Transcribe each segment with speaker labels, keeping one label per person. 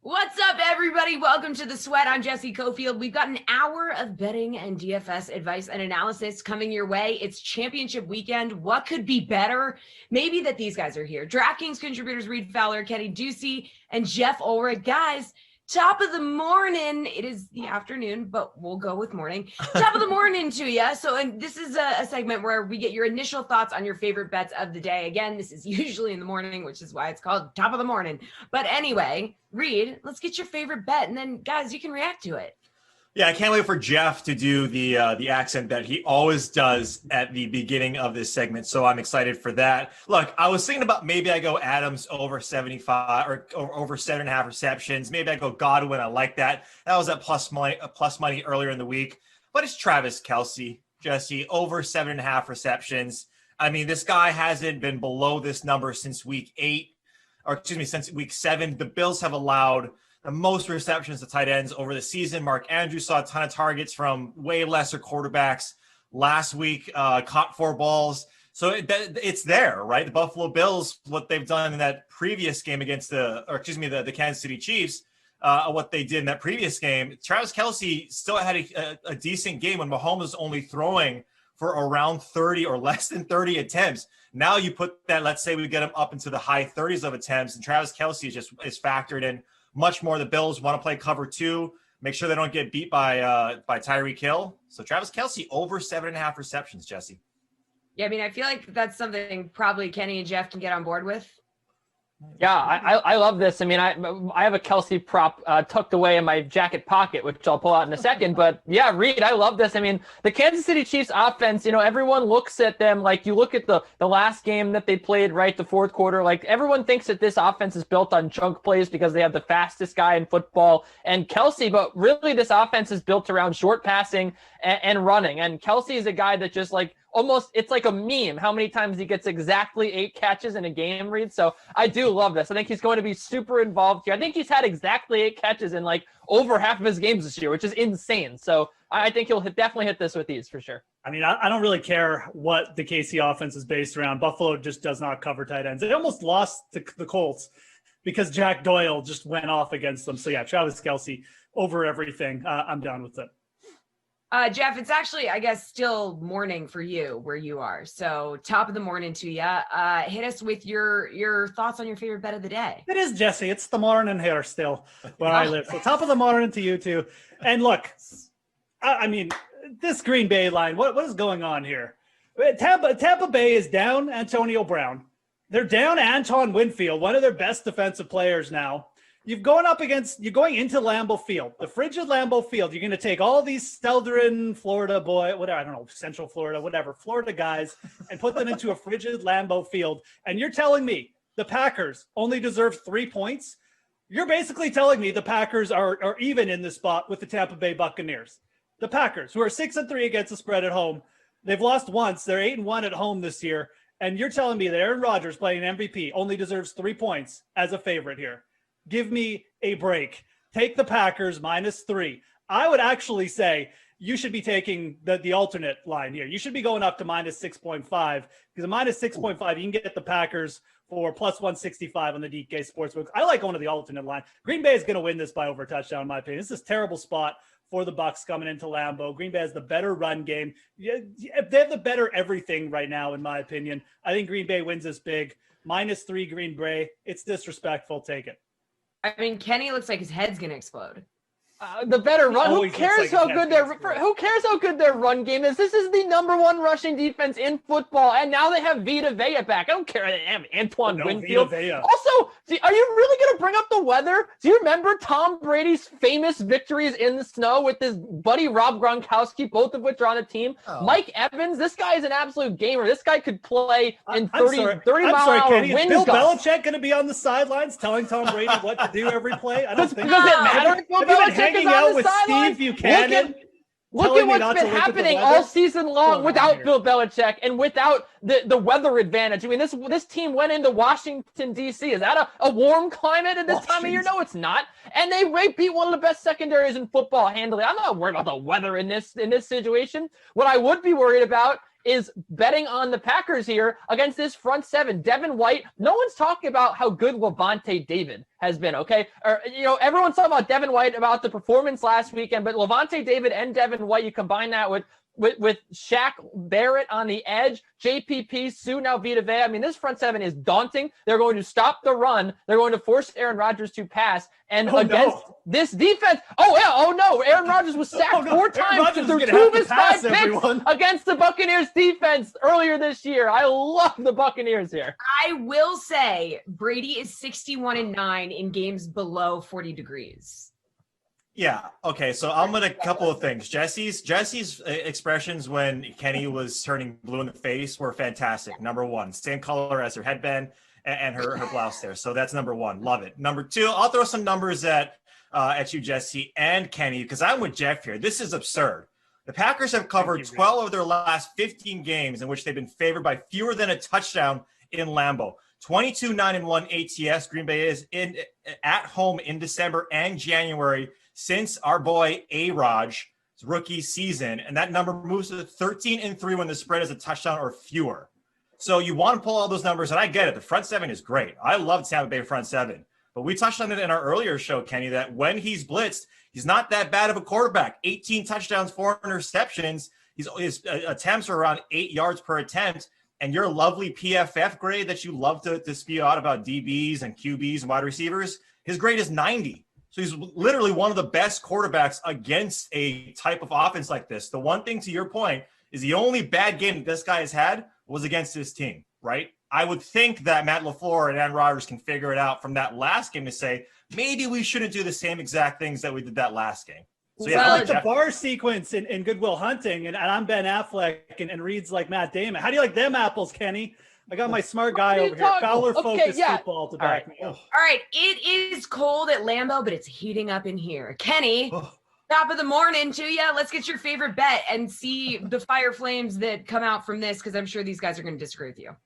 Speaker 1: What's up, everybody? Welcome to The Sweat. I'm Jessie Coffield. We've got an hour of betting and DFS advice and analysis coming your way. It's championship weekend. What could be better? Maybe that these guys are here. DraftKings contributors Reed Fowler, Kenny Ducey, and Geoff Ulrich. Guys, top of the morning. It is the afternoon, but we'll go with morning. Top of the morning to you. And this is a segment where we get your initial thoughts on your favorite bets of the day. Again, this is usually in the morning, which is why it's called top of the morning. But anyway, Reed, let's get your favorite bet, and then guys, you can react to it.
Speaker 2: Yeah, I can't wait for Geoff to do the accent that he always does at the beginning of this segment. So I'm excited for that. Look, I was thinking about maybe I go Adams over 75 or over 7.5 receptions. Maybe I go Godwin. I like that. That was at plus money earlier in the week. But it's Travis Kelce, Jesse, over 7.5 receptions. I mean, this guy hasn't been below this number since week 7. The Bills have allowed the most receptions to tight ends over the season. Mark Andrews saw a ton of targets from way lesser quarterbacks last week, caught 4 balls. So it's there, right? The Buffalo Bills, what they've done in that previous game against the Kansas City Chiefs, what they did in that previous game. Travis Kelce still had a decent game when Mahomes was only throwing for around 30 or less than 30 attempts. Now you put that, let's say we get him up into the high 30s of attempts, and Travis Kelce is factored in much more. The Bills want to play cover 2, make sure they don't get beat by Tyreek Hill. So Travis Kelce over 7.5 receptions, Jesse.
Speaker 1: Yeah, I mean, I feel like that's something probably Kenny and Geoff can get on board with.
Speaker 3: Yeah, I love this. I mean, I have a Kelce prop tucked away in my jacket pocket, which I'll pull out in a second. But yeah, Reed, I love this. I mean, the Kansas City Chiefs offense, everyone looks at them like you look at the last game that they played, right, the fourth quarter. Like everyone thinks that this offense is built on chunk plays because they have the fastest guy in football and Kelce. But really, this offense is built around short passing and running. And Kelce is a guy that just like, almost, it's like a meme how many times he gets exactly 8 catches in a game, Reed. So I do love this. I think he's going to be super involved here. I think he's had exactly 8 catches in like over half of his games this year, which is insane. So I think he'll definitely hit this with ease for sure.
Speaker 4: I mean, I don't really care what the KC offense is based around. Buffalo just does not cover tight ends. They almost lost to the Colts because Jack Doyle just went off against them. So yeah, Travis Kelce over everything. I'm down with it.
Speaker 1: Geoff, it's actually, I guess, still morning for you where you are. So top of the morning to you. Hit us with your thoughts on your favorite bet of the day.
Speaker 4: It is, Jesse. It's the morning here still where I live. So top of the morning to you two. And look, I mean, this Green Bay line, what is going on here? Tampa Bay is down Antonio Brown. They're down Anton Winfield, one of their best defensive players now. You're going into Lambeau Field, the frigid Lambeau Field. You're going to take all these Stelderen, Florida Central Florida, whatever, Florida guys, and put them into a frigid Lambeau Field. And you're telling me the Packers only deserve 3 points? You're basically telling me the Packers are even in this spot with the Tampa Bay Buccaneers. The Packers, who are 6-3 against the spread at home, they've lost once. They're 8-1 at home this year. And you're telling me that Aaron Rodgers, playing MVP, only deserves 3 points as a favorite here. Give me a break. Take the Packers -3. I would actually say you should be taking the alternate line here. You should be going up to -6.5 because at -6.5, you can get the Packers for +165 on the DK Sportsbook. I like going to the alternate line. Green Bay is going to win this by over touchdown, in my opinion. This is a terrible spot for the Bucs coming into Lambeau. Green Bay has the better run game. They have the better everything right now, in my opinion. I think Green Bay wins this big. -3 Green Bay. It's disrespectful. Take it.
Speaker 1: I mean, Kenny looks like his head's going to explode.
Speaker 3: The better run. Who cares how good their run game is? This is the #1 rushing defense in football, and now they have Vita Vea back. I don't care. They have Antoine Winfield. Also, are you really going to bring up the weather? Do you remember Tom Brady's famous victories in the snow with his buddy Rob Gronkowski, both of which are on the team? Oh. Mike Evans, this guy is an absolute gamer. This guy could play in 30-mile-an-hour wind gusts.
Speaker 4: Is Bill Belichick going to be on the sidelines telling Tom Brady what to do every play? I don't think
Speaker 3: does it matter if Bill Belichick hanging out with Steve
Speaker 4: Buchanan.
Speaker 3: Look at what's been happening all season long without Bill Belichick and without the weather advantage. I mean, this team went into Washington, D.C. Is that a warm climate at this time of year? No, it's not. And they beat one of the best secondaries in football handily. I'm not worried about the weather in this situation. What I would be worried about is betting on the Packers here against this front seven. Devin White, no one's talking about how good Levante David has been, okay? Or, everyone's talking about Devin White, about the performance last weekend, but Levante David and Devin White, you combine that with Shaq Barrett on the edge, JPP, Sue, now Vita Vea. I mean, this front seven is daunting. They're going to stop the run. They're going to force Aaron Rodgers to pass. And this defense, Aaron Rodgers was sacked 4 times through 2 of his 5 picks against the Buccaneers defense earlier this year. I love the Buccaneers here.
Speaker 1: I will say Brady is 61-9 in games below 40 degrees.
Speaker 2: Yeah. Okay. So I'm going to couple of things. Jesse's expressions when Kenny was turning blue in the face were fantastic. Number one, same color as her headband and her blouse there. So that's number one. Love it. Number two, I'll throw some numbers at you, Jesse and Kenny, because I'm with Geoff here. This is absurd. The Packers have covered 12 of their last 15 games in which they've been favored by fewer than a touchdown in Lambeau. 22-9-1 ATS. Green Bay is at home in December and January since our boy A-Raj's rookie season, and that number moves to 13-3 when the spread is a touchdown or fewer. So you want to pull all those numbers, and I get it. The front seven is great. I love Tampa Bay front seven, but we touched on it in our earlier show, Kenny, that when he's blitzed, he's not that bad of a quarterback. 18 touchdowns, 4 interceptions. His attempts are around 8 yards per attempt, and your lovely PFF grade that you love to spew out about DBs and QBs and wide receivers, his grade is 90. So he's literally one of the best quarterbacks against a type of offense like this. The one thing, to your point, is the only bad game that this guy has had was against this team, right? I would think that Matt LaFleur and Aaron Rodgers can figure it out from that last game to say, maybe we shouldn't do the same exact things that we did that last game. So yeah,
Speaker 4: like the bar sequence in Good Will Hunting, and I'm Ben Affleck, and Reed's like Matt Damon. How do you like them apples, Kenny? I got my smart guy over here. Fowler focused football to back me up.
Speaker 1: All right. It is cold at Lambeau, but it's heating up in here. Kenny, top of the morning to you. Let's get your favorite bet and see the fire flames that come out from this, because I'm sure these guys are going to disagree with you.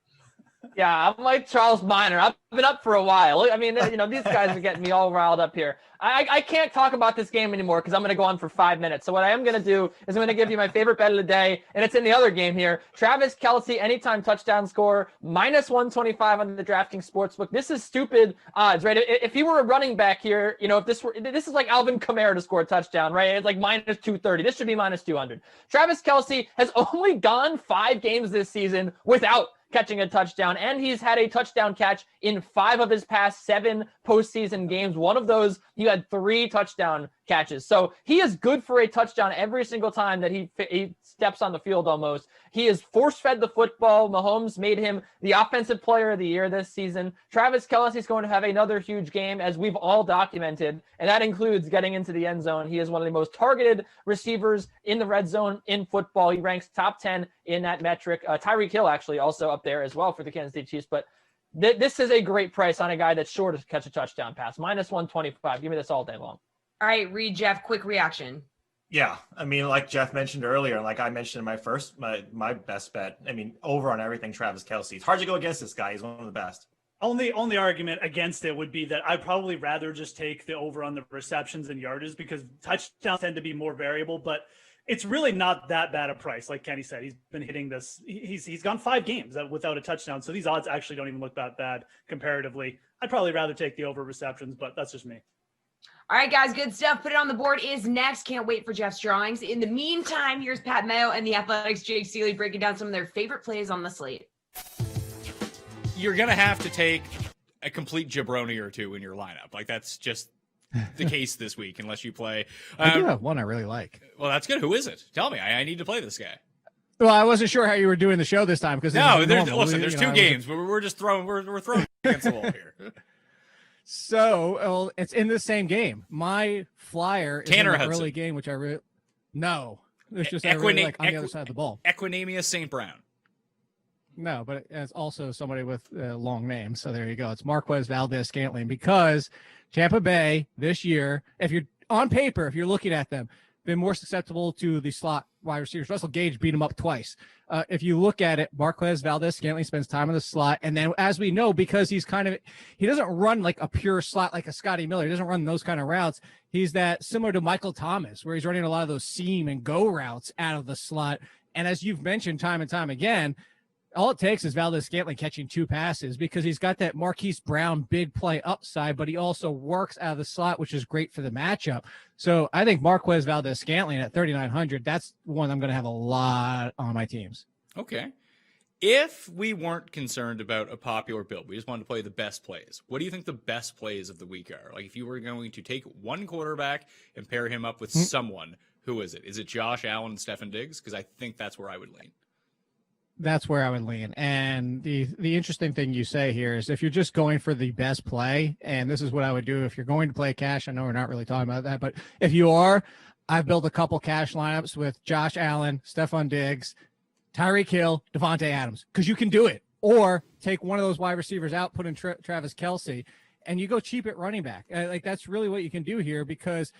Speaker 3: Yeah, I'm like Charles Minor. I've been up for a while. I mean, these guys are getting me all riled up here. I can't talk about this game anymore because I'm going to go on for 5 minutes. So what I am going to do is I'm going to give you my favorite bet of the day, and it's in the other game here. Travis Kelce, anytime touchdown score, -125 on the DraftKings Sportsbook. This is stupid odds, right? If he were a running back here, if this is like Alvin Kamara to score a touchdown, right? It's like -230. This should be -200. Travis Kelce has only gone 5 games this season without catching a touchdown, and he's had a touchdown catch in 5 of his past 7 postseason games. One of those, he had 3 touchdown catches. So he is good for a touchdown every single time that he steps on the field almost. He is force-fed the football. Mahomes made him the offensive player of the year this season. Travis Kelce is going to have another huge game, as we've all documented, and that includes getting into the end zone. He is one of the most targeted receivers in the red zone in football. He ranks top 10 in that metric. Tyreek Hill actually also up there as well for the Kansas City Chiefs, but this is a great price on a guy that's sure to catch a touchdown pass. -125. Give me this all day long.
Speaker 1: All right, Reed, Geoff, quick reaction.
Speaker 2: Yeah, I mean, like Geoff mentioned earlier, like I mentioned in my best bet, I mean, over on everything Travis Kelce. It's hard to go against this guy. He's one of the best.
Speaker 4: Only argument against it would be that I'd probably rather just take the over on the receptions and yardage, because touchdowns tend to be more variable, but it's really not that bad a price. Like Kenny said, he's been hitting this. He's gone 5 games without a touchdown. So these odds actually don't even look that bad comparatively. I'd probably rather take the over receptions, but that's just me.
Speaker 1: All right, guys, good stuff. Put it on the board is next. Can't wait for Geoff's drawings. In the meantime, here's Pat Mayo and the Athletics' Jake Seeley breaking down some of their favorite plays on the slate.
Speaker 5: You're going to have to take a complete jabroni or two in your lineup. Like, that's just the case this week, unless you play.
Speaker 6: I do have one I really like.
Speaker 5: Well, that's good. Who is it? Tell me. I need to play this guy.
Speaker 6: Well, I wasn't sure how you were doing the show this time, because
Speaker 5: there's 2 games, but we're just throwing against the wall here.
Speaker 6: So it's in the same game. My flyer is
Speaker 5: Tanner
Speaker 6: in the
Speaker 5: Hudson.
Speaker 6: early game, which I really it's just I really like on the other side of the ball.
Speaker 5: Equinemius St. Brown.
Speaker 6: No, but it's also somebody with a long name. So there you go. It's Marquez Valdez-Scantling, because Tampa Bay this year, if you're on paper, if you're looking at them, been more susceptible to the slot wide receivers. Russell Gage beat him up twice. If you look at it, Marquez Valdez-Scantling spends time in the slot. And then, as we know, because he doesn't run like a pure slot like a Scotty Miller. He doesn't run those kind of routes. He's that similar to Michael Thomas, where he's running a lot of those seam and go routes out of the slot. And as you've mentioned time and time again, all it takes is Valdez-Scantling catching 2 passes because he's got that Marquise Brown big play upside, but he also works out of the slot, which is great for the matchup. So I think Marquez Valdez-Scantling at 3,900, that's one I'm going to have a lot on my teams.
Speaker 5: Okay. If we weren't concerned about a popular build, we just wanted to play the best plays, what do you think the best plays of the week are? Like if you were going to take one quarterback and pair him up with someone, who is it? Is it Josh Allen and Stefan Diggs? Because I think that's where I would lean.
Speaker 6: That's where I would lean. And the interesting thing you say here is if you're just going for the best play, and this is what I would do if you're going to play cash. I know we're not really talking about that, but if you are, I've built a couple cash lineups with Josh Allen, Stefan Diggs, Tyreek Hill, Devontae Adams, because you can do it. Or take one of those wide receivers out, put in Travis Kelce, and you go cheap at running back. Like that's really what you can do here because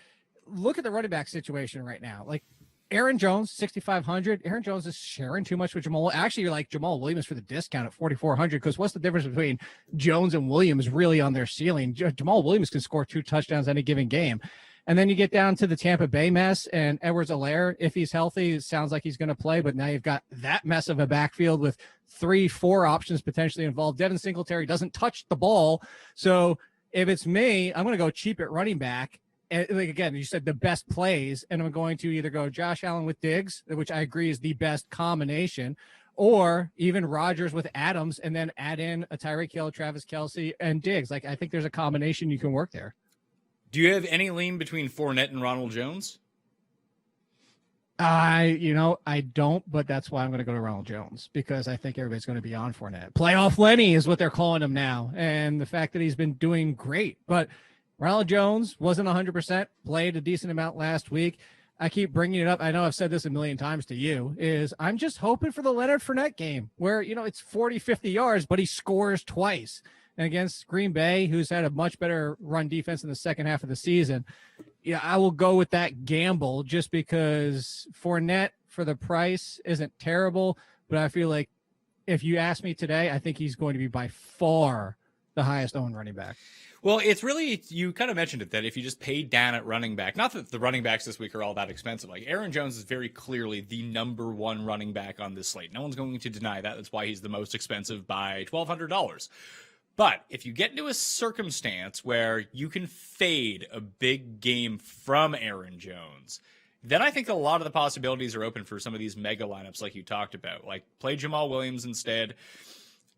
Speaker 6: look at the running back situation right now. Like Aaron Jones, 6,500. Aaron Jones is sharing too much with Jamal. Actually, you're like Jamal Williams for the discount at 4,400 because what's the difference between Jones and Williams really on their ceiling? Jamal Williams can score 2 touchdowns any given game. And then you get down to the Tampa Bay mess and Edwards-Helaire, if he's healthy, it sounds like he's going to play, but now you've got that mess of a backfield with 3-4 options potentially involved. Devin Singletary doesn't touch the ball. So if it's me, I'm going to go cheap at running back. And like again, you said the best plays, and I'm going to either go Josh Allen with Diggs, which I agree is the best combination, or even Rodgers with Adams, and then add in a Tyreek Hill, Travis Kelce, and Diggs. Like I think there's a combination you can work there.
Speaker 5: Do you have any lean between Fournette and Ronald Jones?
Speaker 6: I don't, but that's why I'm going to go to Ronald Jones because I think everybody's going to be on Fournette. Playoff Lenny is what they're calling him now, and the fact that he's been doing great, but Ronald Jones wasn't 100%, played a decent amount last week. I keep bringing it up. I know I've said this a million times to you, is I'm just hoping for the Leonard Fournette game where, it's 40, 50 yards, but he scores twice. And against Green Bay, who's had a much better run defense in the second half of the season, I will go with that gamble just because Fournette for the price isn't terrible. But I feel like if you ask me today, I think he's going to be by far the highest owned running back.
Speaker 5: Well, it's really, you kind of mentioned it, that if you just pay down at running back, not that the running backs this week are all that expensive. Like Aaron Jones is very clearly the number 1 running back on this slate. No one's going to deny that. That's why he's the most expensive by $1,200. But if you get into a circumstance where you can fade a big game from Aaron Jones, then I think a lot of the possibilities are open for some of these mega lineups like you talked about. Like play Jamal Williams instead.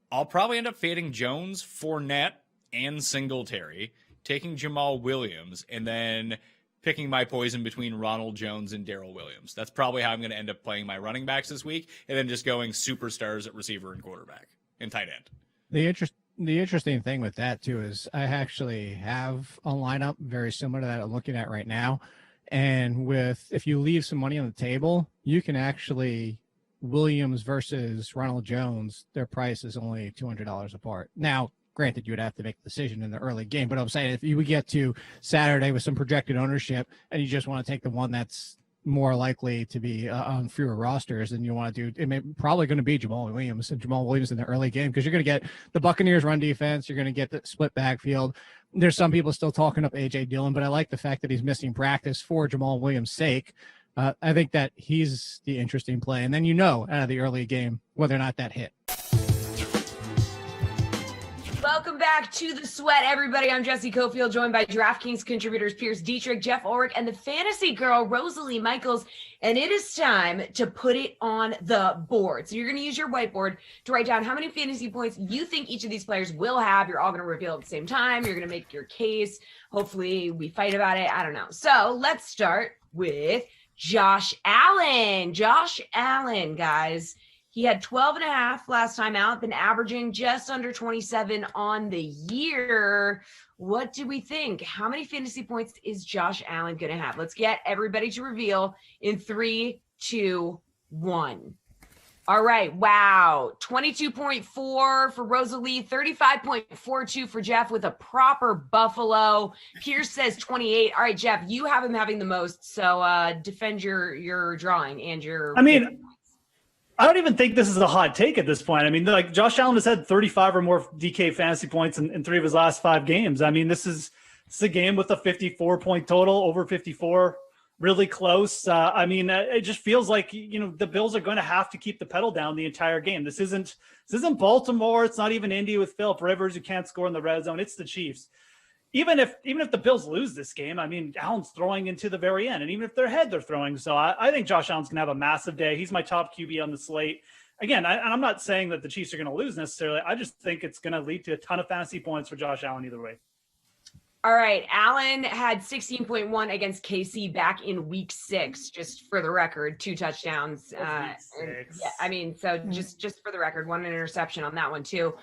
Speaker 5: I'll probably end up fading Jones, Fournette, and Singletary, taking Jamal Williams, and then picking my poison between Ronald Jones and Darrell Williams. That's probably how I'm going to end up playing my running backs this week, and then just going superstars at receiver and quarterback and tight end.
Speaker 6: The interesting thing with that too is I actually have a lineup very similar to that I'm looking at right now. And if you leave some money on the table, you can actually Williams versus Ronald Jones, their price is only $200 apart. Now, granted, you would have to make a decision in the early game, but I'm saying if you would get to Saturday with some projected ownership and you just want to take the one that's more likely to be on fewer rosters, and you want to do it, probably going to be Jamal Williams in the early game because you're going to get the Buccaneers run defense, you're going to get the split backfield. There's some people still talking up AJ Dillon, but I like the fact that he's missing practice for Jamal Williams' sake. I think that he's the interesting play, and then out of the early game whether or not that hit.
Speaker 1: Welcome back to The Sweat, everybody. I'm Jessie Coffield, joined by DraftKings contributors Pierce Dietrich, Geoff Ulrich, and the fantasy girl, Rosalie Michaels. And it is time to put it on the board. So you're going to use your whiteboard to write down how many fantasy points you think each of these players will have. You're all going to reveal at the same time. You're going to make your case. Hopefully we fight about it. I don't know. So let's start with Josh Allen. Josh Allen, guys. He had 12.5 last time out, been averaging just under 27 on the year. What do we think? How many fantasy points is Josh Allen going to have? Let's get everybody to reveal in 3, 2, 1. All right. Wow. 22.4 for Rosalie, 35.42 for Geoff with a proper Buffalo. Pierce says 28. All right, Geoff, you have him having the most. So defend your drawing and your.
Speaker 4: I don't even think this is a hot take at this point. Like Josh Allen has had 35 or more DK fantasy points in 3 of his last 5 games. This is a game with a 54-point total, over 54 really close. It just feels like, the Bills are going to have to keep the pedal down the entire game. This isn't Baltimore. It's not even Indy with Phillip Rivers, who can't score in the red zone. It's the Chiefs. Even if the Bills lose this game, Allen's throwing into the very end. And even if they're ahead, they're throwing. So I think Josh Allen's going to have a massive day. He's my top QB on the slate. Again, I'm not saying that the Chiefs are going to lose necessarily. I just think it's going to lead to a ton of fantasy points for Josh Allen either way.
Speaker 1: All right. Allen had 16.1 against KC back in week 6, just for the record, 2 touchdowns. Just for the record, 1 interception on that one too.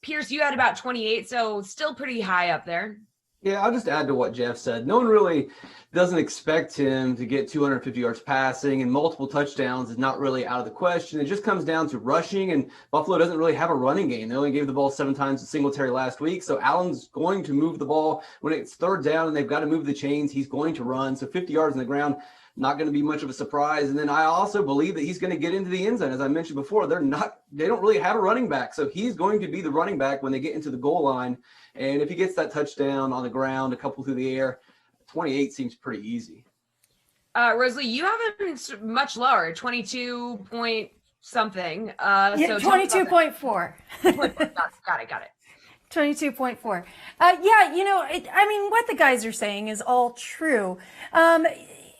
Speaker 1: Pierce, you had about 28, so still pretty high up there.
Speaker 7: Yeah, I'll just add to what Geoff said. No one really doesn't expect him to get 250 yards passing, and multiple touchdowns is not really out of the question. It just comes down to rushing, and Buffalo doesn't really have a running game. They only gave the ball 7 times to Singletary last week, so Allen's going to move the ball. When it's third down and they've got to move the chains, he's going to run. So 50 yards on the ground, not going to be much of a surprise. And then I also believe that he's going to get into the end zone. As I mentioned before, they don't really have a running back. So he's going to be the running back when they get into the goal line. And if he gets that touchdown on the ground, a couple through the air, 28 seems pretty easy.
Speaker 1: Rosalie, you have him much lower, 22 point something.
Speaker 8: Yeah, 22.4.
Speaker 1: Got it.
Speaker 8: 22.4. What the guys are saying is all true.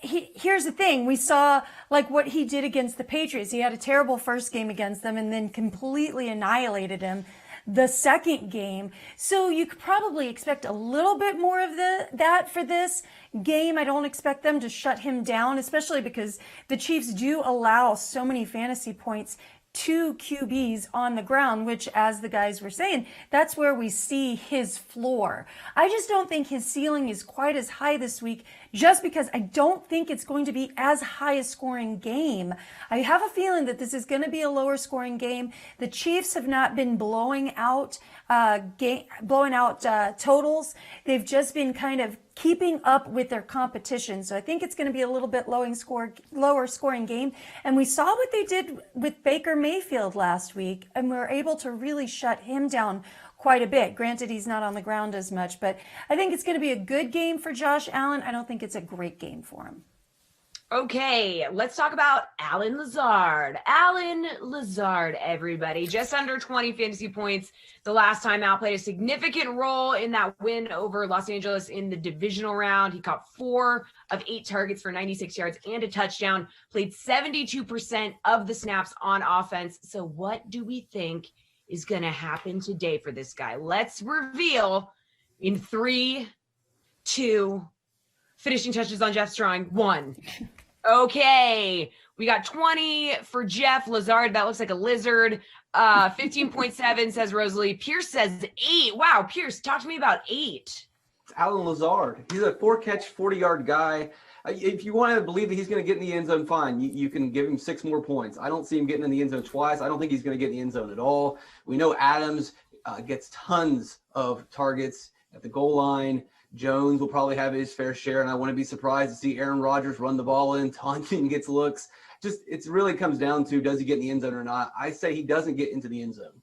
Speaker 8: Here's the thing. We saw what he did against the Patriots. He had a terrible first game against them and then completely annihilated him the second game. So you could probably expect a little bit more of that for this game. I don't expect them to shut him down, especially because the Chiefs do allow so many fantasy points to QBs on the ground, which, as the guys were saying, that's where we see his floor. I just don't think his ceiling is quite as high this week, just because I don't think it's going to be as high a scoring game. I have a feeling that this is going to be a lower scoring game. The Chiefs have not been blowing out totals. They've just been kind of keeping up with their competition. So I think it's going to be a little bit lower scoring game. And we saw what they did with Baker Mayfield last week, and we were able to really shut him down quite a bit. Granted, he's not on the ground as much, but I think it's going to be a good game for Josh Allen. I don't think it's a great game for him.
Speaker 1: Okay, let's talk about Allen Lazard. Allen Lazard, everybody. Just under 20 fantasy points the last time out. Played a significant role in that win over Los Angeles in the divisional round. He caught 4 of 8 targets for 96 yards and a touchdown. Played 72% of the snaps on offense. So what do we think is going to happen today for this guy? Let's reveal in 3, 2, finishing touches on Geoff's drawing, 1. Okay, we got 20 for Geoff. Lazard, that looks like a lizard. 15.7 says Rosalie. Pierce says 8. Wow, Pierce, talk to me about 8.
Speaker 7: It's Allen Lazard. He's a 4-catch, 40-yard guy. If you want to believe that he's going to get in the end zone, fine. You can give him 6 more points. I don't see him getting in the end zone twice. I don't think he's going to get in the end zone at all. We know Adams gets tons of targets at the goal line. Jones will probably have his fair share, and I wouldn't be surprised to see Aaron Rodgers run the ball in. Taunton gets looks. It really comes down to, does he get in the end zone or not? I say he doesn't get into the end zone.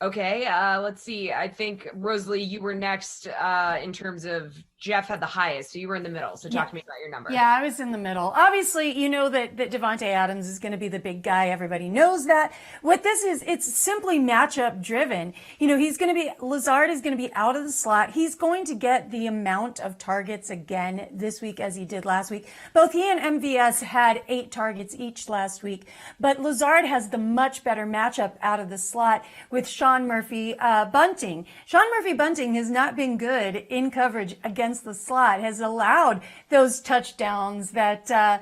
Speaker 1: Okay, let's see. I think, Rosalie, you were next in terms of Geoff had the highest, so you were in the middle. So talk to me about your number.
Speaker 8: Yeah, I was in the middle. Obviously, you know that Devontae Adams is going to be the big guy. Everybody knows that. What this is, it's simply matchup driven. Lazard is going to be out of the slot. He's going to get the amount of targets again this week as he did last week. Both he and MVS had 8 targets each last week, but Lazard has the much better matchup out of the slot with Sean Murphy-Bunting. Sean Murphy-Bunting has not been good in coverage against the slot, has allowed those touchdowns that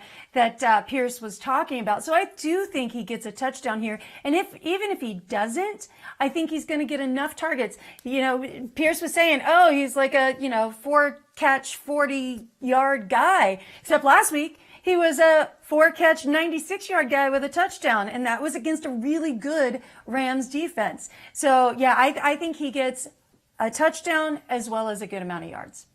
Speaker 8: Pierce was talking about. So I do think he gets a touchdown here. And even if he doesn't, I think he's going to get enough targets. Pierce was saying, he's like a, 4-catch, 40-yard guy. Except last week, he was a 4-catch, 96-yard guy with a touchdown, and that was against a really good Rams defense. So, yeah, I think he gets a touchdown as well as a good amount of yards.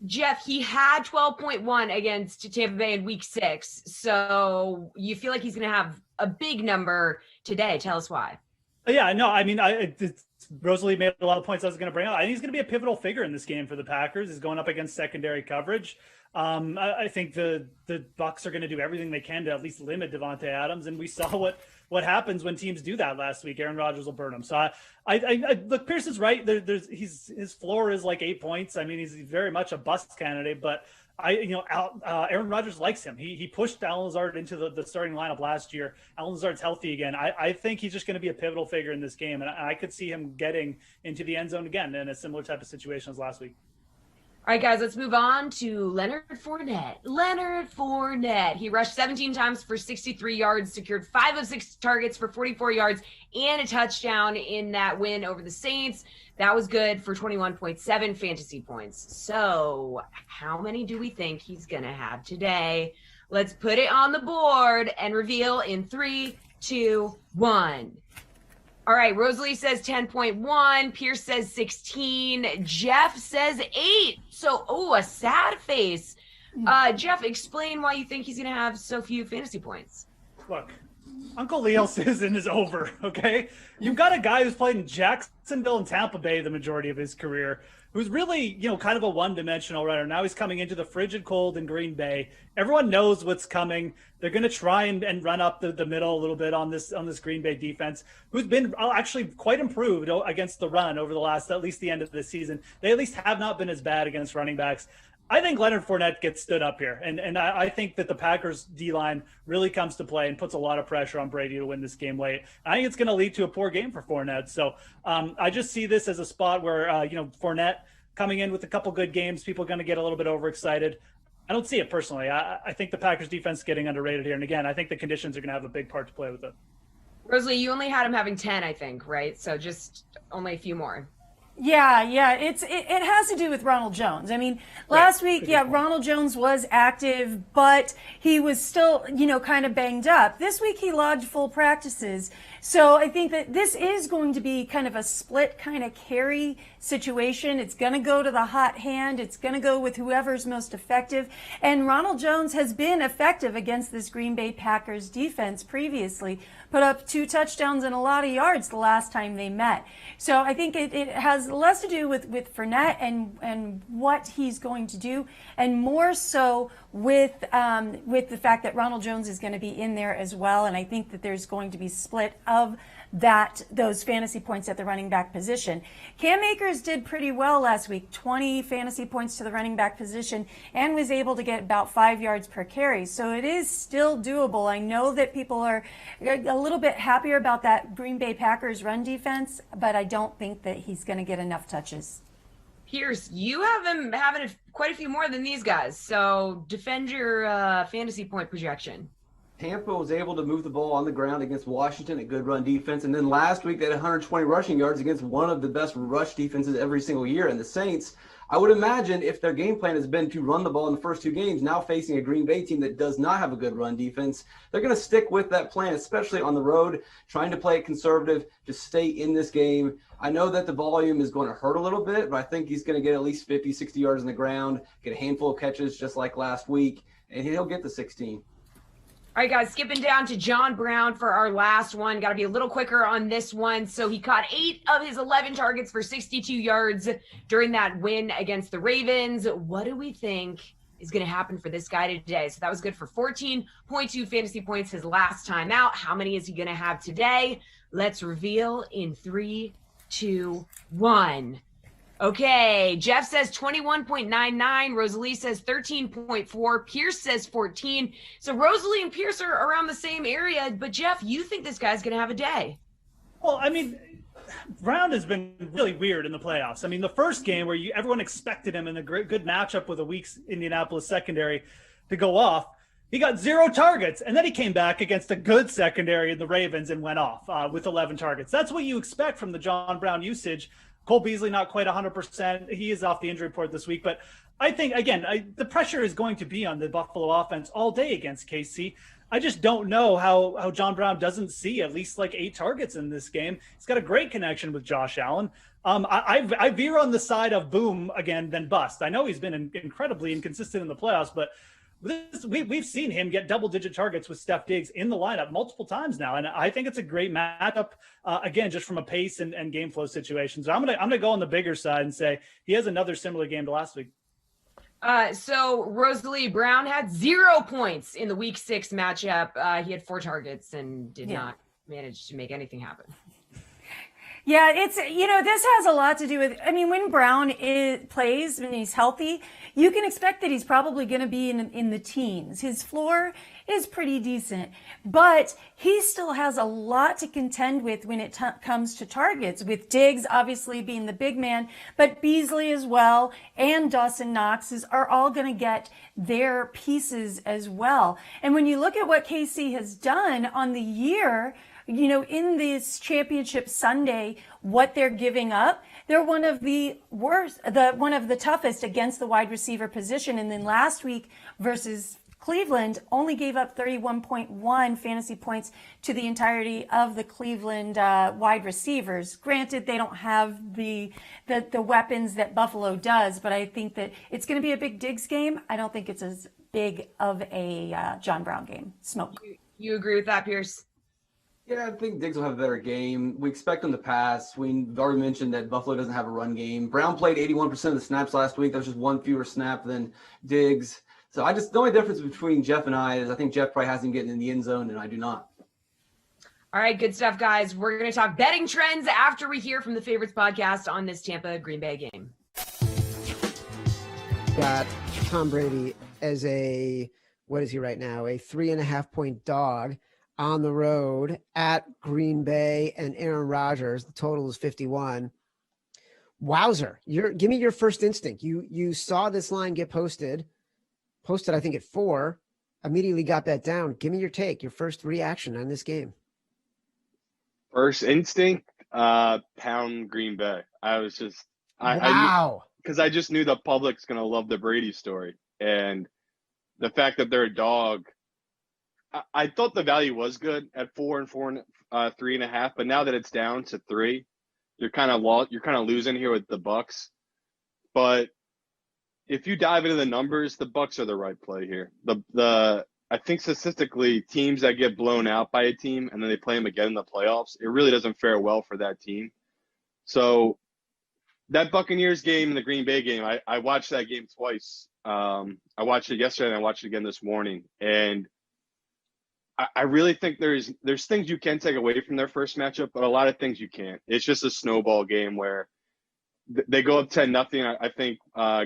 Speaker 1: Geoff, he had 12.1 against Tampa Bay in week 6. So you feel like he's going to have a big number today. Tell us why.
Speaker 4: Yeah, no, Rosalie made a lot of points I was going to bring up. I think he's going to be a pivotal figure in this game for the Packers. He's going up against secondary coverage. I think the Bucs are going to do everything they can to at least limit Davante Adams, and we saw what happens when teams do that last week. Aaron Rodgers will burn him. So I look, Pearson's right. His floor is like 8 points. I mean, he's very much a bust candidate, but Aaron Rodgers likes him. He pushed Allen Lazard into the starting lineup last year. Allen Lazard's healthy again. I think he's just going to be a pivotal figure in this game, and I could see him getting into the end zone again in a similar type of situation as last week.
Speaker 1: All right, guys, let's move on to Leonard Fournette. Leonard Fournette. He rushed 17 times for 63 yards, secured 5 of 6 targets for 44 yards, and a touchdown in that win over the Saints. That was good for 21.7 fantasy points. So how many do we think he's going to have today? Let's put it on the board and reveal in 3, 2, 1. All right, Rosalie says 10.1. Pierce says 16. Geoff says 8. So, a sad face. Geoff, explain why you think he's going to have so few fantasy points.
Speaker 4: Look, Uncle Leo's season is over, okay? You've got a guy who's played in Jacksonville and Tampa Bay the majority of his career, who's really, kind of a one-dimensional runner. Now he's coming into the frigid cold in Green Bay. Everyone knows what's coming. They're going to try and run up the middle a little bit on this Green Bay defense, who's been actually quite improved against the run over the last, at least the end of the season. They at least have not been as bad against running backs. I think Leonard Fournette gets stood up here, and I think that the Packers D-line really comes to play and puts a lot of pressure on Brady to win this game late. I think it's going to lead to a poor game for Fournette. So I just see this as a spot where, Fournette coming in with a couple good games, people are going to get a little bit overexcited. I don't see it personally. I think the Packers defense is getting underrated here. And again, I think the conditions are going to have a big part to play with it.
Speaker 1: Rosalie, you only had him having 10, I think, right? So just only a few more.
Speaker 8: Yeah. It has to do with Ronald Jones. I mean, last week, Ronald Jones was active, but he was still, kind of banged up. This week he logged full practices. So I think that this is going to be kind of a split kind of carry situation. It's going to go to the hot hand. It's going to go with whoever's most effective. And Ronald Jones has been effective against this Green Bay Packers defense previously. Put up 2 touchdowns and a lot of yards the last time they met. So I think it has less to do with Fournette and what he's going to do, and more so with the fact that Ronald Jones is going to be in there as well. And I think that there's going to be split of those fantasy points at the running back position. Cam Akers did pretty well last week, 20 fantasy points to the running back position, and was able to get about 5 yards per carry. So it is still doable. I know that people are a little bit happier about that Green Bay Packers run defense, but I don't think that he's going to get enough touches.
Speaker 1: Pierce, you have him having quite a few more than these guys. So defend your fantasy point projection.
Speaker 7: Tampa was able to move the ball on the ground against Washington, a good run defense. And then last week, they had 120 rushing yards against one of the best rush defenses every single year. And the Saints, I would imagine if their game plan has been to run the ball in the first 2 games, now facing a Green Bay team that does not have a good run defense, they're going to stick with that plan, especially on the road, trying to play it conservative, just stay in this game. I know that the volume is going to hurt a little bit, but I think he's going to get at least 50, 60 yards on the ground, get a handful of catches just like last week, and he'll get the 16.
Speaker 1: All right, guys, skipping down to John Brown for our last one. Got to be a little quicker on this one. So he caught 8 of his 11 targets for 62 yards during that win against the Ravens. What do we think is going to happen for this guy today? So that was good for 14.2 fantasy points his last time out. How many is he going to have today? Let's reveal in 3, 2, 1. Okay, Geoff says 21.99. Rosalie says 13.4. Pierce says 14. So Rosalie and Pierce are around the same area, but Geoff, you think this guy's going to have a day?
Speaker 4: Well, I mean, Brown has been really weird in the playoffs. I mean, the first game where everyone expected him in a good matchup with a weak Indianapolis secondary to go off, he got 0 targets, and then he came back against a good secondary in the Ravens and went off with 11 targets. That's what you expect from the John Brown usage. Cole Beasley, not quite 100%. He is off the injury report this week. But I think, again, the pressure is going to be on the Buffalo offense all day against KC. I just don't know how John Brown doesn't see at least like 8 targets in this game. He's got a great connection with Josh Allen. I veer on the side of boom again than bust. I know he's been incredibly inconsistent in the playoffs, but we've seen him get double-digit targets with Steph Diggs in the lineup multiple times now, and I think it's a great matchup. Again, just from a pace and game flow situation. So I'm gonna go on the bigger side and say he has another similar game to last week.
Speaker 1: So Rosalie Brown had 0 points in the week 6 matchup. He had 4 targets and did not manage to make anything happen.
Speaker 8: Yeah, it's, this has a lot to do with, when Brown plays, when he's healthy, you can expect that he's probably going to be in the teens. His floor is pretty decent, but he still has a lot to contend with when it comes to targets, with Diggs obviously being the big man, but Beasley as well and Dawson Knox are all going to get their pieces as well. And when you look at what KC has done on the year, in this championship Sunday, what they're giving up, they're one of the worst, one of the toughest against the wide receiver position. And then last week versus Cleveland only gave up 31.1 fantasy points to the entirety of the Cleveland wide receivers. Granted, they don't have the weapons that Buffalo does, but I think that it's going to be a big Diggs game. I don't think it's as big of a John Brown game. Smoke.
Speaker 1: You agree with that, Pierce?
Speaker 7: Yeah, I think Diggs will have a better game. We expect him to pass. We've already mentioned that Buffalo doesn't have a run game. Brown played 81% of the snaps last week. That was just one fewer snap than Diggs. So the only difference between Geoff and I is I think Geoff probably has him getting in the end zone and I do not.
Speaker 1: All right, good stuff, guys. We're going to talk betting trends after we hear from the Favorites podcast on this Tampa Green Bay game.
Speaker 9: Got Tom Brady as what is he right now? A 3.5-point dog on the road at Green Bay and Aaron Rodgers. The total is 51. Wowzer. Give me your first instinct. You saw this line get posted, I think at 4, immediately got that down. Give me your take, your first reaction on this game.
Speaker 10: First instinct, pound Green Bay. I was just,
Speaker 9: wow.
Speaker 10: Because I just knew the public's going to love the Brady story. And the fact that they're a dog, I thought the value was good at 4 and 3.5, but now that it's down to 3, you're kind of losing here with the Bucks. But if you dive into the numbers, the Bucks are the right play here. I think statistically, teams that get blown out by a team and then they play them again in the playoffs, it really doesn't fare well for that team. So that Buccaneers game and the Green Bay game, I watched that game twice. I watched it yesterday and I watched it again this morning, and I really think there's things you can take away from their first matchup, but a lot of things you can't. It's just a snowball game where they go up 10-0, I think,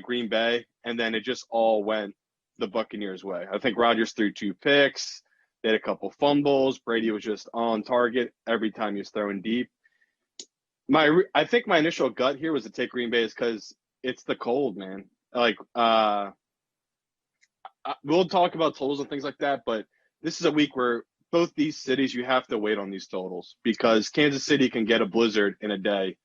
Speaker 10: Green Bay, and then it just all went the Buccaneers' way. I think Rodgers threw 2 picks. They had a couple fumbles. Brady was just on target every time he was throwing deep. I think my initial gut here was to take Green Bay is because it's the cold, man. Like, we'll talk about totals and things like that, but this is a week where both these cities, you have to wait on these totals because Kansas City can get a blizzard in a day.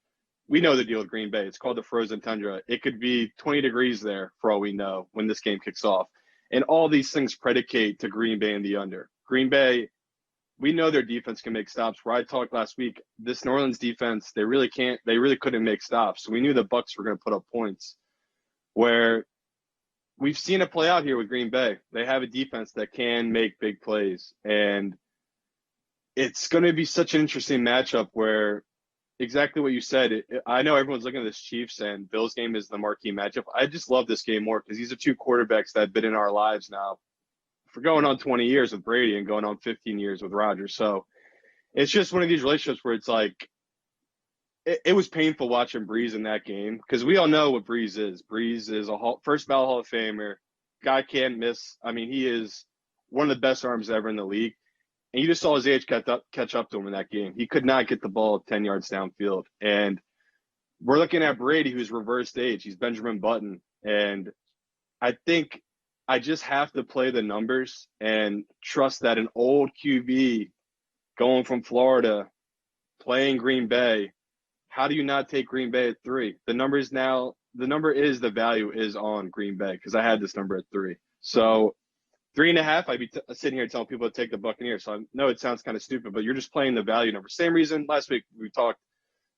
Speaker 10: We know the deal with Green Bay. It's called the frozen tundra. It could be 20 degrees there for all we know when this game kicks off. And all these things predicate to Green Bay and the under. Green Bay, we know their defense can make stops. Where I talked last week, this New Orleans defense, they really couldn't make stops. So we knew the Bucs were going to put up points. Where we've seen it play out here with Green Bay. They have a defense that can make big plays. And it's going to be such an interesting matchup where exactly what you said. I know everyone's looking at this Chiefs and Bills game as the marquee matchup. I just love this game more because these are 2 quarterbacks that have been in our lives now for going on 20 years with Brady and going on 15 years with Rodgers. So it's just one of these relationships where it's like, it was painful watching Breeze in that game because we all know what Breeze is. Breeze is a first ballot Hall of Famer. Guy can't miss. I mean, he is one of the best arms ever in the league. And you just saw his age catch up to him in that game. He could not get the ball 10 yards downfield. And we're looking at Brady, who's reversed age. He's Benjamin Button. And I think I just have to play the numbers and trust that an old QB going from Florida, playing Green Bay, how do you not take Green Bay at 3? The value is on Green Bay because I had this number at 3. So 3.5, I'd be sitting here telling people to take the Buccaneers. So I know it sounds kind of stupid, but you're just playing the value number. Same reason last week we talked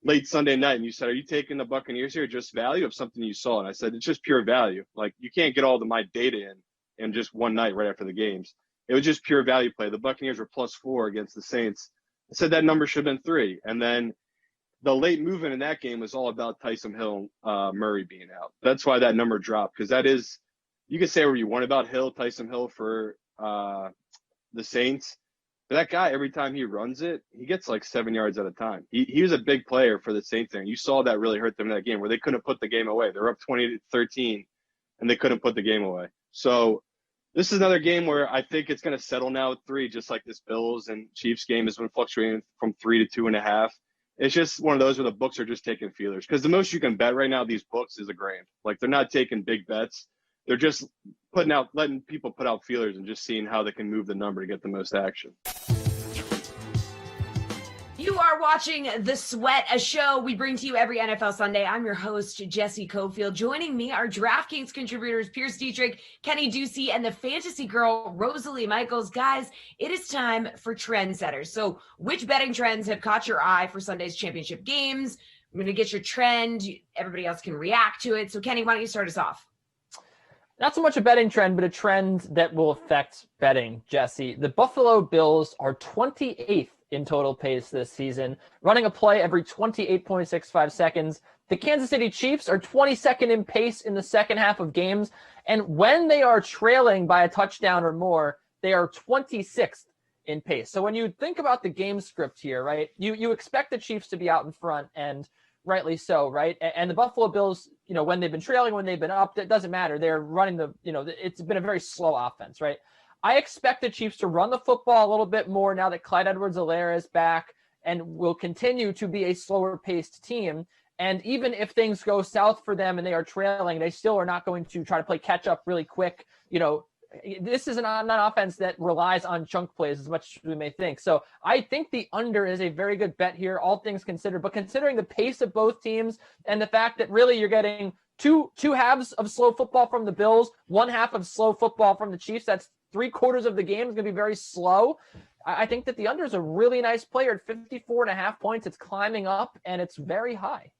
Speaker 10: late Sunday night and you said, are you taking the Buccaneers here just value of something you saw? And I said, it's just pure value. Like you can't get all my data in just one night right after the games. It was just pure value play. The Buccaneers were +4 against the Saints. I said that number should have been 3. And then the late movement in that game was all about Tyson Hill, Murray being out. That's why that number dropped because that is you can say what you want about Tyson Hill for the Saints. But that guy, every time he runs it, he gets like 7 yards at a time. He was a big player for the Saints there. And you saw that really hurt them in that game where they couldn't put the game away. They were up 20-13, and they couldn't put the game away. So this is another game where I think it's going to settle now at 3, just like this Bills and Chiefs game has been fluctuating from 3 to 2.5. It's just one of those where the books are just taking feelers. Because the most you can bet right now, these books, is $1,000. Like, they're not taking big bets. They're just letting people put out feelers and just seeing how they can move the number to get the most action.
Speaker 1: You are watching The Sweat, a show we bring to you every NFL Sunday. I'm your host, Jessie Coffield. Joining me are DraftKings contributors Pierce Dietrich, Kenny Ducey, and the fantasy girl, Rosalie Michaels. Guys, it is time for trendsetters. So which betting trends have caught your eye for Sunday's championship games? I'm going to get your trend. Everybody else can react to it. So Kenny, why don't you start us off?
Speaker 3: Not so much a betting trend, but a trend that will affect betting, Jesse. The Buffalo Bills are 28th in total pace this season, running a play every 28.65 seconds. The Kansas City Chiefs are 22nd in pace in the second half of games. And when they are trailing by a touchdown or more, they are 26th in pace. So when you think about the game script here, right, you expect the Chiefs to be out in front, and rightly so, right? And the Buffalo Bills, when they've been trailing, when they've been up, it doesn't matter. They're running it's been a very slow offense, right? I expect the Chiefs to run the football a little bit more now that Clyde Edwards-Helaire is back, and will continue to be a slower-paced team. And even if things go south for them and they are trailing, they still are not going to try to play catch-up really quick. This is not an offense that relies on chunk plays as much as we may think. So I think the under is a very good bet here, all things considered. But considering the pace of both teams and the fact that really you're getting two halves of slow football from the Bills, one half of slow football from the Chiefs, that's 3/4 of the game is going to be very slow. I think that the under is a really nice player at 54.5 points. It's climbing up, and it's very high.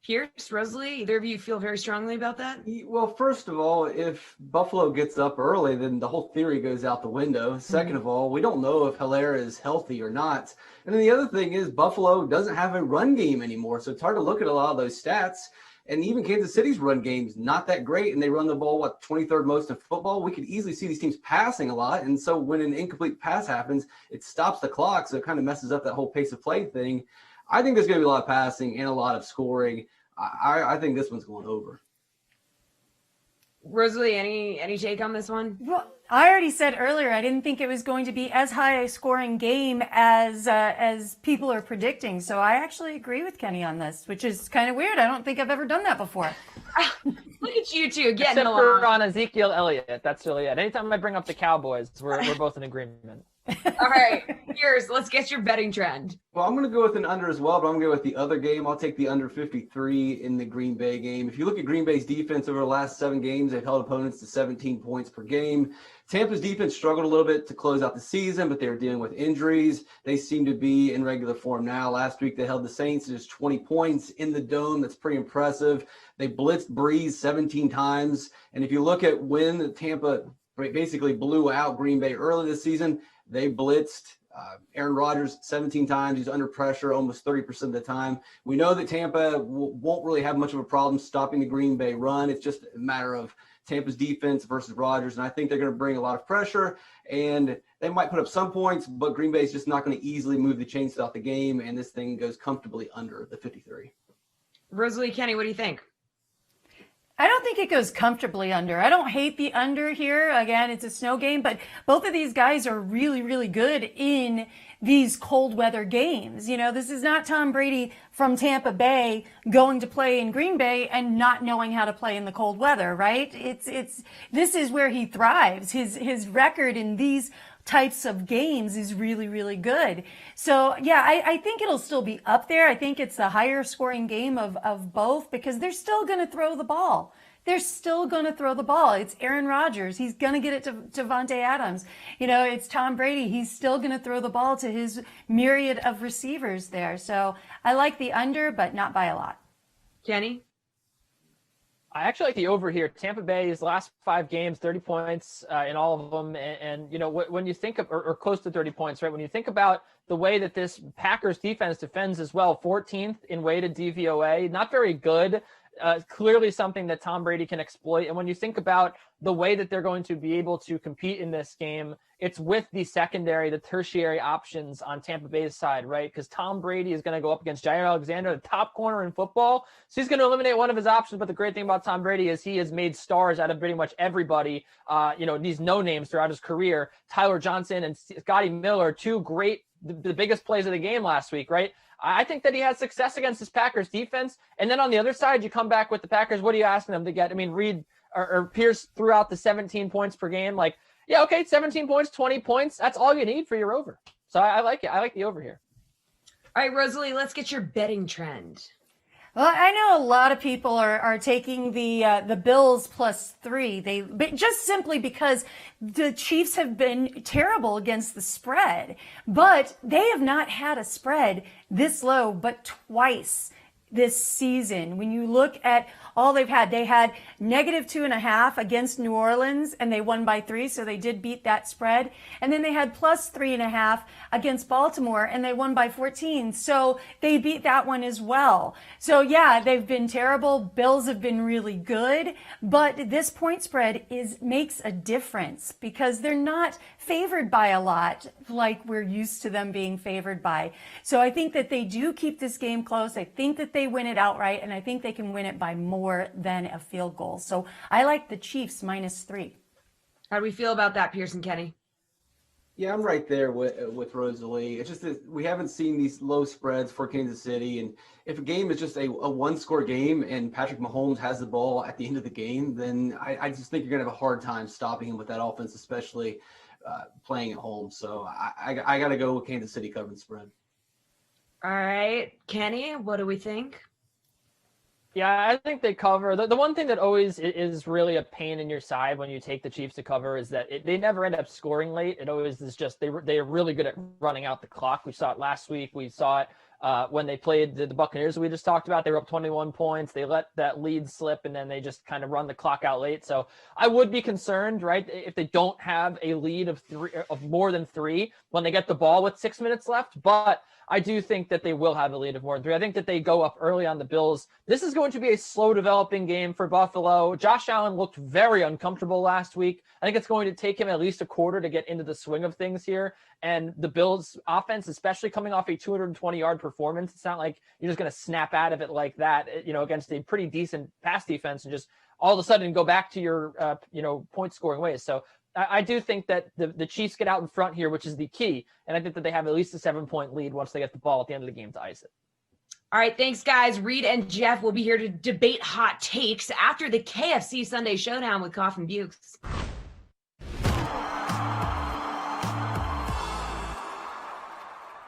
Speaker 1: Pierce, Rosalie, either of you feel very strongly about that?
Speaker 7: Well, first of all, if Buffalo gets up early, then the whole theory goes out the window. Second of all, we don't know if Helaire is healthy or not. And then the other thing is Buffalo doesn't have a run game anymore, so it's hard to look at a lot of those stats. And even Kansas City's run game's not that great, and they run the ball, 23rd most in football. We could easily see these teams passing a lot, and so when an incomplete pass happens, it stops the clock, so it kind of messes up that whole pace of play thing. I think there's going to be a lot of passing and a lot of scoring. I think this one's going over.
Speaker 1: Rosalie, any take on this one?
Speaker 8: Well, I already said earlier I didn't think it was going to be as high a scoring game as people are predicting. So I actually agree with Kenny on this, which is kind of weird. I don't think I've ever done that before.
Speaker 1: Look at you two getting
Speaker 3: Except
Speaker 1: along.
Speaker 3: for on Ezekiel Elliott. That's really it. Anytime I bring up the Cowboys, we're both in agreement.
Speaker 1: All right, Pierce, let's get your betting trend.
Speaker 7: Well, I'm going to go with an under as well, but I'm going to go with the other game. I'll take the under 53 in the Green Bay game. If you look at Green Bay's defense over the last 7 games, they've held opponents to 17 points per game. Tampa's defense struggled a little bit to close out the season, but they were dealing with injuries. They seem to be in regular form now. Last week, they held the Saints to just 20 points in the Dome. That's pretty impressive. They blitzed Breeze 17 times. And if you look at when Tampa basically blew out Green Bay early this season, they blitzed Aaron Rodgers 17 times. He's under pressure almost 30% of the time. We know that Tampa won't really have much of a problem stopping the Green Bay run. It's just a matter of Tampa's defense versus Rodgers, and I think they're going to bring a lot of pressure, and they might put up some points, but Green Bay is just not going to easily move the chains throughout the game, and this thing goes comfortably under the 53.
Speaker 1: Rosalie, Kenny, what do you think?
Speaker 8: I don't think it goes comfortably under. I don't hate the under here. Again, it's a snow game, but both of these guys are really, really good in these cold weather games. This is not Tom Brady from Tampa Bay going to play in Green Bay and not knowing how to play in the cold weather, right? This is where he thrives. His record in these types of games is really, really good. So yeah, I think it'll still be up there. I think it's the higher scoring game of both because they're still going to throw the ball. They're still going to throw the ball. It's Aaron Rodgers. He's going to get it to Davante Adams. It's Tom Brady. He's still going to throw the ball to his myriad of receivers there. So I like the under, but not by a lot.
Speaker 1: Kenny?
Speaker 3: I actually like the over here. Tampa Bay's last 5 games, 30 points in all of them. And when you think of, or close to 30 points, right? When you think about the way that this Packers defense defends as well, 14th in weighted DVOA, not very good. clearly something that Tom Brady can exploit. And when you think about the way that they're going to be able to compete in this game, it's with the secondary, the tertiary options on Tampa Bay's side, right? Because Tom Brady is going to go up against Jair Alexander, the top corner in football. So he's going to eliminate one of his options. But the great thing about Tom Brady is he has made stars out of pretty much everybody, these no names throughout his career. Tyler Johnson and Scotty Miller, two great, the biggest plays of the game last week, right? I think that he had success against this Packers defense. And then on the other side, you come back with the Packers. What are you asking them to get? I mean, Reed or Pierce threw out the 17 points per game. Like, yeah, okay, 17 points, 20 points. That's all you need for your over. So I like it. I like the over here.
Speaker 1: All right, Rosalie, let's get your betting trend.
Speaker 8: Well, I know a lot of people are taking the Bills +3. But just simply because the Chiefs have been terrible against the spread, but they have not had a spread this low but twice this season. When you look at all they had -2.5 against New Orleans and they won by 3. So they did beat that spread. And then they had +3.5 against Baltimore and they won by 14. So they beat that one as well. So yeah, they've been terrible. Bills have been really good, but this point spread makes a difference because they're not favored by a lot like we're used to them being favored by. So I think that they do keep this game close. I think that they win it outright, and I think they can win it by more than a field goal. So I like the Chiefs -3.
Speaker 1: How do we feel about that, Pearson Kenny?
Speaker 7: Yeah, I'm right there with Rosalie. It's just that we haven't seen these low spreads for Kansas City. And if a game is just a one-score game and Patrick Mahomes has the ball at the end of the game, then I just think you're going to have a hard time stopping him with that offense, especially playing at home. So I got to go with Kansas City covering the spread.
Speaker 1: All right, Kenny, what do we think?
Speaker 3: Yeah, I think they cover. The one thing that always is really a pain in your side when you take the Chiefs to cover is that they never end up scoring late. It always is just they're really good at running out the clock. We saw it last week. We saw it when they played the Buccaneers we just talked about. They were up 21 points. They let that lead slip, and then they just kind of run the clock out late. So I would be concerned, right, if they don't have a lead of more than 3 when they get the ball with 6 minutes left. But I do think that they will have a lead of more than 3. I think that they go up early on the Bills. This is going to be a slow developing game for Buffalo. Josh Allen looked very uncomfortable last week. I think it's going to take him at least a quarter to get into the swing of things here. And the Bills offense, especially coming off a 220-yard performance, it's not like you're just going to snap out of it like that, against a pretty decent pass defense and just all of a sudden go back to your, point scoring ways. So I do think that the Chiefs get out in front here, which is the key. And I think that they have at least a 7-point lead once they get the ball at the end of the game to ice it.
Speaker 1: All right, thanks, guys. Reed and Geoff will be here to debate hot takes after the KFC Sunday Showdown with Geoff and Bukes.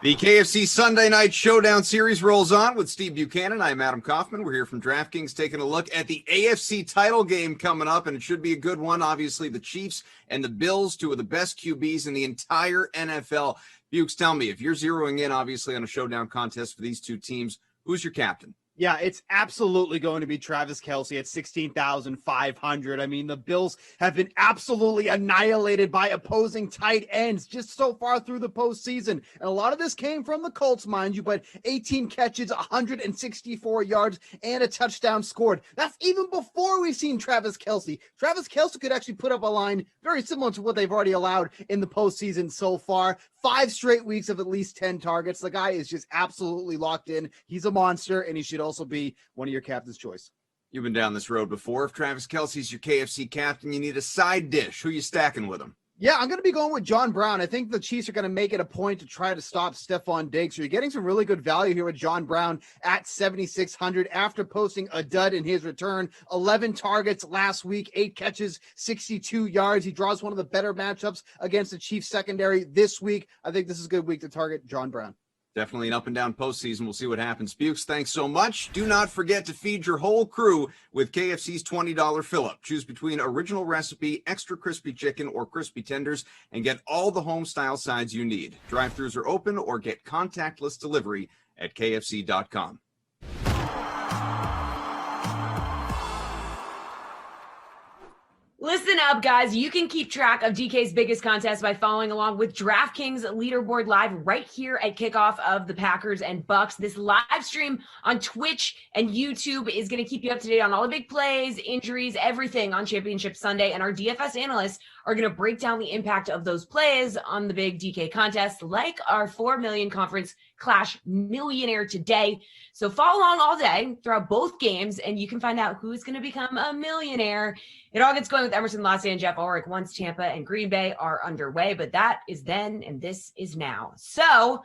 Speaker 11: The KFC Sunday Night Showdown series rolls on with Steve Buchanan. I'm Adam Kaufman. We're here from DraftKings taking a look at the AFC title game coming up, and it should be a good one. Obviously, the Chiefs and the Bills, two of the best QBs in the entire NFL. Bukes, tell me, if you're zeroing in, obviously, on a showdown contest for these two teams, who's your captain?
Speaker 12: Yeah, it's absolutely going to be Travis Kelce at 16,500. I mean, the Bills have been absolutely annihilated by opposing tight ends just so far through the postseason. And a lot of this came from the Colts, mind you, but 18 catches, 164 yards, and a touchdown scored. That's even before we've seen Travis Kelce. Travis Kelce could actually put up a line very similar to what they've already allowed in the postseason so far. 5 straight weeks of at least 10 targets. The guy is just absolutely locked in. He's a monster, and he should also be one of your captain's choice.
Speaker 11: You've been down this road before. If Travis Kelce's your KFC captain, you need a side dish. Who you stacking with him?
Speaker 12: Yeah, I'm going to be going with John Brown. I think the Chiefs are going to make it a point to try to stop Stephon Diggs. So you're getting some really good value here with John Brown at 7,600 after posting a dud in his return. 11 targets last week, 8 catches, 62 yards. He draws one of the better matchups against the Chiefs secondary this week. I think this is a good week to target John Brown.
Speaker 11: Definitely an up and down postseason. We'll see what happens. Bukes, thanks so much. Do not forget to feed your whole crew with KFC's $20 fill-up. Choose between original recipe, extra crispy chicken, or crispy tenders, and get all the home-style sides you need. Drive-thrus are open, or get contactless delivery at KFC.com.
Speaker 1: Listen up, guys. You can keep track of DK's biggest contest by following along with DraftKings Leaderboard Live right here at kickoff of the Packers and Bucks. This live stream on Twitch and YouTube is going to keep you up to date on all the big plays, injuries, everything on Championship Sunday. And our DFS analysts are going to break down the impact of those plays on the big DK contest, like our 4 million conference Clash Millionaire today. So follow along all day throughout both games, and you can find out who's going to become a millionaire. It all gets going with Emerson Lossie and Geoff Ulrich once Tampa and Green Bay are underway, but that is then, and this is now. So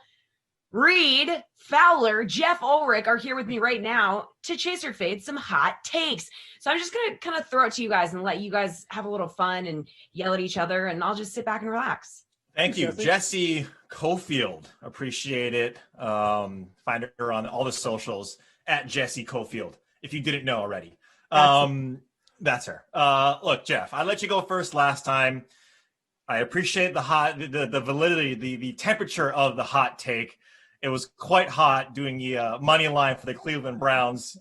Speaker 1: Reed, Fowler, Geoff Ulrich are here with me right now to chase or fade some hot takes. So I'm just going to kind of throw it to you guys and let you guys have a little fun and yell at each other, and I'll just sit back and relax.
Speaker 2: Thank you, Jessie Coffield. Appreciate it. Find her on all the socials at Jessie Coffield, if you didn't know already. That's her. Look, Geoff, I let you go first last time. I appreciate the validity, the temperature of the hot take. It was quite hot doing the money line for the Cleveland Browns.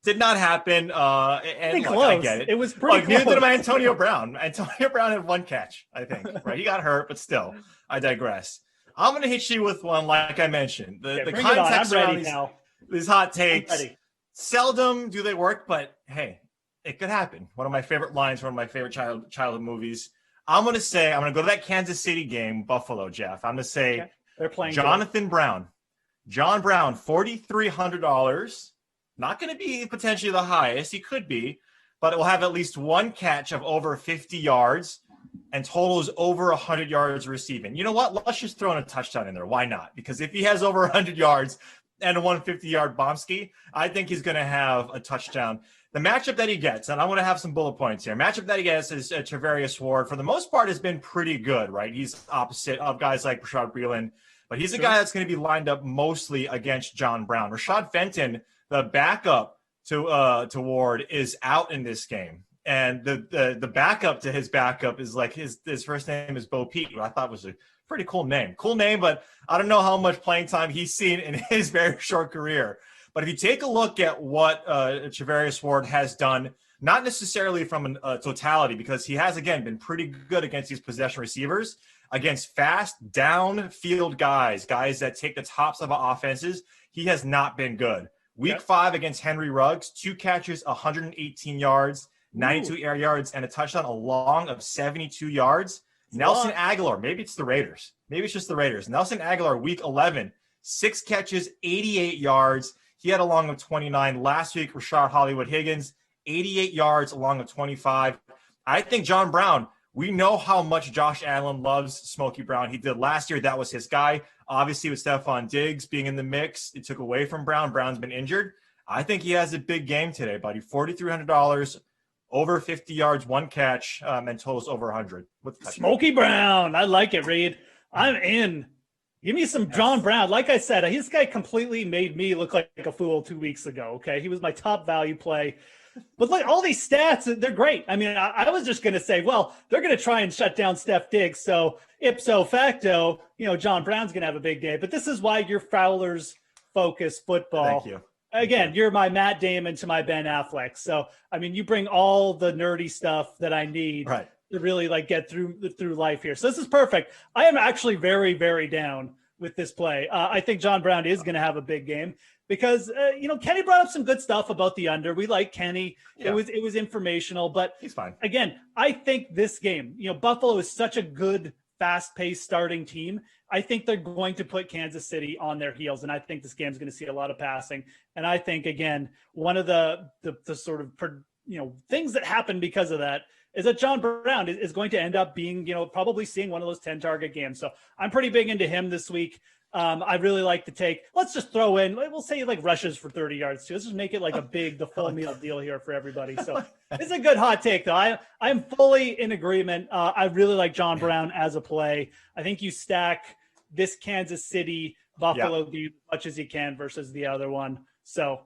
Speaker 2: Did not happen. And look, I get it.
Speaker 4: It was pretty close.
Speaker 2: Neither did my Antonio Brown. Antonio Brown had one catch, I think. Right? He got hurt, but still, I digress. I'm going to hit you with one, like I mentioned. The context around these hot takes, seldom do they work, but hey, it could happen. One of my favorite lines, one of my favorite childhood movies. I'm going to go to that Kansas City game, Buffalo, Geoff. I'm going to say
Speaker 4: they're playing
Speaker 2: Jonathan Brown. John Brown, $4,300. Not going to be potentially the highest. He could be, but it will have at least one catch of over 50 yards and totals over 100 yards receiving. You know what? Let's just throw in a touchdown in there. Why not? Because if he has over 100 yards and a 150-yard bombski, I think he's going to have a touchdown. The matchup that he gets, and I'm going to have some bullet points here. Matchup that he gets is Travarius Ward. For the most part, has been pretty good, right? He's opposite of guys like Rashad Breeland, but he's a guy that's going to be lined up mostly against John Brown. Rashad Fenton, the backup to Ward, is out in this game. And the backup to his backup is like his first name is Bo Peep, who I thought was a pretty cool name. Cool name, but I don't know how much playing time he's seen in his very short career. But if you take a look at what Travarius Ward has done, not necessarily from a totality, because he has, again, been pretty good against these possession receivers, against fast downfield guys that take the tops of offenses, he has not been good. Week 5 against Henry Ruggs, 2 catches, 118 yards, 92 air yards, and a touchdown, a long of 72 yards. Nelson Aguilar, maybe it's the Raiders. Maybe it's just the Raiders. Nelson Aguilar, week 11, 6 catches, 88 yards. He had a long of 29. Last week, Rashard Hollywood Higgins, 88 yards, a long of 25. I think John Brown, we know how much Josh Allen loves Smokey Brown. He did last year. That was his guy. Obviously, with Stephon Diggs being in the mix, it took away from Brown. Brown's been injured. I think he has a big game today, buddy. $4,300, over 50 yards, 1 catch, and totals over 100.
Speaker 4: Smokey Brown. I like it, Reed. I'm in. Give me some John Brown. Like I said, this guy completely made me look like a fool 2 weeks ago, okay? He was my top value play. But look, all these stats, they're great. I mean, I was just going to say, well, they're going to try and shut down Steph Diggs. So ipso facto, John Brown's going to have a big day. But this is why you're Fowler's focus football.
Speaker 2: Thank you.
Speaker 4: Again, you're my Matt Damon to my Ben Affleck. So, I mean, you bring all the nerdy stuff that I need to really get through life here. So this is perfect. I am actually very, very down with this play. I think John Brown is going to have a big game because, Kenny brought up some good stuff about the under. We like Kenny. Yeah. It was informational, but
Speaker 2: he's fine.
Speaker 4: Again, I think this game, Buffalo is such a good, fast-paced starting team. I think they're going to put Kansas City on their heels, and I think this game's going to see a lot of passing. And I think, again, one of the sort of things that happen because of that is that John Brown is going to end up being, probably seeing one of those 10-target games. So I'm pretty big into him this week. I really like to take, let's just throw in, we'll say rushes for 30 yards too. Let's just make it the full meal deal here for everybody. So it's a good hot take though. I'm fully in agreement. I really like John Brown as a play. I think you stack this Kansas City Buffalo game as much as you can versus the other one. So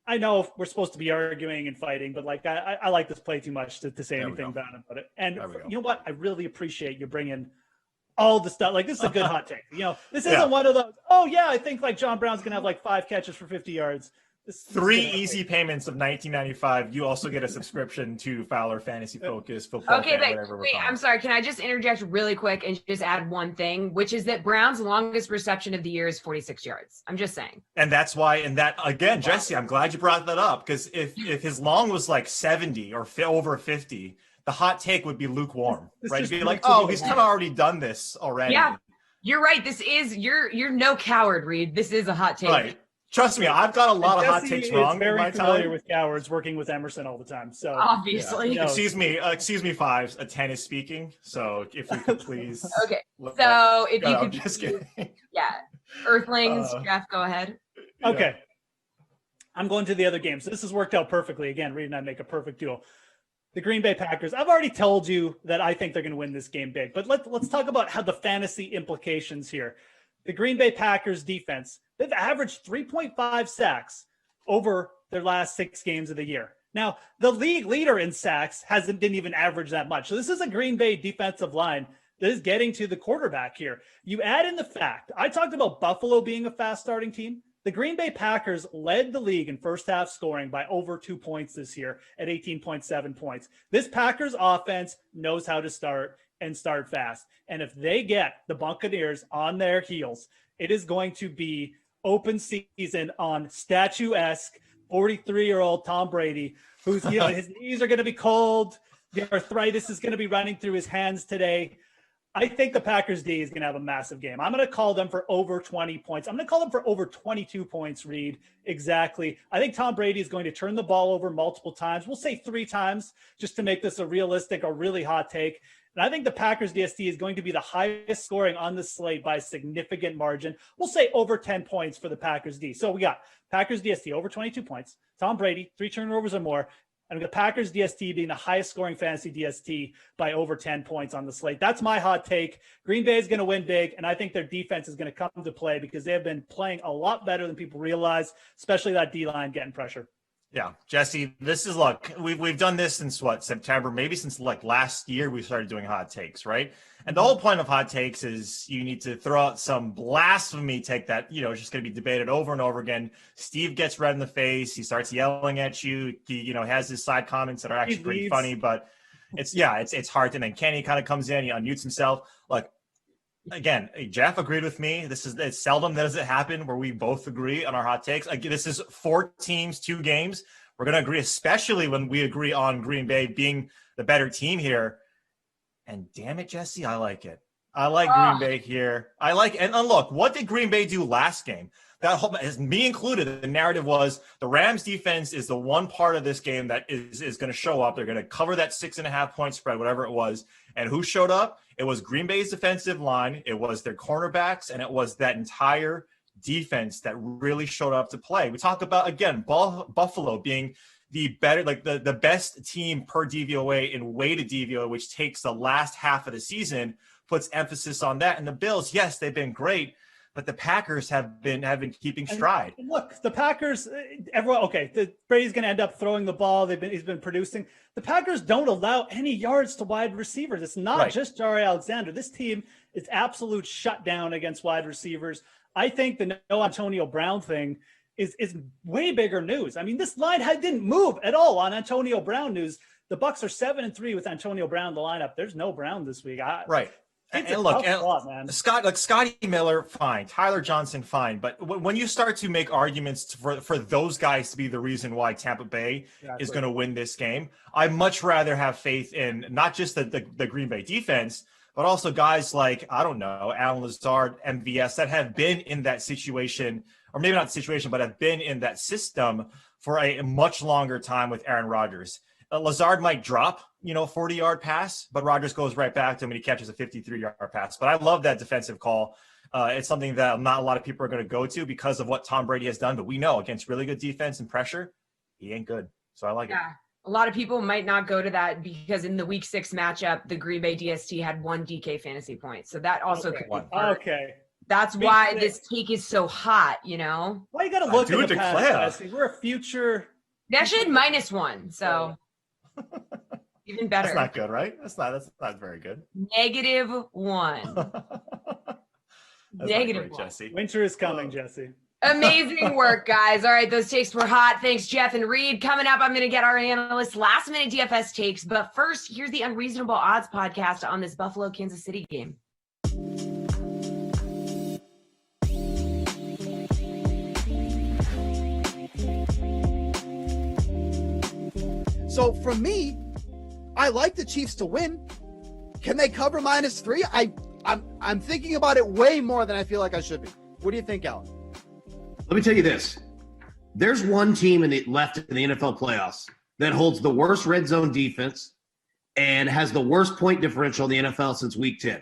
Speaker 4: I know we're supposed to be arguing and fighting, but I like this play too much to say anything bad about it. And you know what? I really appreciate you bringing all the stuff. This is a good hot take. This isn't one of those, I think John Brown's going to have 5 catches for 50 yards.
Speaker 2: 3 easy payments of $19.95. You also get a subscription to Fowler Fantasy Focus, Football
Speaker 1: Okay,
Speaker 2: Fan,
Speaker 1: but
Speaker 2: whatever we're
Speaker 1: wait,
Speaker 2: calling
Speaker 1: I'm
Speaker 2: it.
Speaker 1: sorry. Can I just interject really quick and just add one thing, which is that Brown's longest reception of the year is 46 yards. I'm just saying.
Speaker 2: And that's why, and that again, Jesse, I'm glad you brought that up, because if his long was like 70 or over 50, the hot take would be lukewarm, right? It'd be like, oh, he's kind of already done this already.
Speaker 1: Yeah, you're right. This is you're no coward, Reed. This is a hot take.
Speaker 2: Right. Trust me, I've got a lot of hot
Speaker 4: Jesse
Speaker 2: takes
Speaker 4: is
Speaker 2: wrong in
Speaker 4: very
Speaker 2: my
Speaker 4: familiar
Speaker 2: time.
Speaker 4: with cowards, working with Emerson all the time. So
Speaker 1: Obviously.
Speaker 4: Yeah.
Speaker 2: Excuse me, Fives. A 10 is speaking. So if we could please.
Speaker 1: Okay.
Speaker 2: let
Speaker 1: So
Speaker 2: that-
Speaker 1: if you
Speaker 2: No,
Speaker 1: could,
Speaker 2: I'm just kidding.
Speaker 1: yeah, Earthlings, Jeff, go ahead.
Speaker 4: Okay. I'm going to the other game. So this has worked out perfectly. Again, Reed and I make a perfect duo. The Green Bay Packers. I've already told you that I think they're going to win this game big, but let's talk about how the fantasy implications here. The Green Bay Packers defense, they've averaged 3.5 sacks over their last 6 games of the year. Now, the league leader in sacks didn't even average that much. So this is a Green Bay defensive line that is getting to the quarterback here. You add in the fact, I talked about Buffalo being a fast starting team. The Green Bay Packers led the league in first half scoring by over 2 points this year at 18.7 points. This Packers offense knows how to start and start fast. And if they get the Buccaneers on their heels, it is going to be open season on statuesque 43-year-old Tom Brady, who's, his knees are going to be cold. The arthritis is going to be running through his hands today. I think the Packers D is going to have a massive game. I'm going to call them for over 20 points. I'm going to call them for over 22 points, Reed. Exactly. I think Tom Brady is going to turn the ball over multiple times. We'll say 3 times just to make this a realistic or really hot take. And I think the Packers DST is going to be the highest scoring on the slate by a significant margin. We'll say over 10 points for the Packers D. So we got Packers DST over 22 points. Tom Brady, 3 turnovers or more. And the Packers DST being the highest scoring fantasy DST by over 10 points on the slate. That's my hot take. Green Bay is going to win big, and I think their defense is going to come to play because they have been playing a lot better than people realize, especially that D-line getting pressure.
Speaker 2: Yeah, Jesse, this is look, we've done this since September, maybe since last year we started doing hot takes, right? And the whole point of hot takes is you need to throw out some blasphemy take that, is just going to be debated over and over again. Steve gets red in the face. He starts yelling at you. He, has his side comments that are actually pretty funny, but it's hard. And then Kenny kind of comes in, he unmutes himself. Like, again, Geoff agreed with me. It's seldom does it happen where we both agree on our hot takes. This is 4 teams, 2 games. We're going to agree, especially when we agree on Green Bay being the better team here. And damn it, Jesse, I like it. I like Green Bay here. And look, what did Green Bay do last game? That whole, as me included, the narrative was the Rams defense is the one part of this game that is going to show up. They're going to cover that 6.5 point spread, whatever it was. And who showed up? It was Green Bay's defensive line. It was their cornerbacks, and it was that entire defense that really showed up to play. We talk about, again, Buffalo being the better, the best team per DVOA in weighted DVOA, which takes the last half of the season, puts emphasis on that. And the Bills, yes, they've been great, but the Packers have been keeping stride.
Speaker 4: And look, the Packers, Brady's going to end up throwing the ball. He's been producing. The Packers don't allow any yards to wide receivers. It's not just Jari Alexander. This team is absolute shutdown against wide receivers. I think the no Antonio Brown thing is way bigger news. I mean, this line didn't move at all on Antonio Brown news. The Bucs are 7-3 with Antonio Brown in the lineup. There's no Brown this week.
Speaker 2: And look, Scotty Miller, fine. Tyler Johnson, fine. But when you start to make arguments for those guys to be the reason why Tampa Bay is going to win this game, I much rather have faith in not just the Green Bay defense, but also guys like, I don't know, Alan Lazard, MVS, that have been in that situation, or maybe not the situation, but have been in that system for a much longer time with Aaron Rodgers. Lazard might drop, 40-yard pass, but Rodgers goes right back to him and he catches a 53-yard pass. But I love that defensive call. It's something that not a lot of people are going to go to because of what Tom Brady has done. But we know against really good defense and pressure, he ain't good. So I like it.
Speaker 1: A lot of people might not go to that because in the Week 6 matchup, the Green Bay DST had 1 DK fantasy point. So that also could be part.
Speaker 4: Okay.
Speaker 1: That's why this take is so hot,
Speaker 4: Why you got to look at the past? We're a future.
Speaker 1: They actually had -1, so even better.
Speaker 2: That's not good, right? That's not very good.
Speaker 1: -1.
Speaker 2: -1,
Speaker 1: Jesse.
Speaker 4: Winter is coming, Jesse.
Speaker 1: Amazing work, guys. All right, those takes were hot. Thanks, Geoff and Reed. Coming up, I'm going to get our analysts' last-minute DFS takes. But first, here's the Unreasonable Odds podcast on this Buffalo-Kansas City game.
Speaker 12: So for me, I like the Chiefs to win. Can they cover -3? I'm thinking about it way more than I feel like I should be. What do you think, Alan?
Speaker 13: Let me tell you this. There's one team left in the NFL playoffs that holds the worst red zone defense and has the worst point differential in the NFL since week 10.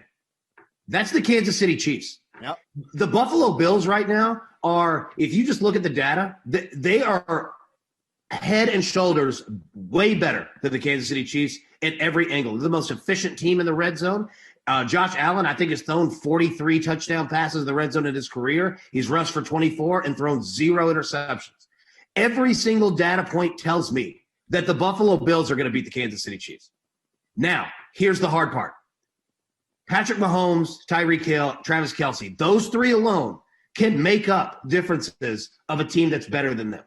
Speaker 13: That's the Kansas City Chiefs.
Speaker 12: Yep.
Speaker 13: The Buffalo Bills right now are, if you just look at the data, they are head and shoulders way better than the Kansas City Chiefs at every angle. They're the most efficient team in the red zone. Josh Allen, I think, has thrown 43 touchdown passes in the red zone in his career. He's rushed for 24 and thrown 0 interceptions. Every single data point tells me that the Buffalo Bills are going to beat the Kansas City Chiefs. Now, here's the hard part. Patrick Mahomes, Tyreek Hill, Travis Kelce, those three alone can make up differences of a team that's better than them.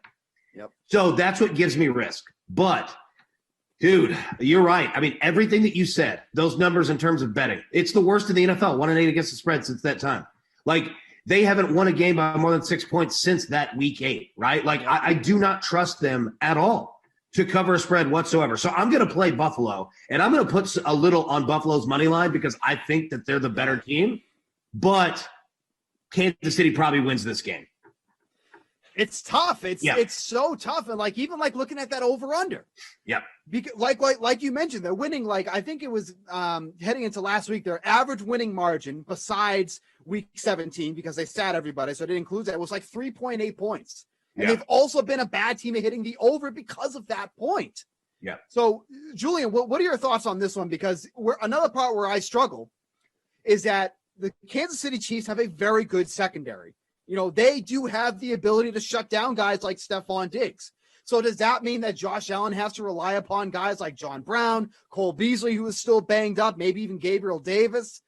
Speaker 12: Yep.
Speaker 13: So that's what gives me risk. But dude, you're right. I mean, everything that you said, those numbers in terms of betting, it's the worst in the NFL, 1-8 against the spread since that time. Like, they haven't won a game by more than 6 points since that week 8, right? Like, I do not trust them at all to cover a spread whatsoever. So I'm going to play Buffalo, and I'm going to put a little on Buffalo's money line because I think that they're the better team. But Kansas City probably wins this game.
Speaker 12: It's tough. It's so tough. And even looking at that over under.
Speaker 13: Yep.
Speaker 12: Because like you mentioned, they're winning, I think it was heading into last week, their average winning margin besides week 17, because they sat everybody, so it includes that, it was 3.8 points. And they've also been a bad team at hitting the over because of that point.
Speaker 13: Yeah.
Speaker 12: So, Julian, what are your thoughts on this one? Because another part where I struggle is that the Kansas City Chiefs have a very good secondary. They do have the ability to shut down guys like Stephon Diggs. So does that mean that Josh Allen has to rely upon guys like John Brown, Cole Beasley, who is still banged up, maybe even Gabriel Davis?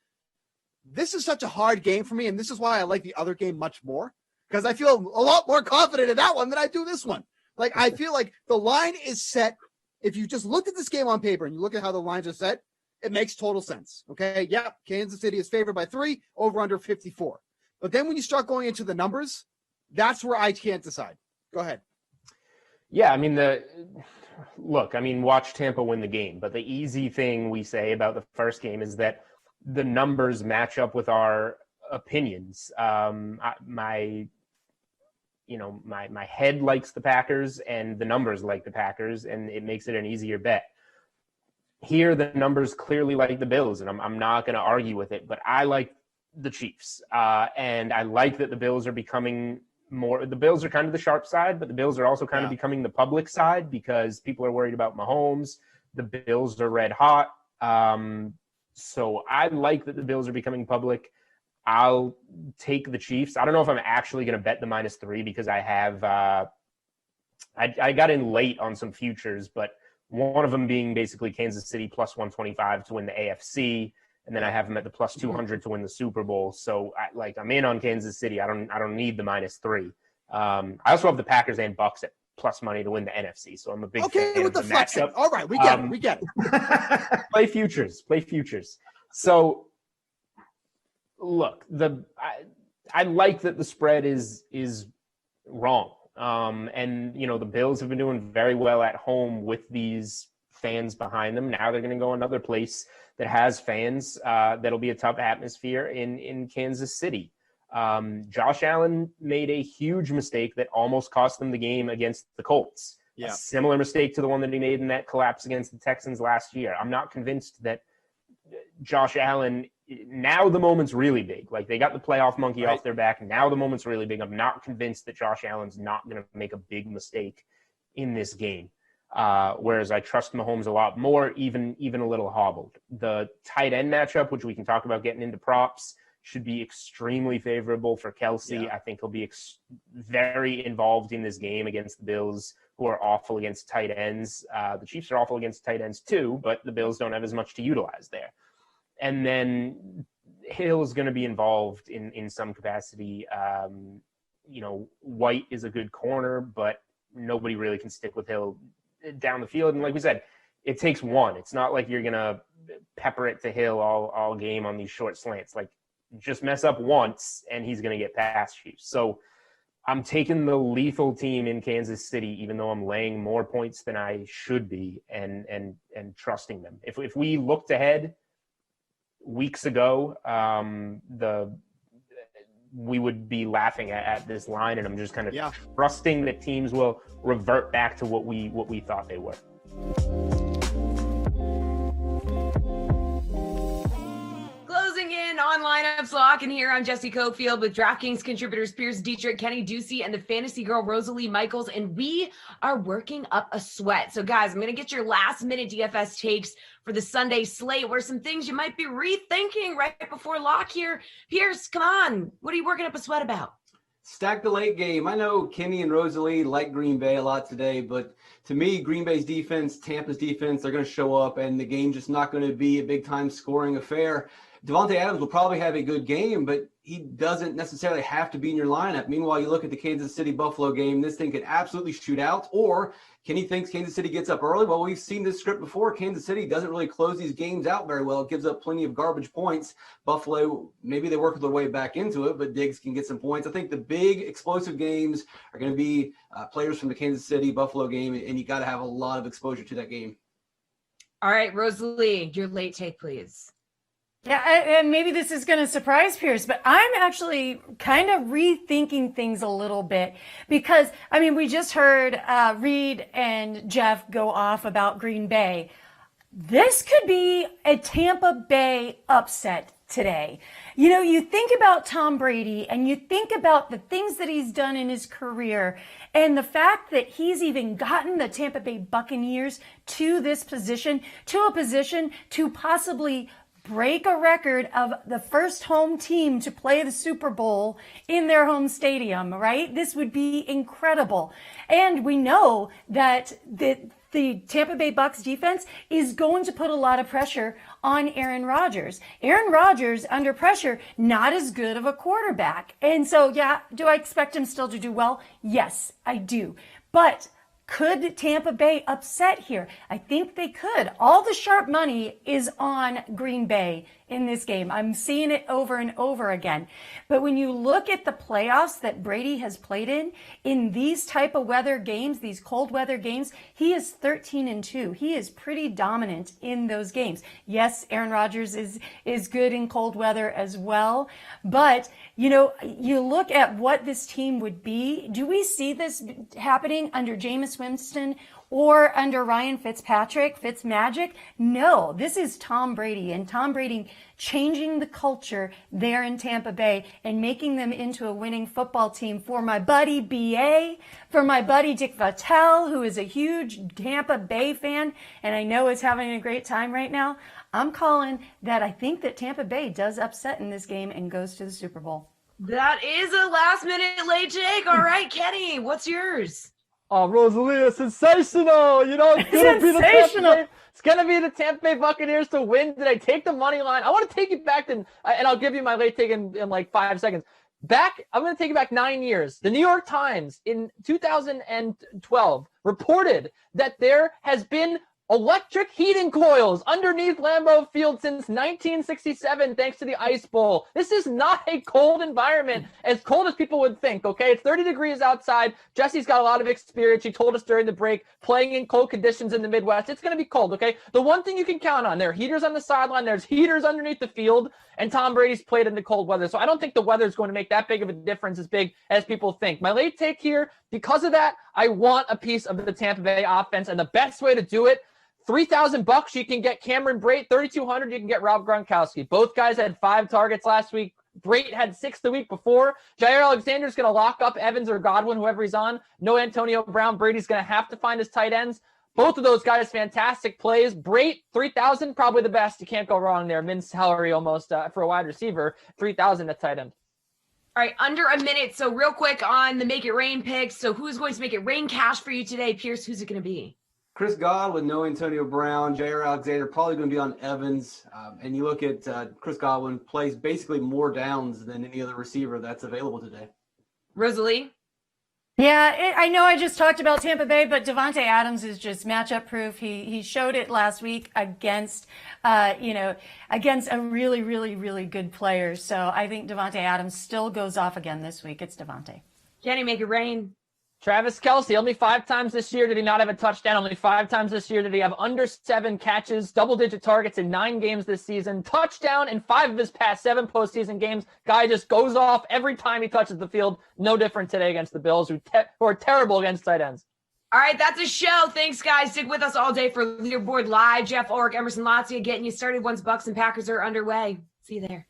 Speaker 12: This is such a hard game for me, and this is why I like the other game much more, because I feel a lot more confident in that one than I do this one. I feel like the line is set. If you just looked at this game on paper and you look at how the lines are set, it makes total sense. Okay, yeah, Kansas City is favored by 3, over under 54. But then when you start going into the numbers, that's where I can't decide. Go ahead.
Speaker 14: Yeah, watch Tampa win the game. But the easy thing we say about the first game is that the numbers match up with our opinions. My head likes the Packers and the numbers like the Packers, and it makes it an easier bet. Here, the numbers clearly like the Bills, and I'm not going to argue with it, but I like the Chiefs. And I like that the Bills are becoming more, the Bills are kind of the sharp side, but the Bills are also kind of becoming the public side because people are worried about Mahomes. The Bills are red hot. So I like that the Bills are becoming public. I'll take the Chiefs. I don't know if I'm actually going to bet the -3 because I have, I got in late on some futures, but one of them being basically Kansas City plus 125 to win the AFC. And then I have them at the plus 200 to win the Super Bowl. So I'm in on Kansas City. I don't need the -3. I also have the Packers and Bucks at plus money to win the NFC. So I'm a big fan
Speaker 12: with
Speaker 14: of
Speaker 12: the
Speaker 14: matchup.
Speaker 12: All right, we get it.
Speaker 14: Play futures. So look, I like that the spread is wrong. And the Bills have been doing very well at home with these fans behind them. Now they're going to go another place that has fans. That'll be a tough atmosphere in Kansas City. Josh Allen made a huge mistake that almost cost them the game against the Colts. A similar mistake to the one that he made in that collapse against the Texans last year. I'm not convinced that Josh Allen, now the moment's really big. They got the playoff monkey off their back. Now the moment's really big. I'm not convinced that Josh Allen's not going to make a big mistake in this game. Whereas I trust Mahomes a lot more, even a little hobbled. The tight end matchup, which we can talk about getting into props, should be extremely favorable for Kelce. Yeah. I think he'll be very involved in this game against the Bills, who are awful against tight ends. The Chiefs are awful against tight ends too, but the Bills don't have as much to utilize there. And then Hill is going to be involved in some capacity White is a good corner, but nobody really can stick with Hill down the field. And like we said, it takes one. It's not like you're going to pepper it to Hill all game on these short slants. Like, just mess up once and he's going to get past you. So I'm taking the lethal team in Kansas City, even though I'm laying more points than I should be, and trusting them. If we looked ahead weeks ago, we would be laughing at this line, and I'm just kind of trusting that teams will revert back to what we thought they were.
Speaker 1: Closing in on Lineups Lock, and here I'm Jessie Coffield with DraftKings contributors Pierce Dietrich, Kenny Ducey, and the fantasy girl Rosalie Michaels, and we are working up a sweat. So guys, I'm going to get your last minute DFS takes for the Sunday slate. What are some things you might be rethinking right before lock here? Pierce, come on. What are you working up a sweat about?
Speaker 7: Stack the late game. I know Kenny and Rosalie like Green Bay a lot today, but to me, Green Bay's defense, Tampa's defense, they're going to show up, and the game's just not going to be a big-time scoring affair. Davante Adams will probably have a good game, but he doesn't necessarily have to be in your lineup. Meanwhile, you look at the Kansas City-Buffalo game, this thing could absolutely shoot out. Or Kenny thinks Kansas City gets up early. Well, we've seen this script before. Kansas City doesn't really close these games out very well. It gives up plenty of garbage points. Buffalo, maybe they work their way back into it, but Diggs can get some points. I think the big explosive games are going to be players from the Kansas City-Buffalo game, and you got to have a lot of exposure to that game.
Speaker 1: All right, Rosalie, your late take, please.
Speaker 8: Yeah, and maybe this is going to surprise Pierce, but I'm actually kind of rethinking things a little bit because, I mean, we just heard Reed and Geoff go off about Green Bay. This could be a Tampa Bay upset today. You know, you think about Tom Brady and you think about the things that he's done in his career and the fact that he's even gotten the Tampa Bay Buccaneers to this position, to a position to possibly break a record of the first home team to play the Super Bowl in their home stadium, right? This would be incredible. And we know that the Tampa Bay Bucs defense is going to put a lot of pressure on Aaron Rodgers. Aaron Rodgers, under pressure, not as good of a quarterback. And so, yeah, do I expect him still to do well? Yes, I do. But could Tampa Bay upset here? I think they could. All the sharp money is on Green Bay in this game. I'm seeing it over and over again. But when you look at the playoffs that Brady has played in these type of weather games, these cold weather games, he is 13-2. He is pretty dominant in those games. Yes, Aaron Rodgers is good in cold weather as well. But, you know, you look at what this team would be. Do we see this happening under Jameis Winston or under Ryan Fitzmagic? No, this is Tom Brady, and Tom Brady changing the culture there in Tampa Bay and making them into a winning football team. For my buddy BA, for my buddy Dick Vitale, who is a huge Tampa Bay fan, and I know is having a great time right now, I'm calling that I think that Tampa Bay does upset in this game and goes to the Super Bowl.
Speaker 1: That is a last-minute late take. All right, Kenny, what's yours?
Speaker 3: Oh, Rosalia, sensational! You know, it's gonna be the Tampa Bay Buccaneers to win. Did I take the money line? I want to take it back and I'll give you my late take in like 5 seconds. I'm going to take it back 9 years. The New York Times in 2012 reported that there has been electric heating coils underneath Lambeau Field since 1967 thanks to the Ice Bowl. This is not a cold environment, as cold as people would think, okay? It's 30 degrees outside. Jessie's got a lot of experience. She told us during the break, playing in cold conditions in the Midwest. It's going to be cold, okay? The one thing you can count on, there are heaters on the sideline, there's heaters underneath the field, and Tom Brady's played in the cold weather. So I don't think the weather is going to make that big of a difference, as big as people think. My late take here, because of that, I want a piece of the Tampa Bay offense, and the best way to do it, $3,000 you can get Cameron Brate, $3,200 you can get Rob Gronkowski. Both guys had 5 targets last week. Brate had 6 the week before. Jair Alexander's going to lock up Evans or Godwin, whoever he's on. No Antonio Brown. Brady's going to have to find his tight ends. Both of those guys, fantastic plays. Brate, 3,000, probably the best. You can't go wrong there. Min salary almost for a wide receiver, 3,000 at tight end.
Speaker 1: All right, under a minute. So real quick on the Make It Rain picks. So who's going to make it rain cash for you today? Pierce, who's it going to be?
Speaker 7: Chris Godwin, no Antonio Brown, Jair Alexander probably going to be on Evans. And you look at Chris Godwin plays basically more downs than any other receiver that's available today.
Speaker 1: Rosalie?
Speaker 8: Yeah, I know I just talked about Tampa Bay, but Davante Adams is just matchup proof. He showed it last week against against a really, really, really good player. So I think Davante Adams still goes off again this week. It's Davante.
Speaker 1: Can he make it rain?
Speaker 3: Travis Kelce, only 5 times this year did he not have a touchdown. Only 5 times this year did he have under 7 catches, double-digit targets in 9 games this season. Touchdown in 5 of his past 7 postseason games. Guy just goes off every time he touches the field. No different today against the Bills, who are terrible against tight ends.
Speaker 1: All right, that's a show. Thanks, guys. Stick with us all day for Leaderboard Live. Geoff Ulrich, Emerson Latzia getting you started once Bucks and Packers are underway. See you there.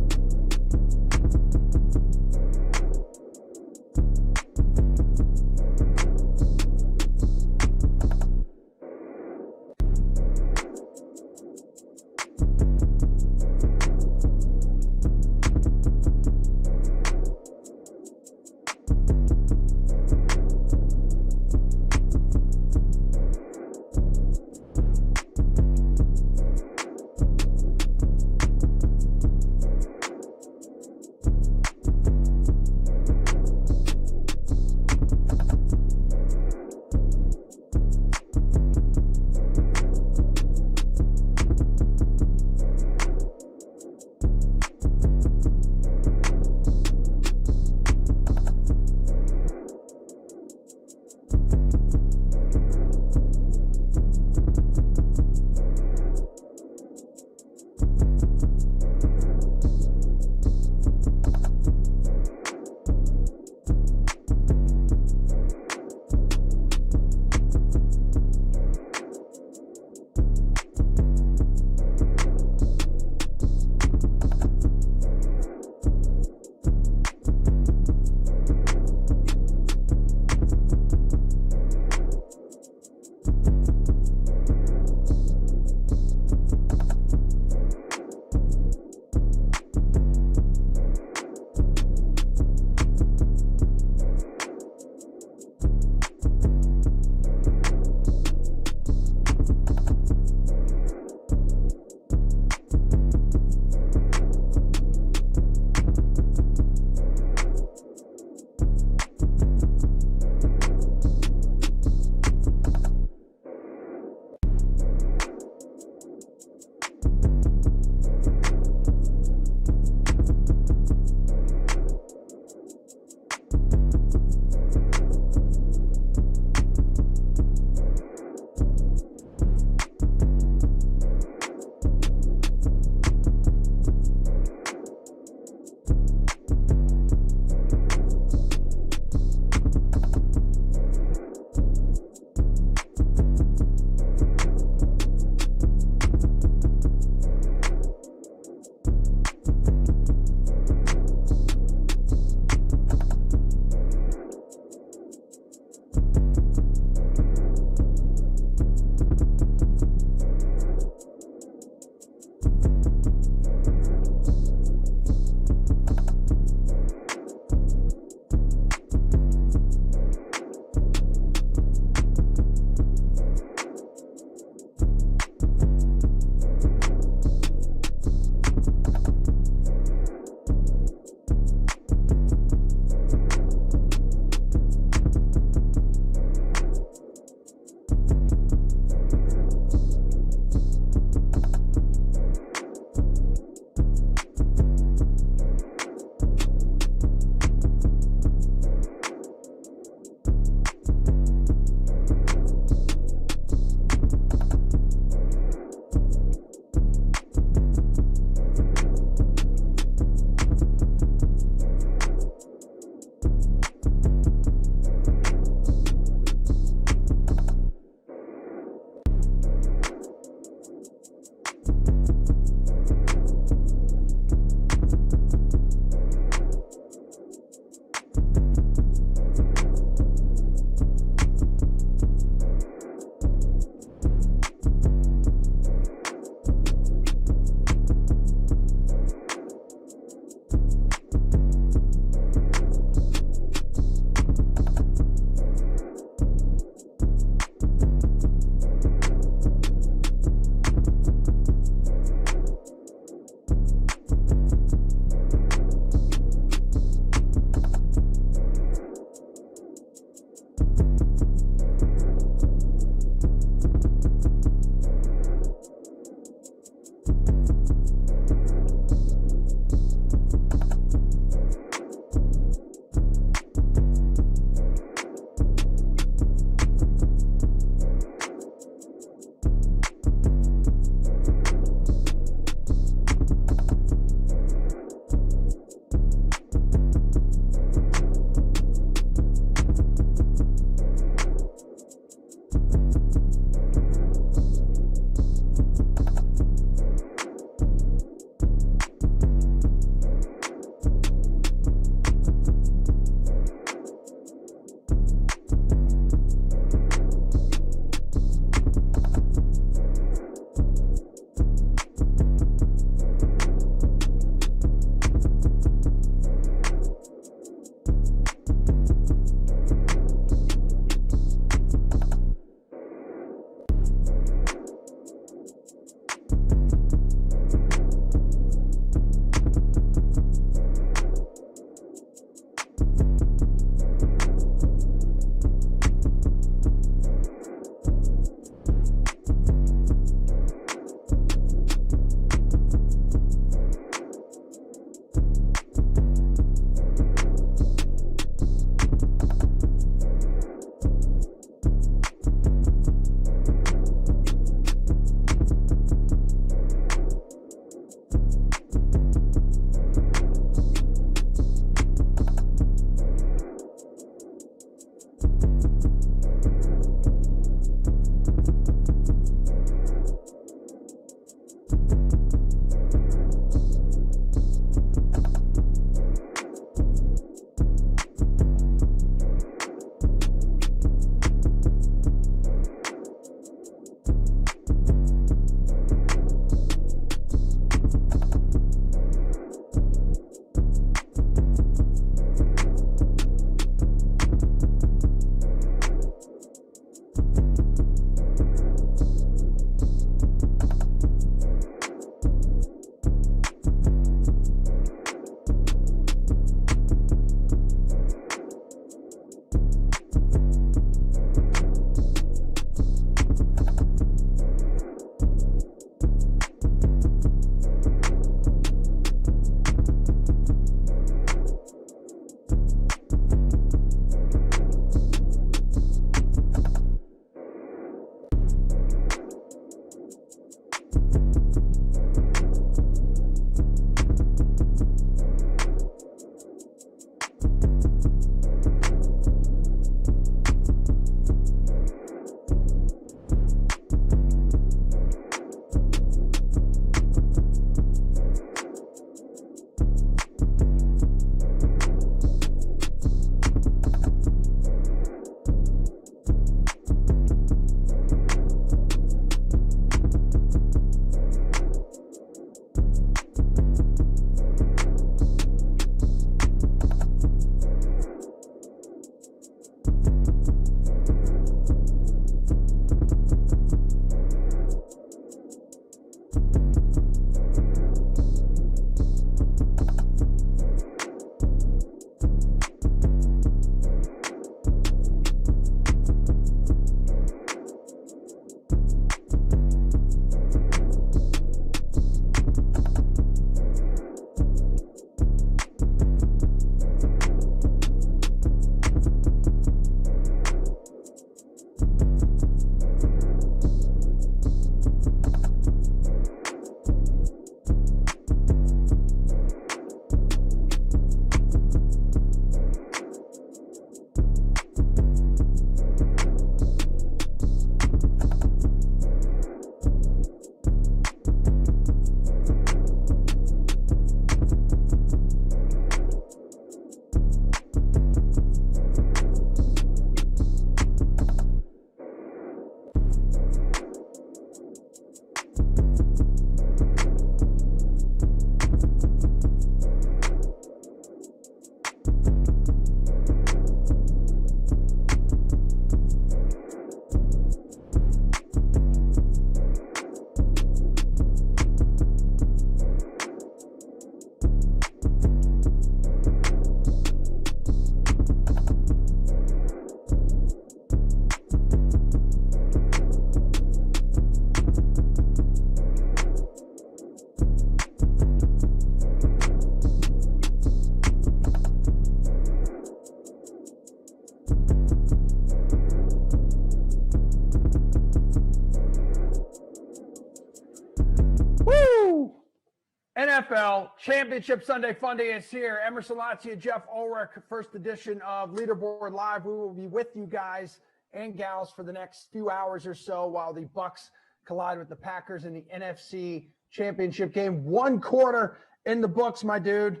Speaker 15: Championship Sunday Funday is here. Emerson Latzia, Geoff Ulrich, first edition of Leaderboard Live. We will be with you guys and gals for the next few hours or so while the Bucks collide with the Packers in the NFC Championship game. 1 quarter in the books, my dude.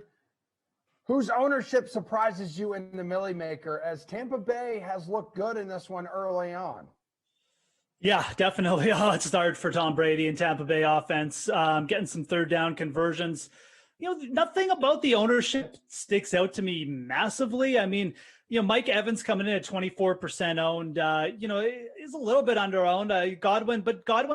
Speaker 15: Whose ownership surprises you in the Millie Maker, as Tampa Bay has looked good in this one early on?
Speaker 4: Yeah, definitely. Let's start for Tom Brady and Tampa Bay offense, getting some third down conversions. Nothing about the ownership sticks out to me massively. I mean, Mike Evans coming in at 24% owned, is a little bit under-owned. Godwin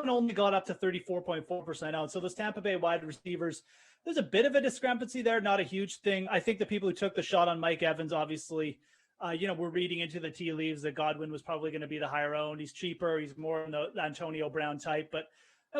Speaker 4: only got up to 34.4% owned. So those Tampa Bay wide receivers, there's a bit of a discrepancy there, not a huge thing. I think the people who took the shot on Mike Evans, obviously, we're reading into the tea leaves that Godwin was probably going to be the higher owned. He's cheaper. He's more in the Antonio Brown type. But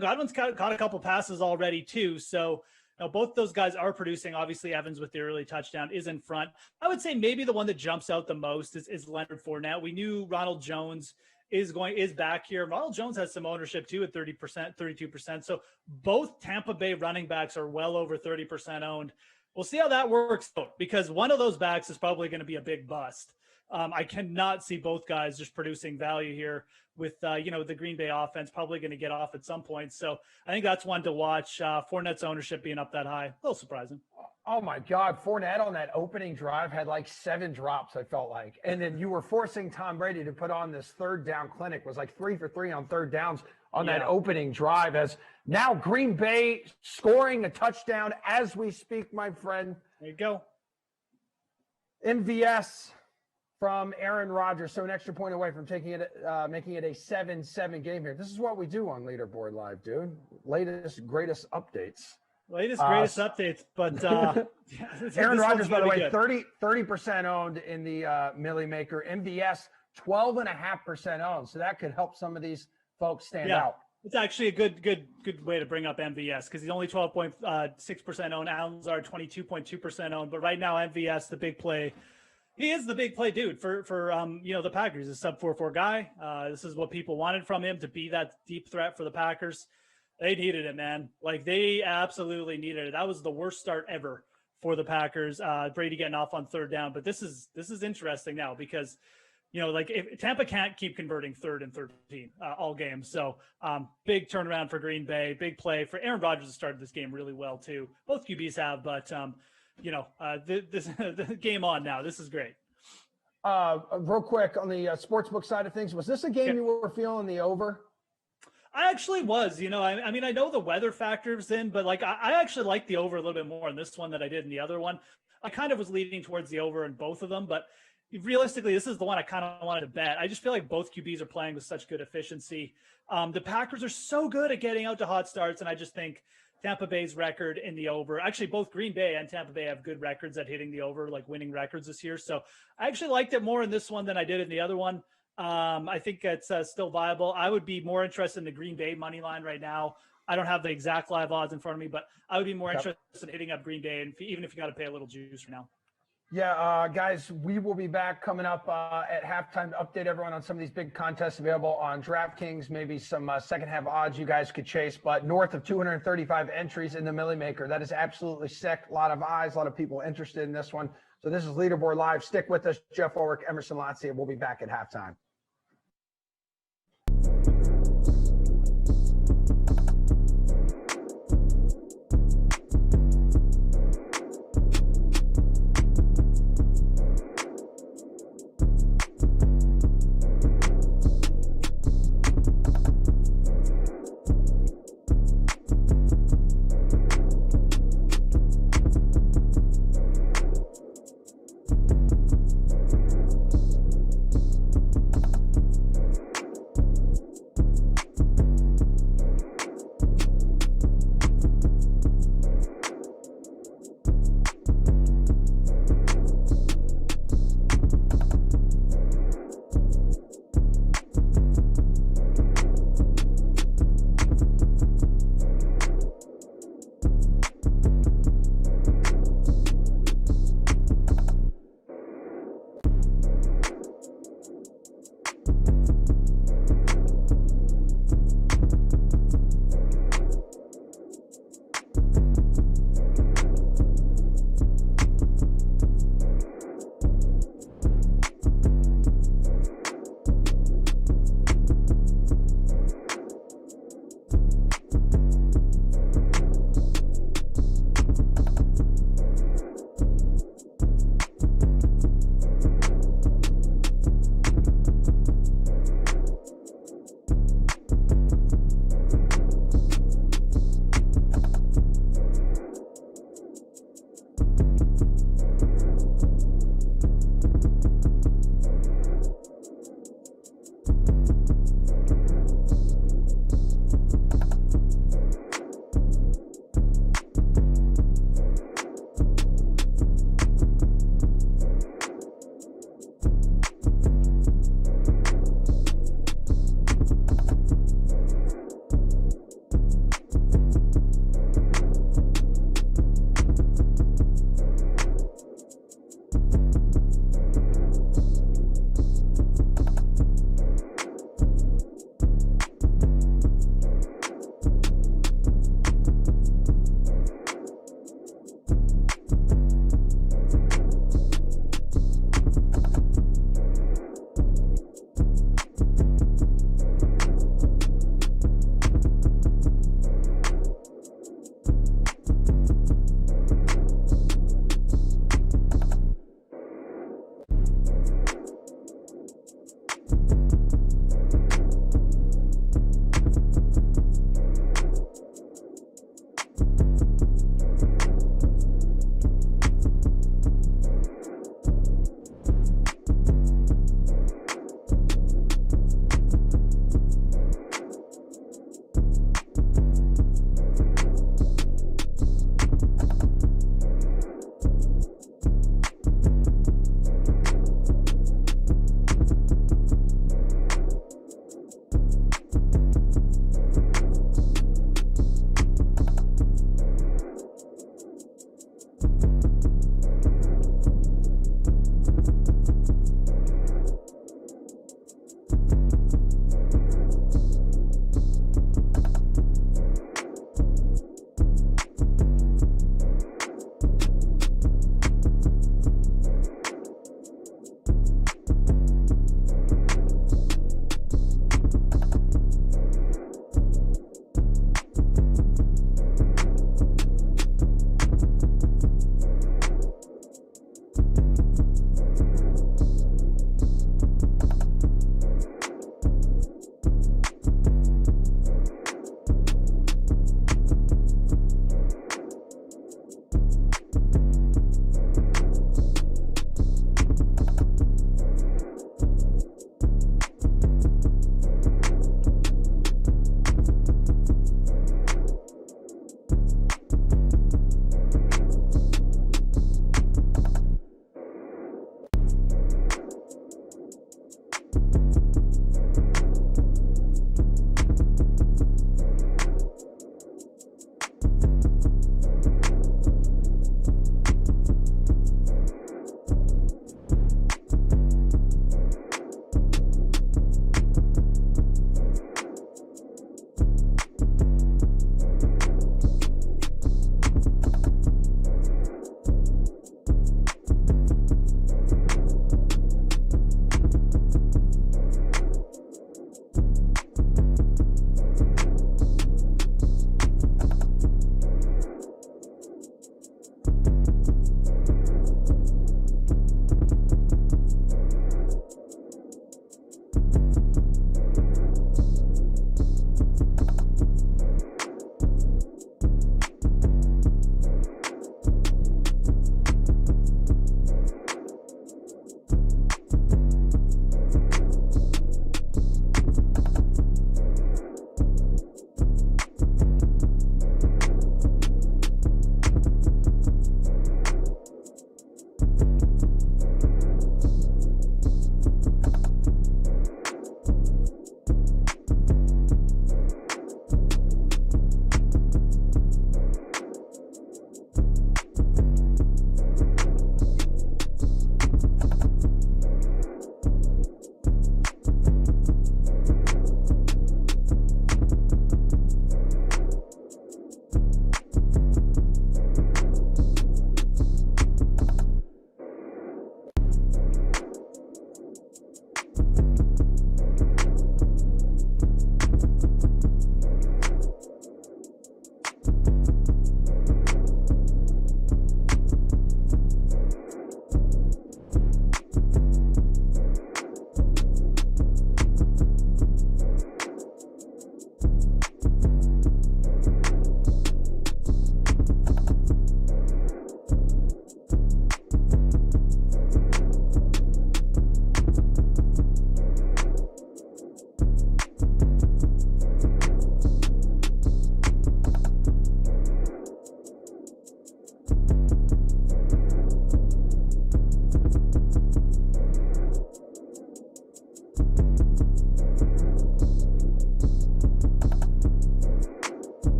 Speaker 4: Godwin's caught a couple passes already too. So both those guys are producing. Obviously, Evans with the early touchdown is in front. I would say maybe the one that jumps out the most is Leonard Fournette. We knew Ronald Jones is back here. Ronald Jones has some ownership too at 30%, 32%. So both Tampa Bay running backs are well over 30% owned. We'll see how that works out, because one of those backs is probably going to be a big bust. I cannot see both guys just producing value here with, the Green Bay offense probably going to get off at some point. So I think that's one to watch. Fournette's ownership being up that high, a little surprising.
Speaker 15: Oh my God. Fournette on that opening drive had like 7 drops, I felt like. And then you were forcing Tom Brady to put on this third down clinic, was like 3 for 3 on third downs on that opening drive, as now Green Bay scoring a touchdown as we speak, my friend.
Speaker 4: There you go.
Speaker 15: MVS from Aaron Rodgers, so an extra point away from making it a 7-7 game here. This is what we do on Leaderboard Live, dude. Latest, greatest updates.
Speaker 4: Updates, but
Speaker 15: Aaron Rodgers, by the way, 30% owned in the Millie Maker. MVS 12.5% owned, so that could help some of these folks stand out.
Speaker 4: It's actually a good way to bring up MVS, because he's only 12.6% owned. Allen Lazard 22.2% owned, but right now MVS, the big play. He is the big play dude for the Packers. He's a sub 4.4 guy. This is what people wanted from him, to be that deep threat for the Packers. They needed it, man. Like, they absolutely needed it. That was the worst start ever for the Packers. Brady getting off on third down, but this is interesting now, because if Tampa can't keep converting 3rd and 13 all game. So big turnaround for Green Bay, big play for Aaron Rodgers to start this game really well too. Both QBs have, but the game on now. This is great.
Speaker 15: Real quick on the sportsbook side of things, was this a game you were feeling the over?
Speaker 4: I actually was, I mean, I know the weather factors in, but I actually like the over a little bit more in this one than I did in the other one. I kind of was leaning towards the over in both of them, but realistically, this is the one I kind of wanted to bet. I just feel like both QBs are playing with such good efficiency. The Packers are so good at getting out to hot starts, and I just think Tampa Bay's record in the over. Actually, both Green Bay and Tampa Bay have good records at hitting the over, like winning records this year. So I actually liked it more in this one than I did in the other one. I think it's still viable. I would be more interested in the Green Bay money line right now. I don't have the exact live odds in front of me, but I would be more interested in hitting up Green Bay, and even if you got to pay a little juice for now.
Speaker 15: Yeah, guys, we will be back coming up at halftime to update everyone on some of these big contests available on DraftKings, maybe some second half odds you guys could chase, but north of 235 entries in the Millie Maker. That is absolutely sick. A lot of eyes, a lot of people interested in this one. So this is Leaderboard Live. Stick with us. Geoff Ulrich, Emerson Latzia. We'll be back at halftime.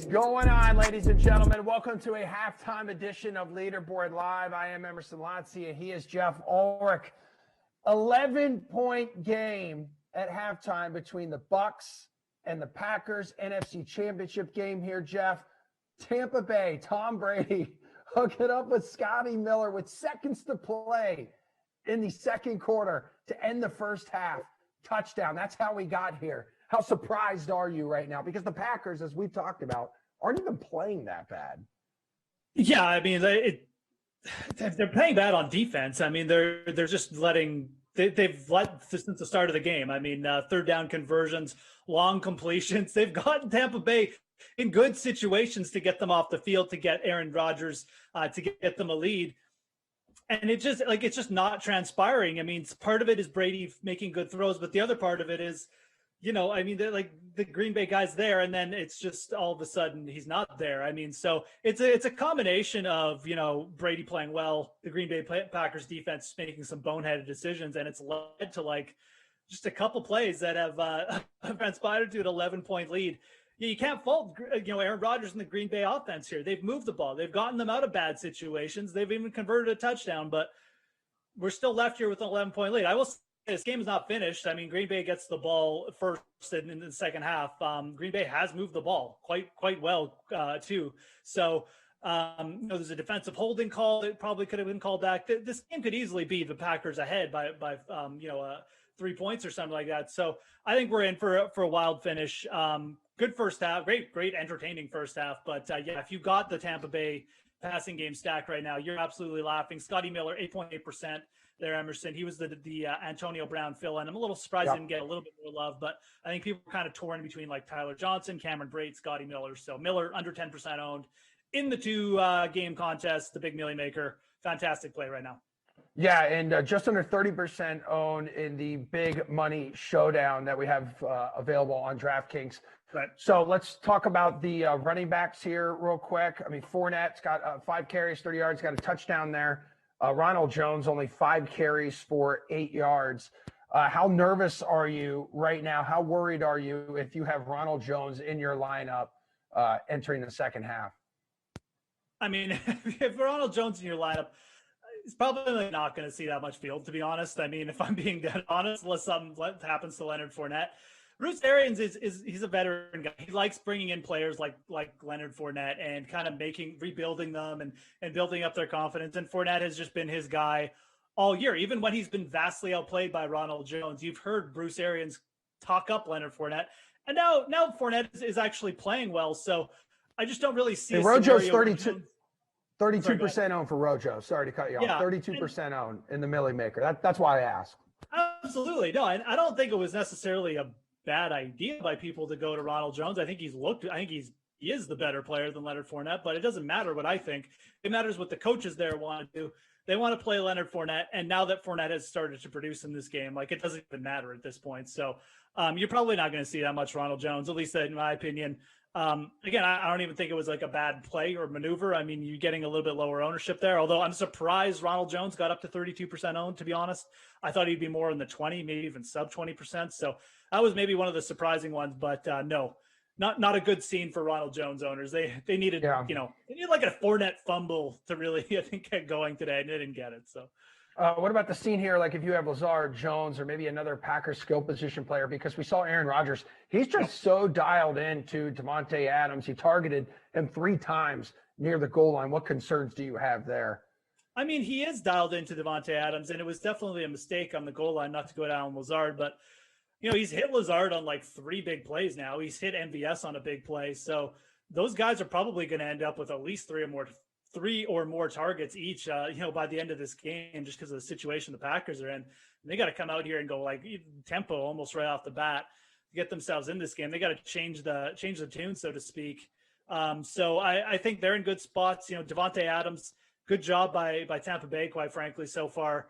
Speaker 15: going on, ladies and gentlemen? Welcome to a halftime edition of Leaderboard Live. I am Emerson Lazia. He is Geoff Ulrich. 11-point game at halftime between the Bucks and the Packers. NFC Championship game here, Geoff. Tampa Bay, Tom Brady hooking up with Scotty Miller with seconds to play in the second quarter to end the first half. Touchdown. That's how we got here. How surprised are you right now? Because the Packers, as we've talked about, aren't even playing that bad.
Speaker 4: Yeah, I mean, they're playing bad on defense. I mean, they're just letting they've let since the start of the game. I mean, third down conversions, long completions. They've gotten Tampa Bay in good situations to get them off the field, to get Aaron Rodgers, to get them a lead. And it's just not transpiring. I mean, part of it is Brady making good throws, but the other part of it is, I mean, they're like the Green Bay guy's there, and then it's just all of a sudden he's not there. I mean, so it's a combination of, Brady playing well, the Green Bay Packers defense making some boneheaded decisions, and it's led to just a couple plays that have transpired to an 11-point lead. You can't fault, Aaron Rodgers and the Green Bay offense here. They've moved the ball. They've gotten them out of bad situations. They've even converted a touchdown, but we're still left here with an 11-point lead. I will say this game is not finished. I mean, Green Bay gets the ball first in the second half. Green Bay has moved the ball quite well, too. So, there's a defensive holding call that probably could have been called back. This game could easily be the Packers ahead by 3 points or something like that. So I think we're in for a wild finish. Good first half, great entertaining first half. But if you got the Tampa Bay passing game stacked right now, you're absolutely laughing. Scotty Miller, 8.8% there, Emerson. He was the Antonio Brown fill-in. I'm a little surprised he didn't get a little bit more love, but I think people are kind of torn between Tyler Johnson, Cameron Brate, Scotty Miller. So Miller under 10% owned in the two game contest, the big million maker. Fantastic play right now.
Speaker 15: Yeah, and just under 30% owned in the big money showdown that we have available on DraftKings.
Speaker 4: Right.
Speaker 15: So let's talk about the running backs here real quick. I mean, Fournette's got 5 carries, 30 yards, got a touchdown there. Ronald Jones, only 5 carries for 8 yards. How nervous are you right now? How worried are you if you have Ronald Jones in your lineup entering the second half?
Speaker 4: I mean, if Ronald Jones in your lineup, he's probably not going to see that much field, to be honest. I mean, if I'm being dead honest, unless something happens to Leonard Fournette. Bruce Arians he's a veteran guy. He likes bringing in players like Leonard Fournette and kind of rebuilding them and building up their confidence. And Fournette has just been his guy all year, even when he's been vastly outplayed by Ronald Jones. You've heard Bruce Arians talk up Leonard Fournette, and now Fournette is actually playing well. So I just don't really see.
Speaker 15: And Rojo's 32% owned for Rojo. Sorry to cut you off.
Speaker 4: Yeah,
Speaker 15: 32% owned in the Millie Maker. That's why I asked.
Speaker 4: Absolutely. No, and I don't think it was necessarily a bad idea by people to go to Ronald Jones. I think he is the better player than Leonard Fournette, but it doesn't matter what I think. It matters what the coaches there want to do. They want to play Leonard Fournette, and now that Fournette has started to produce in this game, it doesn't even matter at this point. So you're probably not going to see that much Ronald Jones, at least in my opinion. Again, I don't even think it was a bad play or maneuver. I mean, you're getting a little bit lower ownership there, although I'm surprised Ronald Jones got up to 32% owned, to be honest. I thought he'd be more in the 20, maybe even sub 20%. So that was maybe one of the surprising ones, but no, not a good scene for Ronald Jones owners. They needed, they needed a Fournette fumble to really, I think, get going today, and they didn't get it. So.
Speaker 15: What about the scene here? If you have Lazard, Jones, or maybe another Packers skill position player, because we saw Aaron Rodgers, he's just so dialed into Davante Adams. He targeted him 3 times near the goal line. What concerns do you have there?
Speaker 4: I mean, he is dialed into Davante Adams, and it was definitely a mistake on the goal line not to go down Lazard, but he's hit Lazard on 3 big plays now. He's hit MVS on a big play. So those guys are probably going to end up with at least 3 or more targets each, by the end of this game, just because of the situation the Packers are in. And they got to come out here and go tempo almost right off the bat to get themselves in this game. They got to change the tune, so to speak. So I think they're in good spots. Davante Adams, good job by Tampa Bay, quite frankly, so far.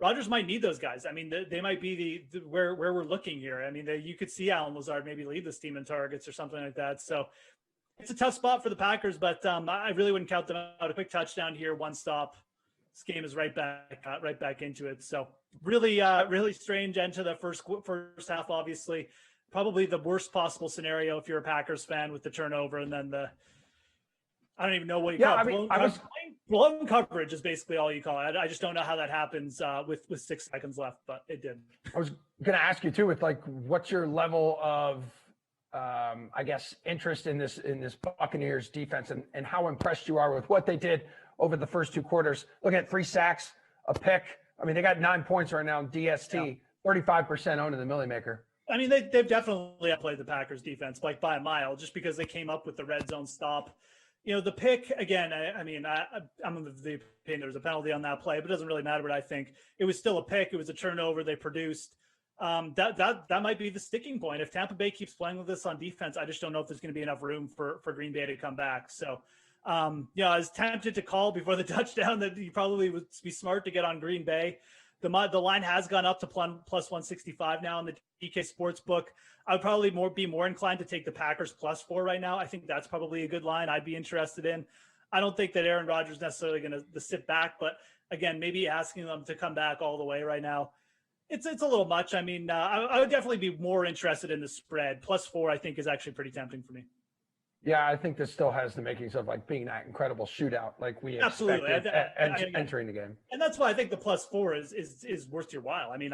Speaker 4: Rodgers might need those guys. I mean, they might be where we're looking here. I mean, you could see Allen Lazard maybe lead this team in targets or something like that. So it's a tough spot for the Packers, but I really wouldn't count them out. A quick touchdown here, 1 stop. This game is right back into it. So really strange end to the first half. Obviously, probably the worst possible scenario if you're a Packers fan with the turnover and then I don't even know what you call it. Blown coverage is basically all you call it. I just don't know how that happens with 6 seconds left, but it did.
Speaker 15: I was going to ask you too, with like, what's your level of, I guess, interest in this Buccaneers defense and how impressed you are with what they did over the first 2 quarters. Look at 3 sacks, a pick. I mean, they got 9 points right now in DST, 35% owned in the Millie Maker. I mean, they've definitely outplayed the Packers defense like by a mile, just because they came up with the red zone stop. You know, the pick again. I'm of the opinion there was a penalty on that play, but it doesn't really matter what I think. It was still a pick. It was a turnover. They produced. That might be the sticking point. If Tampa Bay keeps playing with this on defense, I just don't know if there's going to be enough room for Green Bay to come back. So, I was tempted to call before the touchdown that you probably would be smart to get on Green Bay. The line has gone up to plus 165 now in the DK Sportsbook. I would probably be more inclined to take the Packers +4 right now. I think that's probably a good line I'd be interested in. I don't think that Aaron Rodgers is necessarily going to sit back, but again, maybe asking them to come back all the way right now, it's a little much. I mean, I would definitely be more interested in the spread. +4, I think, is actually pretty tempting for me. Yeah, I think this still has the makings of like being that incredible shootout, like we expected entering the game.
Speaker 4: And that's why I think the +4 is worth your while. I mean,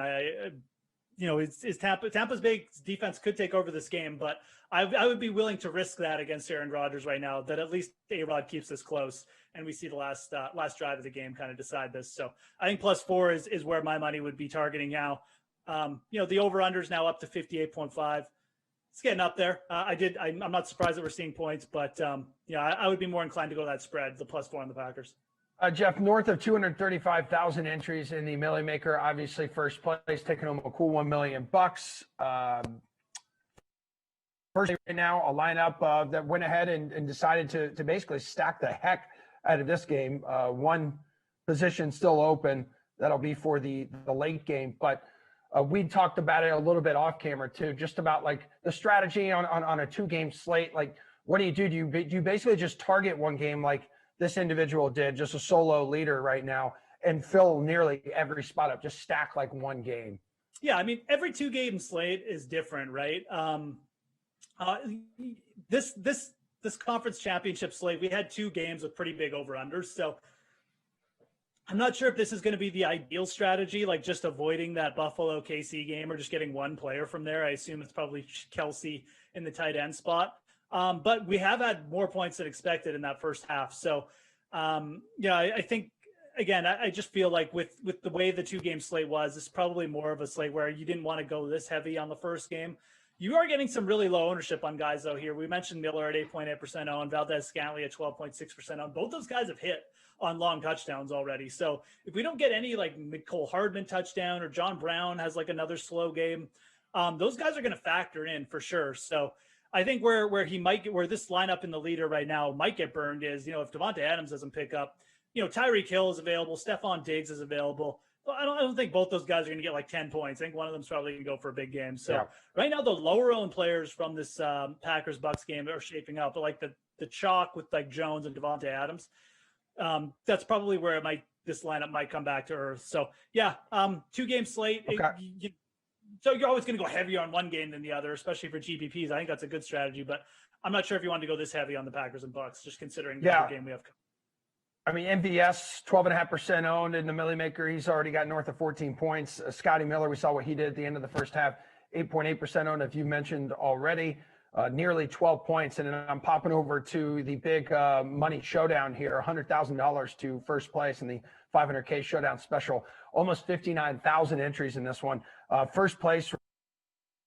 Speaker 4: Tampa's Bay defense could take over this game, but I would be willing to risk that against Aaron Rodgers right now, that at least A-Rod keeps this close and we see the last drive of the game kind of decide this. So I think +4 is where my money would be targeting now. The over-under is now up to 58.5. It's getting up there. I'm not surprised that we're seeing points, but I would be more inclined to go that spread, the +4 on the Packers.
Speaker 15: Jeff, north of 235,000 entries in the Millie Maker, obviously first place, taking home a cool $1 million. First right now, a lineup that went ahead and decided to basically stack the heck out of this game. One position still open. That'll be for the late game, but we talked about it a little bit off camera too, just about like the strategy on a 2-game slate. Like, what do you do? Do you basically just target one game like this individual did, just a solo leader right now, and fill nearly every spot up, just stack like one game?
Speaker 4: Yeah, I mean, every 2-game slate is different, right? This conference championship slate, we had 2 games with pretty big over-unders, so I'm not sure if this is going to be the ideal strategy, like just avoiding that Buffalo KC game or just getting one player from there. I assume it's probably Kelsey in the tight end spot. But we have had more points than expected in that first half. So, I think, again, I just feel like with the way the 2-game slate was, it's probably more of a slate where you didn't want to go this heavy on the first game. You are getting some really low ownership on guys, though, here. We mentioned Miller at 8.8% owned, Valdez-Scantling at 12.6% owned. Both those guys have hit on long touchdowns already. So if we don't get any like Mecole Hardman touchdown or John Brown has like another slow game, those guys are going to factor in for sure. So I think where this lineup in the leader right now might get burned is, if Davante Adams doesn't pick up, Tyreek Hill is available, Stephon Diggs is available. I don't think both those guys are going to get like 10 points. I think one of them's probably going to go for a big game. So right now, the lower owned players from this Packers-Bucks game are shaping up, but like the chalk with like Jones and Davante Adams, that's probably where this lineup might come back to earth. So 2-game slate.
Speaker 15: Okay.
Speaker 4: So you're always going to go heavier on one game than the other, especially for GPPs. I think that's a good strategy, but I'm not sure if you want to go this heavy on the Packers and Bucks, just considering the other game we have.
Speaker 15: I mean, MVS, 12.5% owned in the Millie Maker. He's already got north of 14 points. Scotty Miller, we saw what he did at the end of the first half, 8.8% owned, if you mentioned already, nearly 12 points. And then I'm popping over to the big money showdown here, $100,000 to first place in the 500K showdown special. Almost 59,000 entries in this one. First place,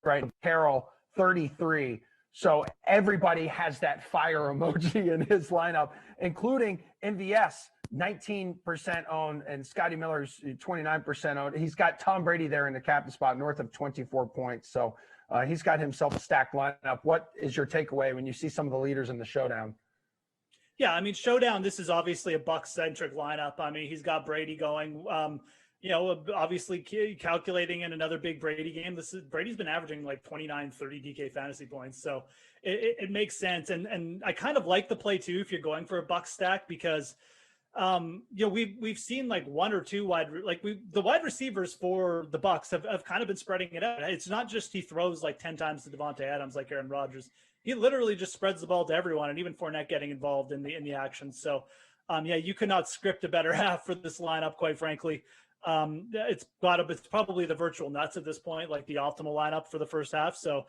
Speaker 15: right, Carroll, 33. So everybody has that fire emoji in his lineup, including MVS, 19% owned, and Scotty Miller's 29% owned. He's got Tom Brady there in the captain spot, north of 24 points. So he's got himself a stacked lineup. What is your takeaway when you see some of the leaders in the showdown?
Speaker 4: Yeah, I mean, showdown, this is obviously a Bucs-centric lineup. I mean, he's got Brady going. Obviously calculating in another big Brady game. Brady's been averaging like 29, 30 DK fantasy points. So it makes sense. And I kind of like the play too, if you're going for a Bucs stack, because we've seen like one or two the wide receivers for the Bucks have kind of been spreading it out. It's not just he throws like 10 times to Davante Adams like Aaron Rodgers. He literally just spreads the ball to everyone, and even Fournette getting involved in the action. So, you could not script a better half for this lineup, quite frankly. It's probably the virtual nuts at this point, like the optimal lineup for the first half. So,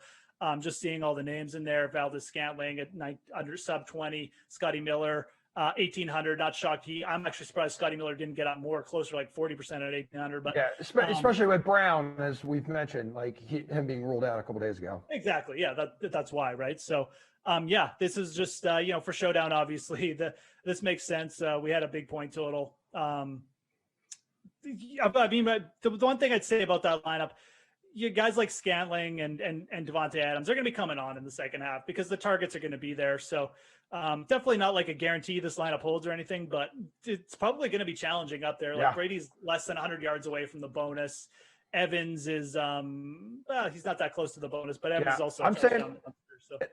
Speaker 4: just seeing all the names in there: Valdez-Scantling at under sub 20, Scotty Miller 1,800. Not shocked. I'm actually surprised Scotty Miller didn't get up more, closer like 40% at 1,800. But
Speaker 15: yeah, especially with Brown, as we've mentioned, like him being ruled out a couple days ago.
Speaker 4: Exactly. Yeah, that's why, right? So, this is just for Showdown. Obviously, this makes sense. We had a big point total. I mean, the one thing I'd say about that lineup, you guys like Scantling and Davante Adams are going to be coming on in the second half because the targets are going to be there. So definitely not like a guarantee this lineup holds or anything, but it's probably going to be challenging up there. Like Brady's less than 100 yards away from the bonus. Evans is he's not that close to the bonus, but Evans also.
Speaker 15: I'm saying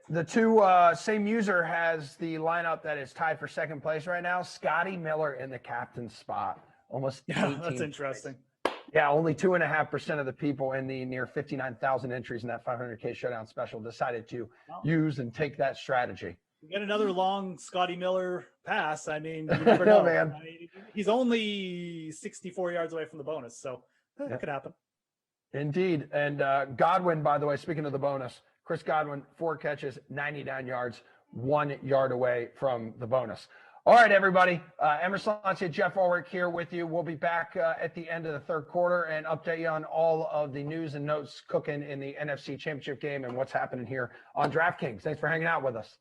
Speaker 15: the two same user has the lineup that is tied for second place right now. Scotty Miller in the captain's spot. Almost 18.
Speaker 4: That's interesting.
Speaker 15: Yeah, only 2.5% of the people in the near 59,000 entries in that 500K Showdown special decided to use and take that strategy.
Speaker 4: You get another long Scotty Miller pass. I mean, you never know, man. I mean, he's only 64 yards away from the bonus, so that could happen.
Speaker 15: Indeed. And Godwin, by the way, speaking of the bonus, Chris Godwin, 4 catches, 99 yards, 1 yard away from the bonus. All right, everybody. Emerson Lancia, Geoff Ulrich here with you. We'll be back at the end of the third quarter and update you on all of the news and notes cooking in the NFC Championship game and what's happening here on DraftKings. Thanks for hanging out with us.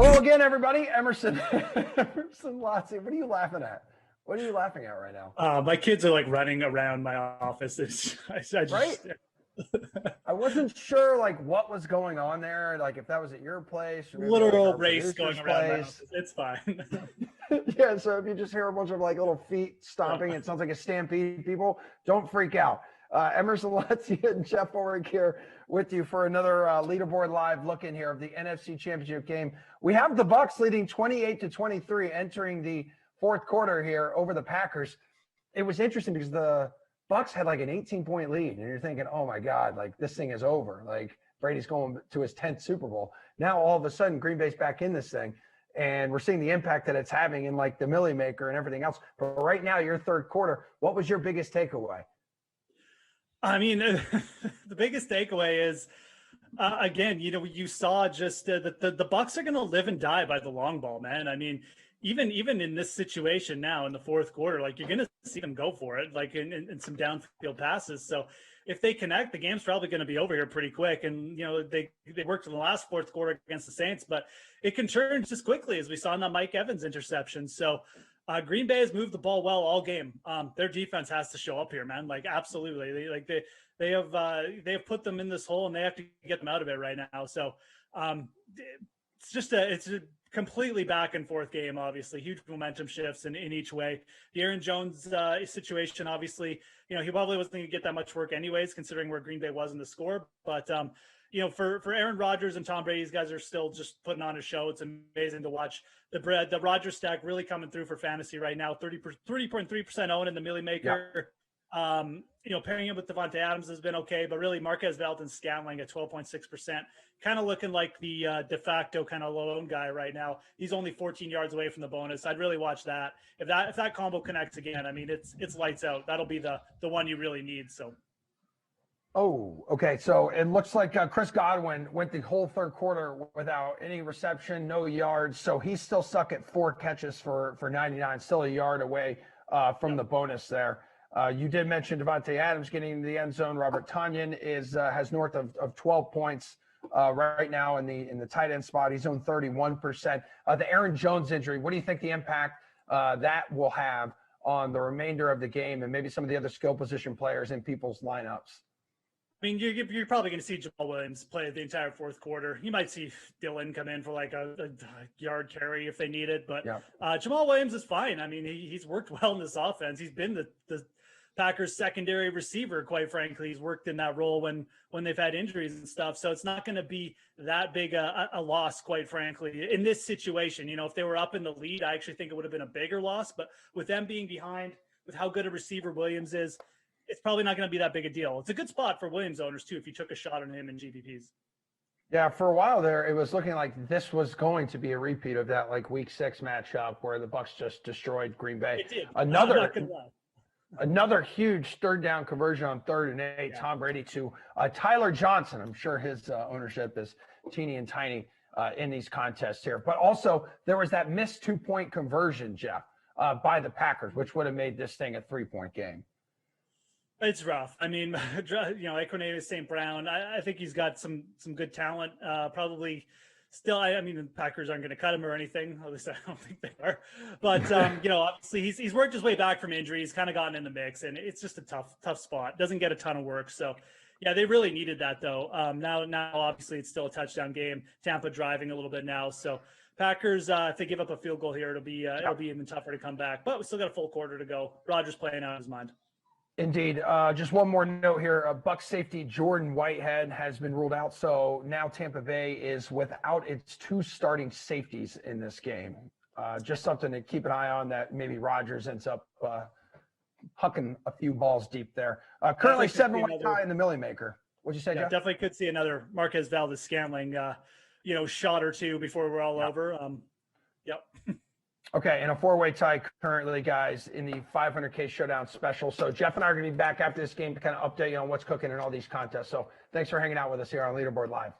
Speaker 15: Hello again, everybody. Emerson Lotzi. What are you laughing at? What are you laughing at right now?
Speaker 4: My kids are like running around my office. I just,
Speaker 15: right? I wasn't sure like what was going on there, like if that was at your place. Or maybe
Speaker 4: literal
Speaker 15: like
Speaker 4: race going around my
Speaker 15: place.
Speaker 4: office. It's fine.
Speaker 15: Yeah, so if you just hear a bunch of like little feet stomping, it sounds like a stampede. People, don't freak out. Emerson Lotzi and Geoff Ulrich here with you for another Leaderboard Live look in here of the NFC Championship game. We have the Bucs leading 28-23 entering the fourth quarter here over the Packers. It was interesting because the Bucs had like an 18-point lead, and you're thinking, oh my God, like this thing is over. Like Brady's going to his 10th Super Bowl. Now all of a sudden Green Bay's back in this thing, and we're seeing the impact that it's having in like the Millie Maker and everything else. But right now, your third quarter, what was your biggest takeaway?
Speaker 4: I mean, the biggest takeaway is, again, you know, you saw just that the Bucs are going to live and die by the long ball, man. I mean, even in this situation now in the fourth quarter, like you're going to see them go for it, like in some downfield passes. So if they connect, the game's probably going to be over here pretty quick. And, you know, they worked in the last fourth quarter against the Saints, but it can turn just quickly, as we saw in that Mike Evans interception. So Green Bay has moved the ball well all game. Their defense has to show up here, man. Like, absolutely. They have put them in this hole, and they have to get them out of it right now. So it's a completely back and forth game, obviously. Huge momentum shifts in each way. The Aaron Jones situation, obviously, you know, he probably wasn't going to get that much work anyways, considering where Green Bay was in the score. But, you know, for Aaron Rodgers and Tom Brady, these guys are still just putting on a show. It's amazing to watch the Rodgers stack really coming through for fantasy right now. 30.3% owned in the Millie Maker. Yeah. You know, pairing him with Devontae Adams has been okay, but really Marquez Valdes-Scantling at 12.6%, kind of looking like the de facto kind of lone guy right now. He's only 14 yards away from the bonus. I'd really watch that. If that combo connects again, I mean, it's lights out. That'll be the one you really need. So.
Speaker 15: Oh, okay. So it looks like Chris Godwin went the whole third quarter without any reception, no yards. So he's still stuck at 4 catches for 99, still a yard away from the bonus there. You did mention Devontae Adams getting into the end zone. Robert Tonyan has north of 12 points right now in the tight end spot. He's owned 31%. The Aaron Jones injury, what do you think the impact that will have on the remainder of the game and maybe some of the other skill position players in people's lineups?
Speaker 4: I mean, you're probably going to see Jamal Williams play the entire fourth quarter. You might see Dylan come in for like a yard carry if they need it. But Jamal Williams is fine. I mean, he's worked well in this offense. He's been the Packers' secondary receiver, quite frankly. He's worked in that role when they've had injuries and stuff. So it's not going to be that big a loss, quite frankly, in this situation. You know, if they were up in the lead, I actually think it would have been a bigger loss. But with them being behind, with how good a receiver Williams is, it's probably not going to be that big a deal. It's a good spot for Williams owners, too, if you took a shot on him in GPPs.
Speaker 15: Yeah, for a while there, it was looking like this was going to be a repeat of that like Week 6 matchup where the Bucs just destroyed Green Bay.
Speaker 4: It did.
Speaker 15: Another huge third down conversion on 3rd and 8. Yeah. Tom Brady to Tyler Johnson. I'm sure his ownership is teeny and tiny in these contests here. But also there was that missed 2-point conversion, Geoff, by the Packers, which would have made this thing a 3-point game.
Speaker 4: It's rough. I mean, you know, Equanimeous St. Brown, I think he's got some good talent. Probably still, I mean, the Packers aren't going to cut him or anything. At least I don't think they are. But, you know, obviously he's worked his way back from injury. He's kind of gotten in the mix, and it's just a tough spot. Doesn't get a ton of work. So, yeah, they really needed that, though. Now, obviously, it's still a touchdown game. Tampa driving a little bit now. So, Packers, if they give up a field goal here, it'll be even tougher to come back. But we still got a full quarter to go. Rodgers playing out of his mind.
Speaker 15: Indeed. Just one more note here. Bucs safety Jordan Whitehead has been ruled out. So now Tampa Bay is without its 2 starting safeties in this game. Just something to keep an eye on, that maybe Rodgers ends up hucking a few balls deep there. Currently 7-1 tie in the Millie Maker. What'd you say, Geoff?
Speaker 4: Definitely could see another Marquez Valdes-Scantling, you know, shot or two before we're all over. Yep.
Speaker 15: Okay, and a 4-way tie currently, guys, in the 500K Showdown special. So Geoff and I are going to be back after this game to kind of update you on what's cooking in all these contests. So thanks for hanging out with us here on Leaderboard Live.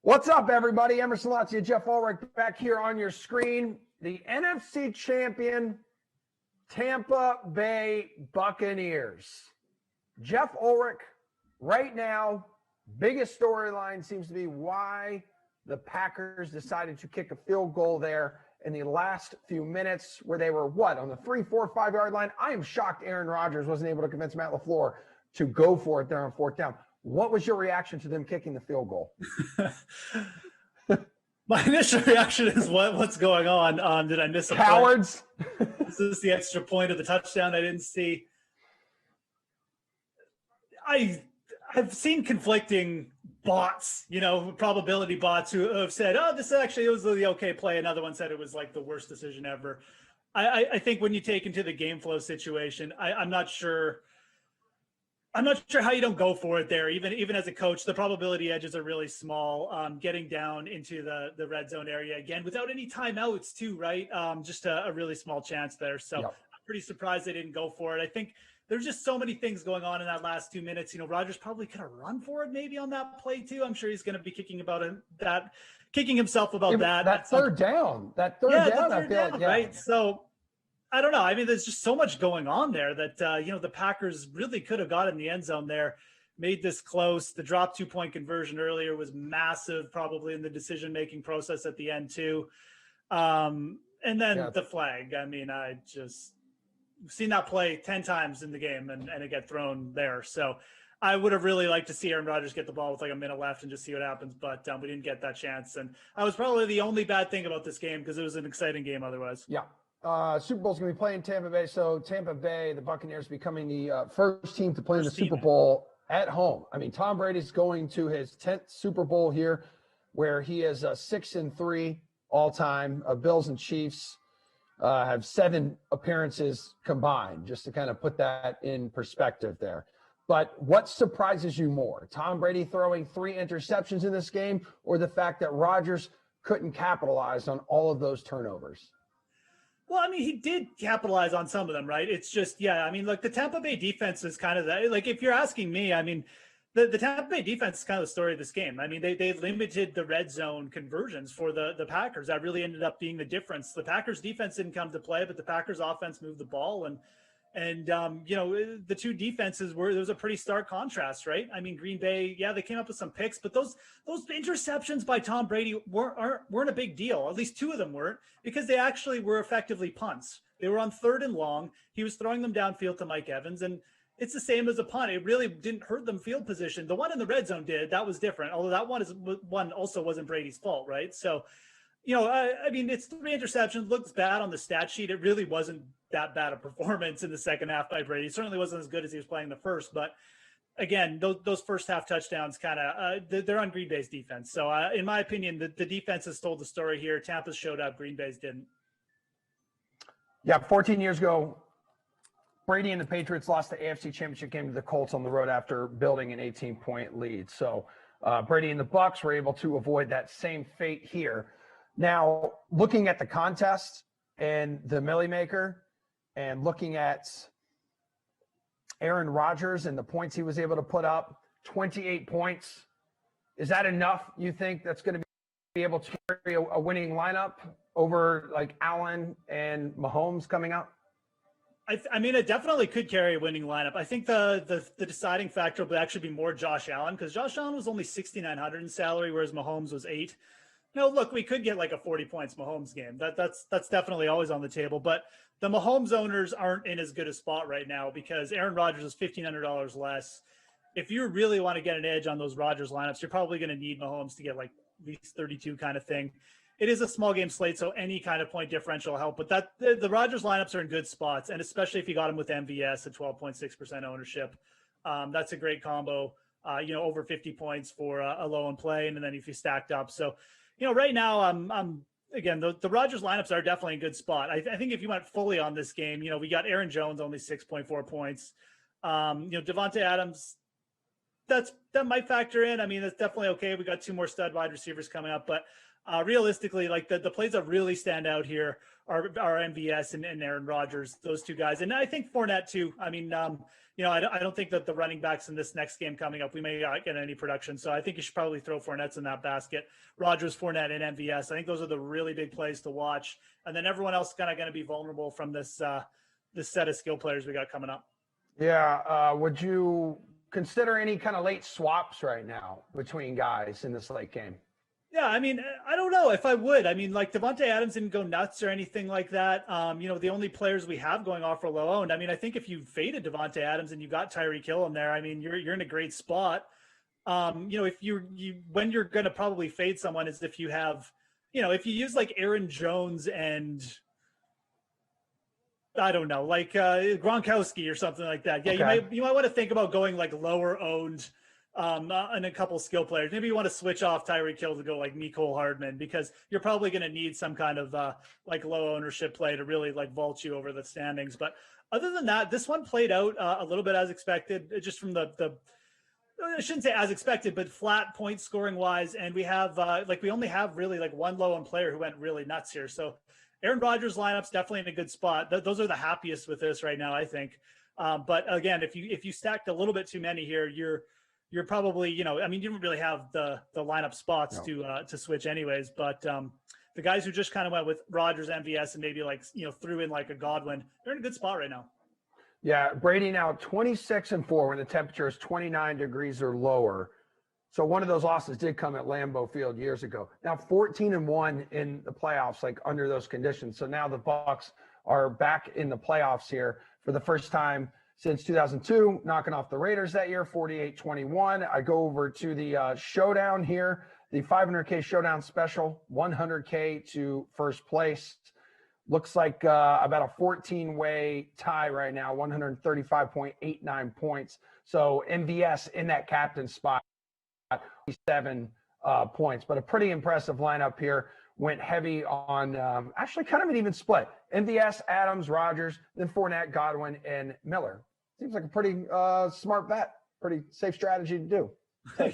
Speaker 15: What's up, everybody? Emerson Latzia, Geoff Ulrich back here on your screen. The NFC champion Tampa Bay Buccaneers. Geoff Ulrich, right now, biggest storyline seems to be why the Packers decided to kick a field goal there in the last few minutes where they were, on the 3, 4, 5 yard line. I am shocked Aaron Rodgers wasn't able to convince Matt LaFleur to go for it there on 4th down. What was your reaction to them kicking the field goal?
Speaker 4: My initial reaction is what's going on? Did I miss a
Speaker 15: cowards?
Speaker 4: Is this the extra point of the touchdown I didn't see? I've seen conflicting bots, probability bots who have said, oh, this actually was the okay play. Another one said it was like the worst decision ever. I think when you take into the game flow situation, I'm not sure how you don't go for it there. Even as a coach, the probability edges are really small. Getting down into the red zone area again without any timeouts too, right? Just a really small chance there. So I'm pretty surprised they didn't go for it. I think there's just so many things going on in that last 2 minutes. Rodgers probably could have run for it maybe on that play too. I'm sure he's going to be kicking himself about that.
Speaker 15: That third down,
Speaker 4: right? So I don't know. I mean, there's just so much going on there that, the Packers really could have got in the end zone there, made this close. The drop 2-point conversion earlier was massive, probably in the decision-making process at the end too. And then the flag. I mean, I've seen that play 10 times in the game and it get thrown there. So I would have really liked to see Aaron Rodgers get the ball with like a minute left and just see what happens, but we didn't get that chance. And I was probably the only bad thing about this game because it was an exciting game otherwise.
Speaker 15: Yeah. Super Bowl's going to be playing Tampa Bay. So Tampa Bay, the Buccaneers becoming the first team to play in the Super Bowl at home. I mean, Tom Brady's going to his 10th Super Bowl here where he is 6-3 all time. Bills and Chiefs have 7 appearances combined, just to kind of put that in perspective there. But what surprises you more? Tom Brady throwing 3 interceptions in this game or the fact that Rodgers couldn't capitalize on all of those turnovers?
Speaker 4: Well, I mean, he did capitalize on some of them, right? It's just, the Tampa Bay defense is kind of that. Like, if you're asking me, I mean, the Tampa Bay defense is kind of the story of this game. I mean, they limited the red zone conversions for the Packers. That really ended up being the difference. The Packers defense didn't come to play, but the Packers offense moved the ball. And the two defenses there was a pretty stark contrast, right? I mean, Green Bay, they came up with some picks, but those interceptions by Tom Brady weren't a big deal. At least 2 of them weren't, because they actually were effectively punts. They were on 3rd and long. He was throwing them downfield to Mike Evans, and it's the same as a punt. It really didn't hurt them field position. The one in the red zone did. That was different, although that one also wasn't Brady's fault, right? So, I mean, it's 3 interceptions. Looks bad on the stat sheet. It really wasn't that bad a performance in the second half by Brady. It certainly wasn't as good as he was playing the first. But again, those first half touchdowns kind of they're on Green Bay's defense. So in my opinion, the defense has told the story here. Tampa showed up. Green Bay's didn't.
Speaker 15: Yeah, 14 years ago, Brady and the Patriots lost the AFC Championship game to the Colts on the road after building an 18-point lead. So Brady and the Bucs were able to avoid that same fate here. Now, looking at the contest and the Millie Maker and looking at Aaron Rodgers and the points he was able to put up, 28 points, is that enough, you think, that's going to be able to carry a winning lineup over like Allen and Mahomes coming up?
Speaker 4: I mean, it definitely could carry a winning lineup. I think the deciding factor will actually be more Josh Allen, because Josh Allen was only $6,900 in salary, whereas Mahomes was $8,000. No, look, we could get like a 40 points Mahomes game. That's definitely always on the table. But the Mahomes owners aren't in as good a spot right now because Aaron Rodgers is $1,500 less. If you really want to get an edge on those Rodgers lineups, you're probably going to need Mahomes to get like at least 32 kind of thing. It is a small game slate, so any kind of point differential will help. But the Rodgers lineups are in good spots, and especially if you got them with MVS at 12.6% ownership, that's a great combo. Over 50 points for a low in play, and then if you stacked up. So, right now, again, the Rodgers lineups are definitely in a good spot. I think if you went fully on this game, we got Aaron Jones only 6.4 points. Devontae Adams, that might factor in. I mean, that's definitely okay. We got 2 more stud wide receivers coming up, but realistically, like the plays that really stand out here MVS and Aaron Rodgers, those two guys. And I think Fournette too. I mean, I don't think that the running backs in this next game coming up, we may not get any production. So I think you should probably throw Fournette's in that basket. Rodgers, Fournette, and MVS. I think those are the really big plays to watch. And then everyone else is kind of going to be vulnerable from this set of skill players we got coming up.
Speaker 15: Yeah. Would you consider any kind of late swaps right now between guys in this late game?
Speaker 4: Yeah, I mean, I don't know if I would. I mean, like Devontae Adams didn't go nuts or anything like that. The only players we have going off are low owned. I mean, I think if you faded Devontae Adams and you got Tyreek Hill in there, I mean, you're in a great spot. If when you're going to probably fade someone is if you have, if you use like Aaron Jones and I don't know, like Gronkowski or something like that. Yeah,
Speaker 15: Okay.
Speaker 4: you might want to think about going like lower owned. And a couple skill players. Maybe you want to switch off Tyreek Hill to go like Mecole Hardman because you're probably going to need some kind of like low ownership play to really like vault you over the standings. But other than that, this one played out a little bit as expected, just from the I shouldn't say as expected, but flat point scoring wise. And we have we only have really like one low owned player who went really nuts here. So Aaron Rodgers lineup's definitely in a good spot. Those are the happiest with this right now, I think. But again, if you stacked a little bit too many here, you're probably, you don't really have the lineup spots to switch anyways, but the guys who just kind of went with Rodgers, MVS, and maybe threw in like a Godwin, they're in a good spot right now.
Speaker 15: Yeah, Brady now 26-4 when the temperature is 29 degrees or lower. So one of those losses did come at Lambeau Field years ago. Now 14-1 in the playoffs, like under those conditions. So now the Bucs are back in the playoffs here for the first time since 2002, knocking off the Raiders that year, 48-21. I go over to the Showdown here, the 500K Showdown special, 100K to first place. Looks like about a 14-way tie right now, 135.89 points. So MVS in that captain spot, 7 points. But a pretty impressive lineup here. Went heavy on actually kind of an even split. MVS, Adams, Rodgers, then Fournette, Godwin, and Miller. Seems like a pretty smart bet. Pretty safe strategy to do.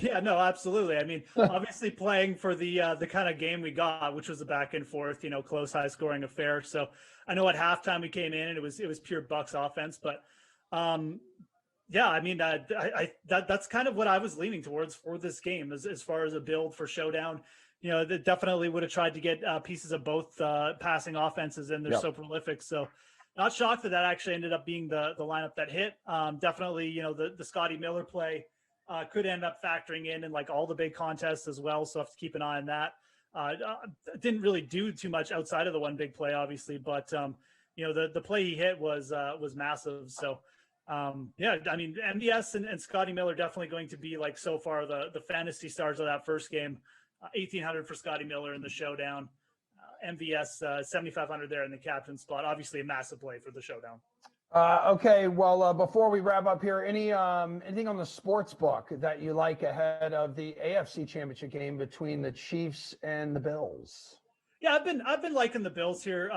Speaker 4: Yeah, no, absolutely. I mean, obviously playing for the kind of game we got, which was a back and forth, close, high scoring affair. So I know at halftime we came in and it was pure Bucs offense, but yeah, I mean, that's kind of what I was leaning towards for this game as far as a build for Showdown. They definitely would have tried to get pieces of both passing offenses in. They're so prolific. So not shocked that actually ended up being the lineup that hit. Definitely, the Scotty Miller play could end up factoring in like all the big contests as well. So have to keep an eye on that. Didn't really do too much outside of the one big play, obviously, but the play he hit was massive. So yeah, I mean, MVS and Scotty Miller definitely going to be like so far the fantasy stars of that first game. 1,800 for Scotty Miller in the Showdown. MVS 7,500 there in the captain spot. Obviously a massive play for the Showdown.
Speaker 15: Okay, well, before we wrap up here, anything on the sports book that you like ahead of the AFC Championship game between the Chiefs and the Bills?
Speaker 4: Yeah, I've been liking the Bills here.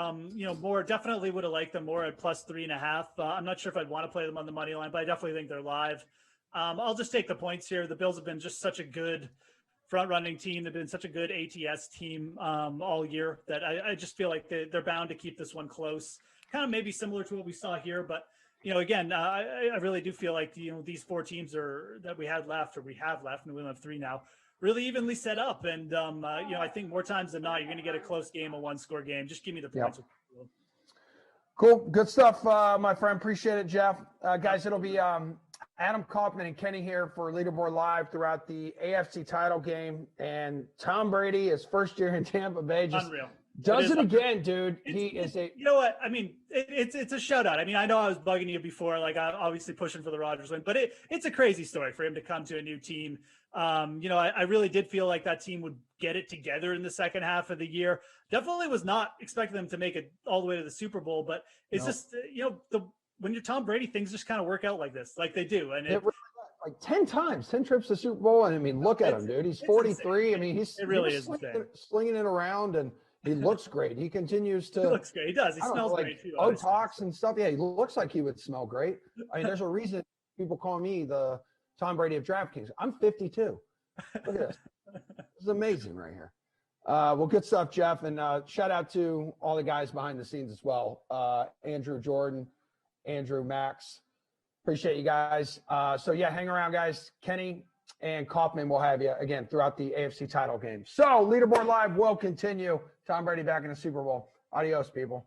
Speaker 4: More definitely would have liked them more at +3.5. I'm not sure if I'd want to play them on the money line, but I definitely think they're live. I'll just take the points here. The Bills have been just such a good front-running team. They've been such a good ATS team all year that I just feel like they're bound to keep this one close. Kind of maybe similar to what we saw here, but again, I really do feel like these 4 teams we have left, and we only have 3 now, really evenly set up. And I think more times than not, you're going to get a close game, a 1-score game. Just give me the points.
Speaker 15: Yep. Cool, good stuff, my friend. Appreciate it, Geoff. Guys, it'll be Adam Kaufman and Kenny here for Leaderboard Live throughout the AFC title game. And Tom Brady, his first year in Tampa Bay, just
Speaker 4: unreal.
Speaker 15: Does it again, dude. He is a.
Speaker 4: You know what? I mean, it's a shutout. I mean, I know I was bugging you before, like I'm obviously pushing for the Rodgers win, but it's a crazy story for him to come to a new team. I really did feel like that team would get it together in the second half of the year. Definitely was not expecting them to make it all the way to the Super Bowl, but it's just when you're Tom Brady, things just kind of work out like this, like they do. And
Speaker 15: it like 10 times, 10 trips to Super Bowl. And I mean, look at him, dude. He's 43. Insane. I mean, he's slinging it around, and he looks great. He continues to.
Speaker 4: He looks great. He does. He smells great too.
Speaker 15: Botox and stuff. Yeah, he looks like he would smell great. I mean, there's a reason people call me the Tom Brady of DraftKings. I'm 52. Look at this. This is amazing right here. Well, good stuff, Geoff. And shout out to all the guys behind the scenes as well. Andrew, Jordan, Andrew, Max. Appreciate you guys. So, yeah, hang around, guys. Kenny and Kaufman will have you again throughout the AFC title game. So, Leaderboard Live will continue. Tom Brady back in the Super Bowl. Adios, people.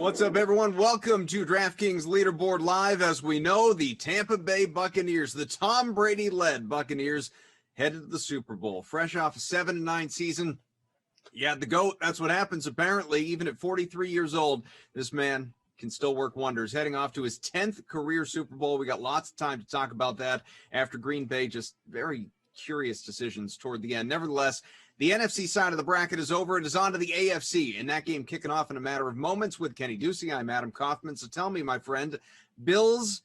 Speaker 11: What's up, everyone? Welcome to DraftKings Leaderboard Live. As we know, the Tampa Bay Buccaneers, the Tom Brady-led Buccaneers, headed to the Super Bowl. Fresh off a 7-9 season. Yeah, the GOAT, that's what happens, apparently. Even at 43 years old, this man can still work wonders. Heading off to his 10th career Super Bowl. We got lots of time to talk about that after Green Bay, just very curious decisions toward the end. Nevertheless, the NFC side of the bracket is over. It is on to the AFC, and that game kicking off in a matter of moments with Kenny Ducey. I'm Adam Kaufman. So tell me, my friend, Bills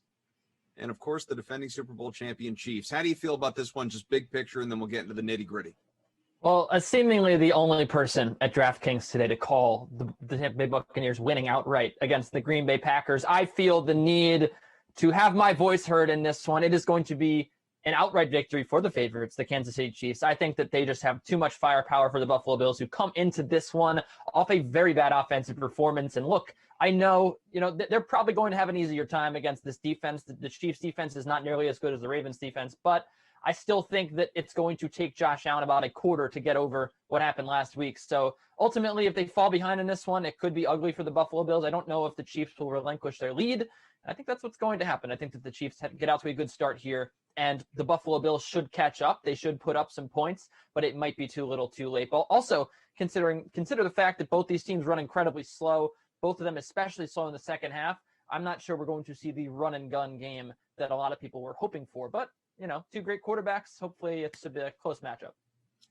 Speaker 11: and, of course, the defending Super Bowl champion Chiefs. How do you feel about this one, just big picture, and then we'll get into the nitty-gritty?
Speaker 3: Well, as seemingly the only person at DraftKings today to call the Tampa Bay Buccaneers winning outright against the Green Bay Packers, I feel the need to have my voice heard in this one. It is going to be an outright victory for the favorites, the Kansas City Chiefs. I think that they just have too much firepower for the Buffalo Bills, who come into this one off a very bad offensive performance. And look, I know, they're probably going to have an easier time against this defense. The Chiefs defense is not nearly as good as the Ravens defense, but I still think that it's going to take Josh Allen about a quarter to get over what happened last week. So ultimately, if they fall behind in this one, it could be ugly for the Buffalo Bills. I don't know if the Chiefs will relinquish their lead. I think that's what's going to happen. I think that the Chiefs get out to a good start here, and the Buffalo Bills should catch up. They should put up some points, but it might be too little too late. But also, consider the fact that both these teams run incredibly slow, both of them especially slow in the second half. I'm not sure we're going to see the run and gun game that a lot of people were hoping for, but two great quarterbacks. Hopefully it's a close matchup.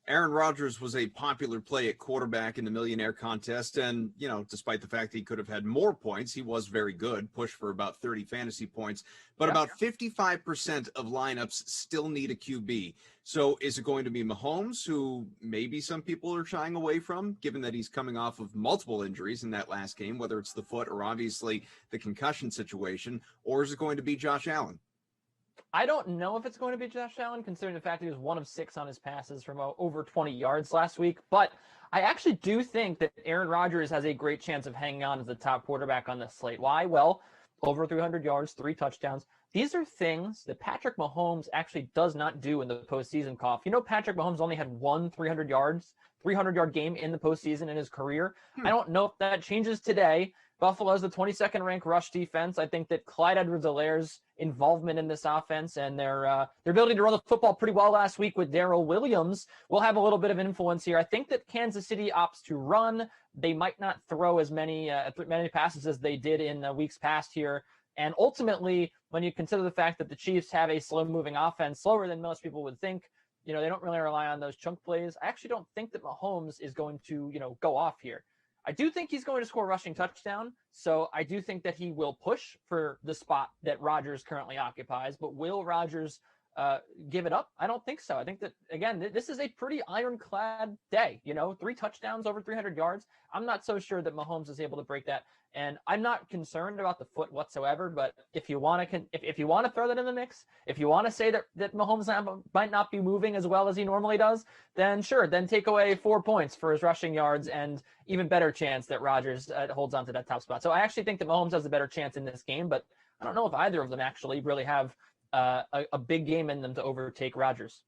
Speaker 11: Aaron Rodgers was a popular play at quarterback in the Millionaire Contest, and, despite the fact that he could have had more points, he was very good, pushed for about 30 fantasy points, but about 55% of lineups still need a QB. So is it going to be Mahomes, who maybe some people are shying away from, given that he's coming off of multiple injuries in that last game, whether it's the foot or obviously the concussion situation, or is it going to be Josh Allen?
Speaker 3: I don't know if it's going to be Josh Allen, considering the fact that he was 1 of 6 on his passes from over 20 yards last week. But I actually do think that Aaron Rodgers has a great chance of hanging on as the top quarterback on this slate. Why? Well, over 300 yards, 3 touchdowns. These are things that Patrick Mahomes actually does not do in the postseason, Cough. Patrick Mahomes only had 1 300-yard game in the postseason in his career. I don't know if that changes today. Buffalo has the 22nd ranked rush defense. I think that Clyde Edwards-Helaire's involvement in this offense and their ability to run the football pretty well last week with Darrell Williams will have a little bit of influence here. I think that Kansas City opts to run. They might not throw as many passes as they did in weeks past here. And ultimately, when you consider the fact that the Chiefs have a slow-moving offense, slower than most people would think, they don't really rely on those chunk plays. I actually don't think that Mahomes is going to, go off here. I do think he's going to score a rushing touchdown, so I do think that he will push for the spot that Rodgers currently occupies, but will Rodgers give it up? I don't think so. I think that, again, this is a pretty ironclad day, 3 touchdowns over 300 yards. I'm not so sure that Mahomes is able to break that, and I'm not concerned about the foot whatsoever, but if you want to throw that in the mix, if you want to say that Mahomes might not be moving as well as he normally does, then sure, then take away 4 points for his rushing yards and even better chance that Rodgers holds on to that top spot. So I actually think that Mahomes has a better chance in this game, but I don't know if either of them actually really have a big game in them to overtake Rodgers.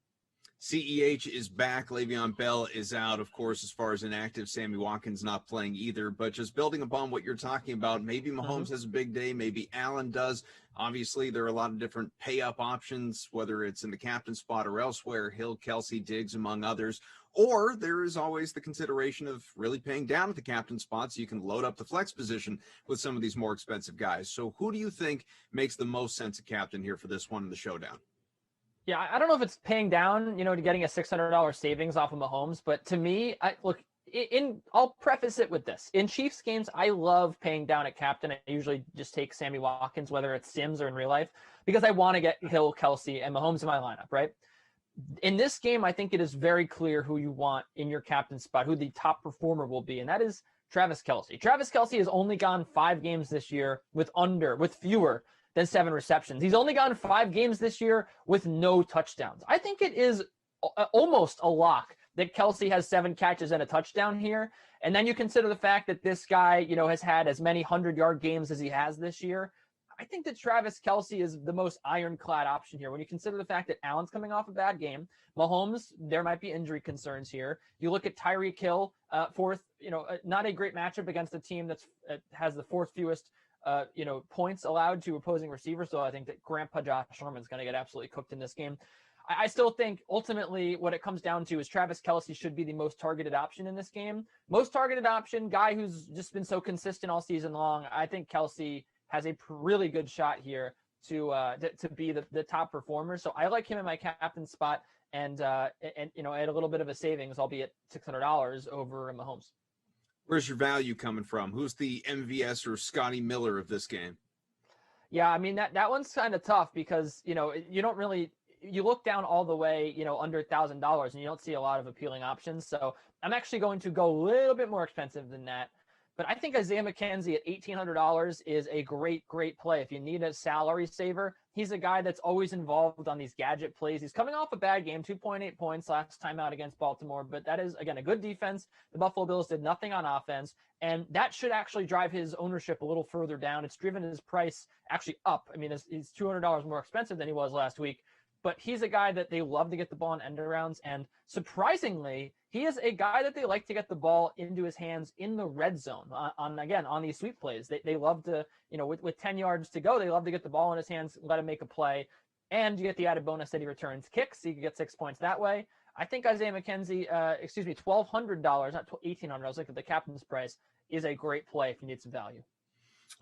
Speaker 11: CEH is back. Le'Veon Bell is out, of course, as far as inactive. Sammy Watkins not playing either. But just building upon what you're talking about, maybe Mahomes has a big day, maybe Allen does. Obviously, there are a lot of different pay-up options, whether it's in the captain spot or elsewhere, Hill, Kelsey, Diggs, among others. Or there is always the consideration of really paying down at the captain spot so you can load up the flex position with some of these more expensive guys. So who do you think makes the most sense at captain here for this one in the showdown?
Speaker 3: Yeah, I don't know if it's paying down, to getting a $600 savings off of Mahomes, but to me, I'll preface it with this. In Chiefs games, I love paying down at captain. I usually just take Sammy Watkins, whether it's Sims or in real life, because I want to get Hill, Kelsey, and Mahomes in my lineup, right? In this game, I think it is very clear who you want in your captain spot, who the top performer will be, and that is Travis Kelsey. Travis Kelsey has only gone 5 games this year with fewer than 7 receptions. He's only gone 5 games this year with no touchdowns. I think it is almost a lock that Kelsey has 7 catches and a touchdown here. And then you consider the fact that this guy, has had as many 100-yard games as he has this year. I think that Travis Kelsey is the most ironclad option here. When you consider the fact that Allen's coming off a bad game, Mahomes, there might be injury concerns here. You look at Tyreek Hill, fourth, not a great matchup against a team that's has the 4th fewest points allowed to opposing receivers. So I think that Grandpa Josh Norman's going to get absolutely cooked in this game. I still think ultimately what it comes down to is Travis Kelsey should be the most targeted option in this game. Most targeted option, guy who's just been so consistent all season long. I think Kelsey has a really good shot here to be the top performer. So I like him in my captain spot and at a little bit of a savings, albeit $600 over Mahomes.
Speaker 11: Where's your value coming from? Who's the MVS or Scotty Miller of this game?
Speaker 3: Yeah, I mean that one's kind of tough because you don't really look down all the way under $1,000 and you don't see a lot of appealing options. So I'm actually going to go a little bit more expensive than that. But I think Isaiah McKenzie at $1,800 is a great play. If you need a salary saver, he's a guy that's always involved on these gadget plays. He's coming off a bad game, 2.8 points last time out against Baltimore, but that is, again, a good defense. The Buffalo Bills did nothing on offense, and that should actually drive his ownership a little further down. It's driven his price actually up. I mean, he's $200 more expensive than he was last week, but he's a guy that they love to get the ball in end arounds, and surprisingly, he is a guy that they like to get the ball into his hands in the red zone on these sweep plays. They love to, with 10 yards to go, they love to get the ball in his hands, let him make a play, and you get the added bonus that he returns kicks, so you can get 6 points that way. I think Isaiah McKenzie, $1,200, not $1,800, I was looking at the captain's price, is a great play if you need some value.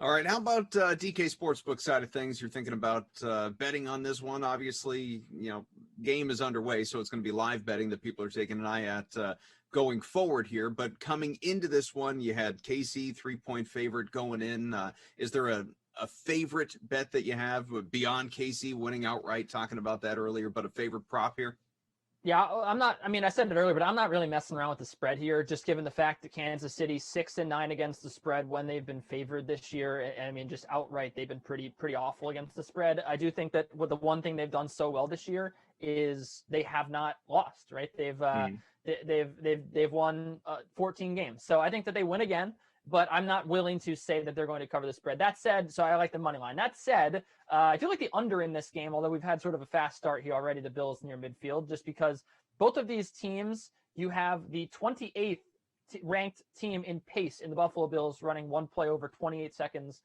Speaker 11: All right. How about DK Sportsbook side of things? You're thinking about betting on this one. Obviously, game is underway, so it's going to be live betting that people are taking an eye at going forward here. But coming into this one, you had KC 3-point favorite going in. Is there a favorite bet that you have beyond KC winning outright? Talking about that earlier, but a favorite prop here?
Speaker 3: Yeah, I said it earlier, but I'm not really messing around with the spread here, just given the fact that Kansas City 6-9 against the spread when they've been favored this year. And I mean, just outright, they've been pretty awful against the spread. I do think that the one thing they've done so well this year is they have not lost, right? They've won 14 games. So I think that they win again, but I'm not willing to say that they're going to cover the spread. That said, so I like the money line. That said, I feel like the under in this game, although we've had sort of a fast start here already, the Bills near midfield, just because both of these teams, you have the 28th ranked team in pace in the Buffalo Bills running one play over 28 seconds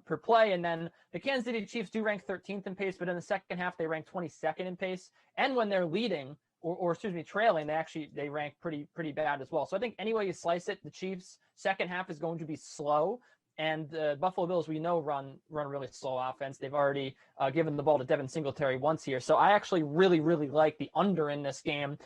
Speaker 3: per play. And then the Kansas City Chiefs do rank 13th in pace, but in the second half, they rank 22nd in pace. And when they're leading, or trailing, they rank pretty bad as well. So I think any way you slice it, the Chiefs' second half is going to be slow, and the Buffalo Bills, we know, run really slow offense. They've already given the ball to Devin Singletary once here. So I actually really like the under in this game.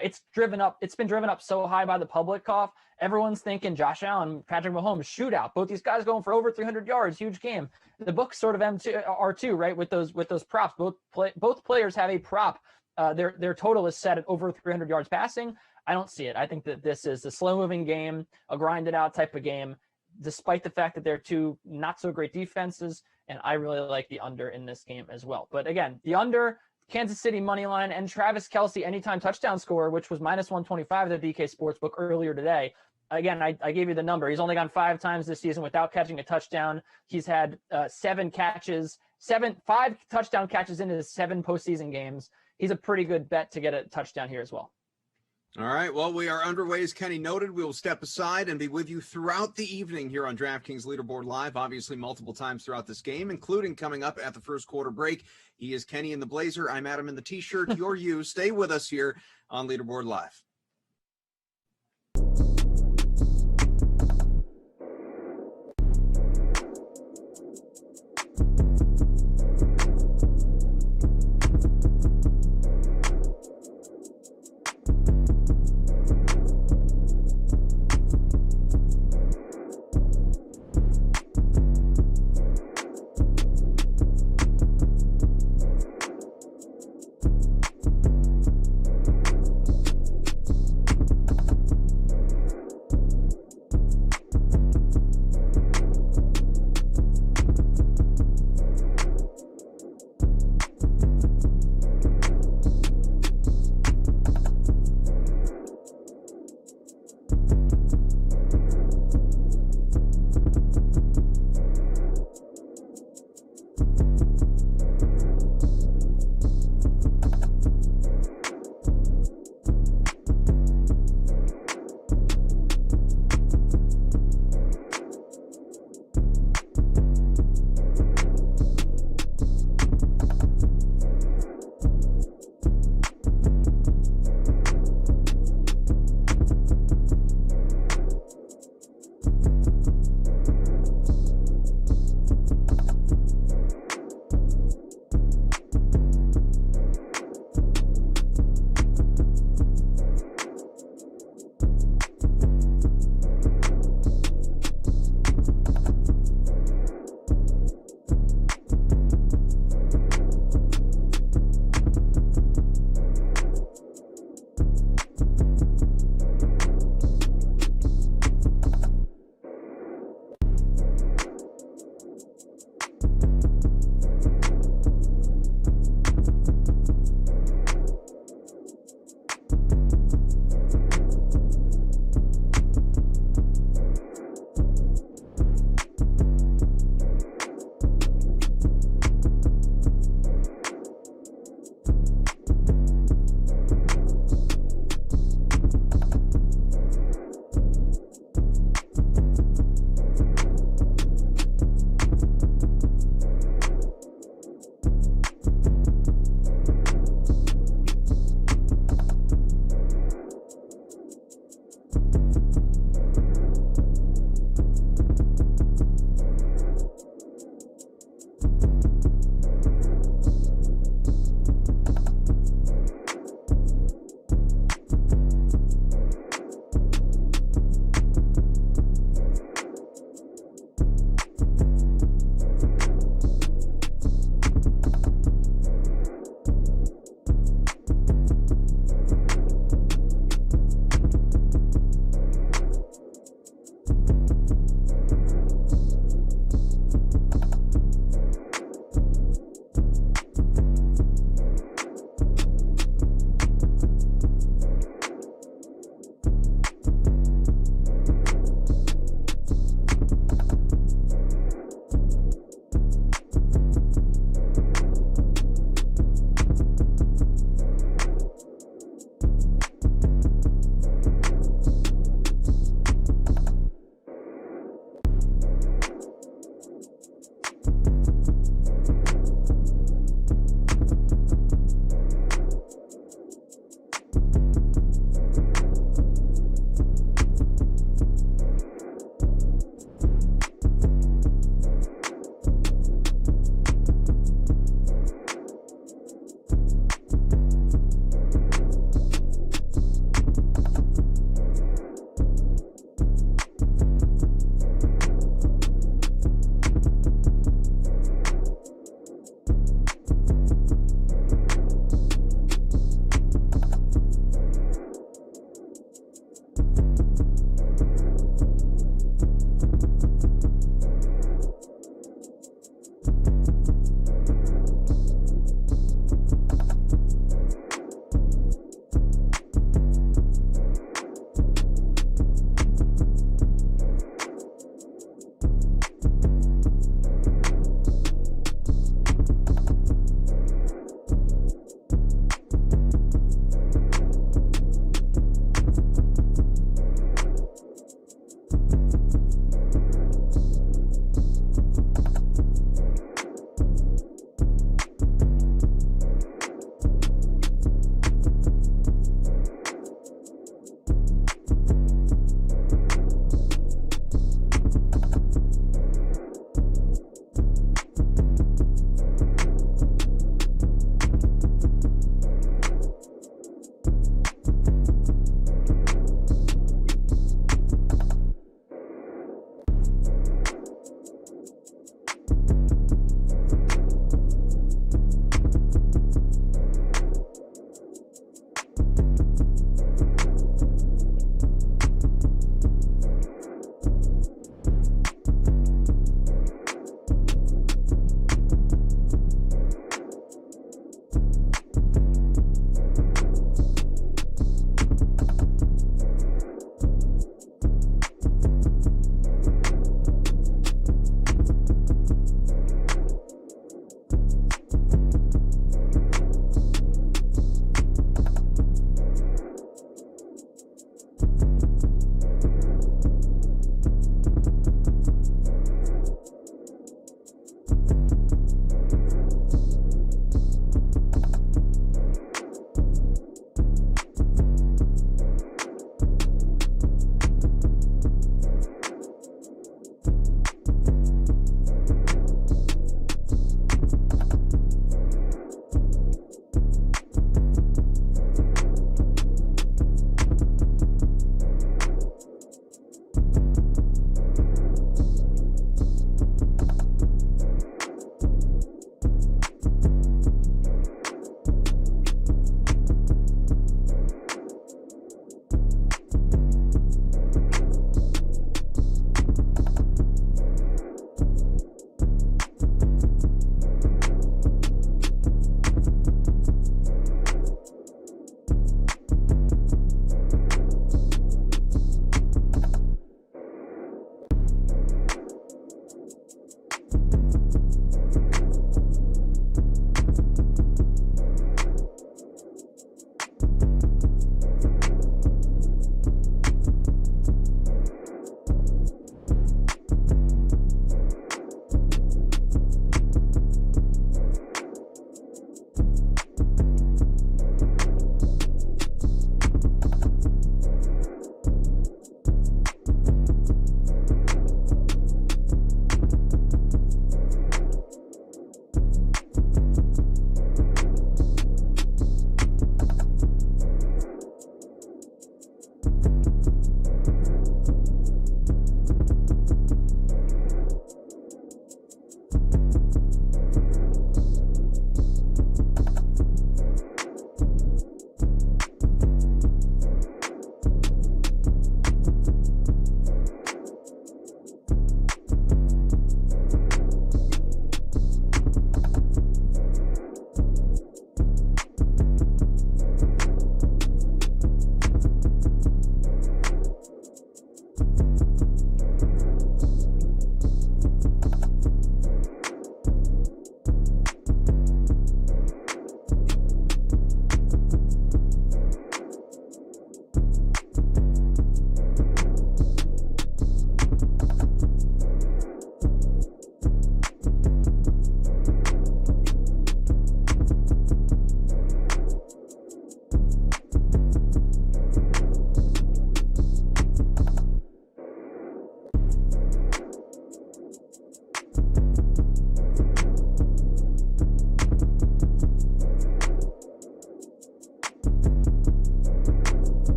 Speaker 3: It's been driven up so high by the public cough. Everyone's thinking Josh Allen, Patrick Mahomes, shootout. Both these guys going for over 300 yards, huge game. The books sort of are too, right? With those props, both players have a prop. Their total is set at over 300 yards passing. I don't see it. I think that this is a slow-moving game, a grinded-out type of game, despite the fact that they're two not-so-great defenses, and I really like the under in this game as well. But again, the under, Kansas City money line, and Travis Kelce anytime touchdown scorer, which was -125 at the DK Sportsbook earlier today. Again, I gave you the number. He's only gone 5 times this season without catching a touchdown. He's had 5 touchdown catches in his 7 postseason games. He's a pretty good bet to get a touchdown here as well.
Speaker 11: All right. Well, we are underway, as Kenny noted. We will step aside and be with you throughout the evening here on DraftKings Leaderboard Live, obviously multiple times throughout this game, including coming up at the first quarter break. He is Kenny in the blazer. I'm Adam in the T-shirt. You're you. Stay with us here on Leaderboard Live.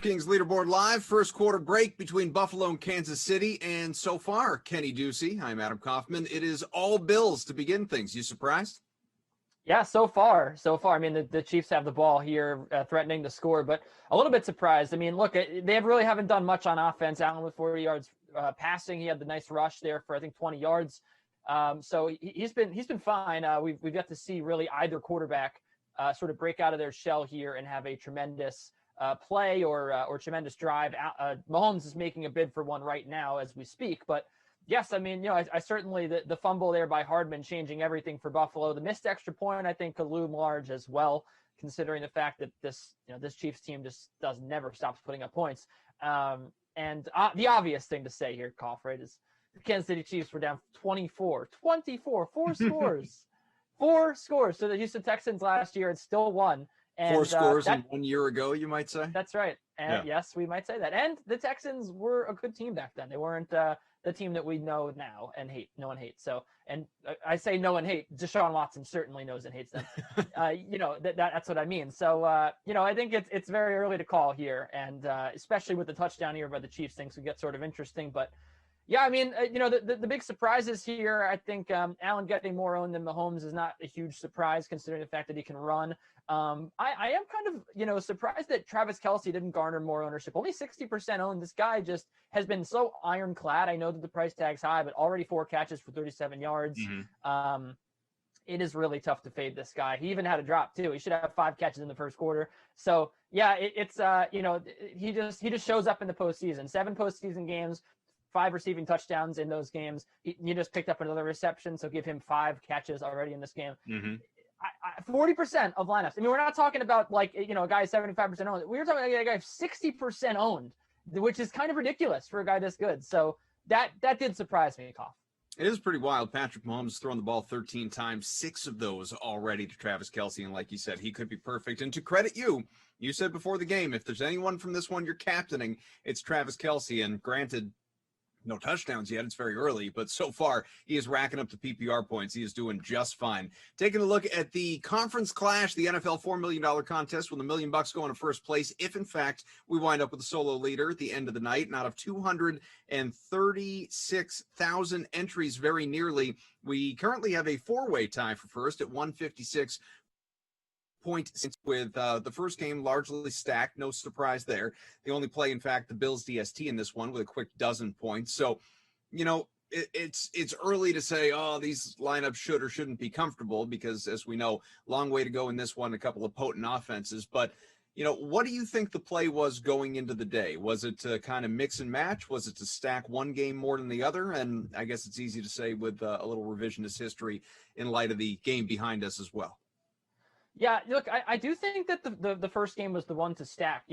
Speaker 11: DraftKings Leaderboard Live, first quarter break between Buffalo and Kansas City. And so far, Kenny Ducey, I'm Adam Kaufman. It is all Bills to begin things. You surprised?
Speaker 3: Yeah, so far. I mean, the Chiefs have the ball here, threatening to score, but a little bit surprised. I mean, look, they really haven't done much on offense. Allen with 40 yards passing. He had the nice rush there for, I think, 20 yards. So he's been fine. We've got to see really either quarterback sort of break out of their shell here and have a tremendous play or tremendous drive. Mahomes is making a bid for one right now as we speak, but yes, I mean, I certainly, the fumble there by Hardman changing everything for Buffalo. The missed extra point, I think, could loom large as well, considering the fact that this Chiefs team just never stops putting up points. And the obvious thing to say here, Koff, right, is the Kansas City Chiefs were down 24, 4 scores. 4 scores. So the Houston Texans last year had still won. And,
Speaker 11: 4 scores in 1 year ago, you might say?
Speaker 3: That's right. And yes, we might say that. And the Texans were a good team back then. They weren't the team that we know now and hate. No one hates. So, and I say no one hate. Deshaun Watson certainly knows and hates them. That's what I mean. So, I think it's very early to call here, and especially with the touchdown here by the Chiefs, things would get sort of interesting. But yeah, I mean, the big surprises here, I think Allen getting more owned than Mahomes is not a huge surprise considering the fact that he can run. I am kind of, surprised that Travis Kelce didn't garner more ownership. Only 60% owned. This guy just has been so ironclad. I know that the price tag's high, but already 4 catches for 37 yards. Mm-hmm. It is really tough to fade this guy. He even had a drop too. He should have 5 catches in the first quarter. So yeah, he just shows up in the postseason. 7 postseason games, 5 receiving touchdowns in those games. He just picked up another reception, so give him 5 catches already in this game. Mm-hmm. 40% of lineups. I mean, we're not talking about a guy 75% owned. We were talking about a guy 60% owned, which is kind of ridiculous for a guy this good. So that did surprise me, Koff.
Speaker 11: It is pretty wild. Patrick Mahomes has thrown the ball 13 times, 6 of those already to Travis Kelce. And like you said, he could be perfect. And to credit you said before the game, if there's anyone from this one you're captaining, it's Travis Kelce. And granted, no touchdowns yet. It's very early, but so far he is racking up the PPR points. He is doing just fine. Taking a look at the conference clash, the NFL $4 million contest with $1 million going to first place. If in fact we wind up with a solo leader at the end of the night, and out of 236,000 entries, very nearly, we currently have a 4-way tie for first at 156 points with the first game largely stacked. No surprise there. The only play, in fact, the Bills DST in this one with a quick 12 points. So, it's early to say, these lineups should or shouldn't be comfortable because, as we know, long way to go in this one, a couple of potent offenses. But, what do you think the play was going into the day? Was it to kind of mix and match? Was it to stack one game more than the other? And I guess it's easy to say with a little revisionist history in light of the game behind us as well.
Speaker 3: Yeah, look, I do think that the first game was the one to stack.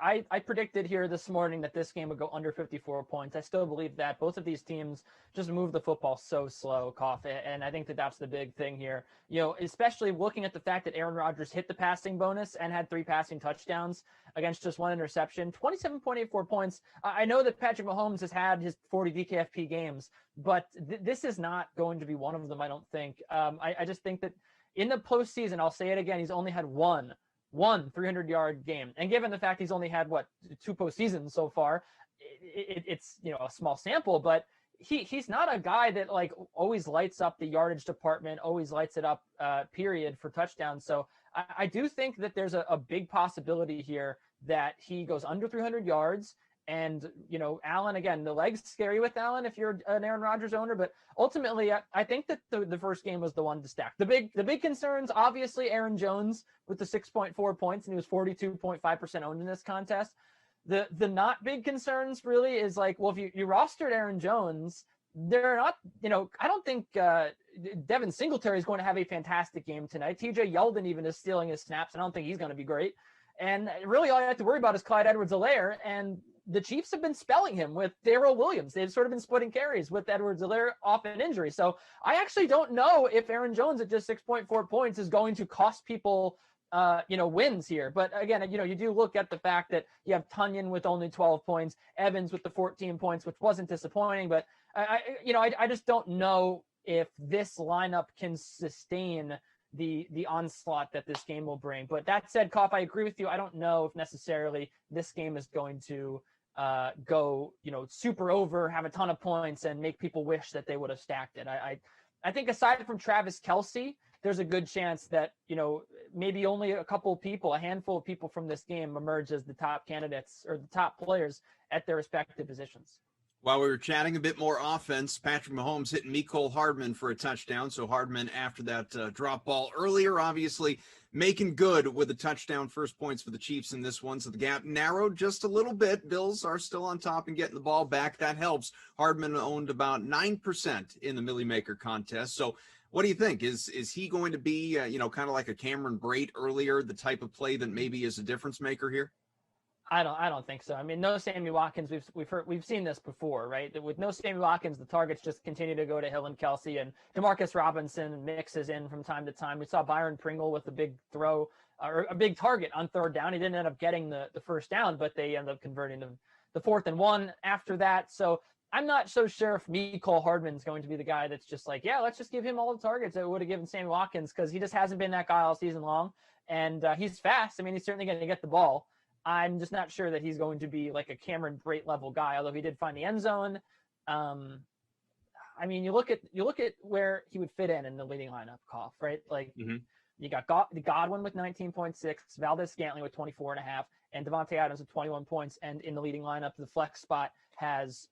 Speaker 3: I predicted here this morning that this game would go under 54 points. I still believe that. Both of these teams just move the football so slow, Koff, and I think that that's the big thing here. Especially looking at the fact that Aaron Rodgers hit the passing bonus and had 3 passing touchdowns against just 1 interception, 27.84 points. I know that Patrick Mahomes has had his 40 DKFP games, but this is not going to be one of them, I don't think. I just think that in the postseason, I'll say it again, he's only had one 300-yard game. And given the fact he's only had, 2 postseasons so far, it's a small sample, but he's not a guy that always lights up the yardage department, always lights it up, period, for touchdowns. So I do think that there's a big possibility here that he goes under 300 yards. And, Allen, again, the legs scary with Allen if you're an Aaron Rodgers owner, but ultimately I think that the first game was the one to stack. The big concerns, obviously, Aaron Jones with the 6.4 points, and he was 42.5% owned in this contest. The not big concerns really is if you rostered Aaron Jones, they're not, I don't think Devin Singletary is going to have a fantastic game tonight. TJ Yeldon even is stealing his snaps, and I don't think he's going to be great. And really all you have to worry about is Clyde Edwards-Helaire, and the Chiefs have been spelling him with Darrell Williams. They've sort of been splitting carries with Edwards-Helaire off an injury. So I actually don't know if Aaron Jones at just 6.4 points is going to cost people, wins here. But again, you do look at the fact that you have Tunyon with only 12 points, Evans with the 14 points, which wasn't disappointing. But I just don't know if this lineup can sustain the onslaught that this game will bring. But that said, Koff, I agree with you. I don't know if necessarily this game is going to go, super over, have a ton of points, and make people wish that they would have stacked it. I think aside from Travis Kelce, there's a good chance that, maybe only a handful of people from this game emerge as the top candidates or the top players at their respective positions.
Speaker 11: While we were chatting a bit more offense, Patrick Mahomes hitting Mecole Hardman for a touchdown. So Hardman, after that drop ball earlier, obviously making good with a touchdown, first points for the Chiefs in this one. So the gap narrowed just a little bit. Bills are still on top and getting the ball back. That helps. Hardman owned about 9% in the Millie Maker contest. So what do you think? Is he going to be, kind of like a Cameron Brate earlier, the type of play that maybe is a difference maker here?
Speaker 3: I don't think so. I mean, no Sammy Watkins. We've seen this before, right? With no Sammy Watkins, the targets just continue to go to Hill and Kelce, and Demarcus Robinson mixes in from time to time. We saw Byron Pringle with a big throw or a big target on third down. He didn't end up getting the first down, but they ended up converting the 4th and 1 after that. So I'm not so sure if Mecole Hardman's going to be the guy that's just like, yeah, let's just give him all the targets that would have given Sammy Watkins, because he just hasn't been that guy all season long, and he's fast. I mean, he's certainly going to get the ball. I'm just not sure that he's going to be like a Cameron Brate level guy, although he did find the end zone. I mean, you look at where he would fit in the leading lineup, Koff, right? Like you got Godwin with 19.6, Valdez-Scantling with 24.5, and Devontae Adams with 21 points. And in the leading lineup, the flex spot has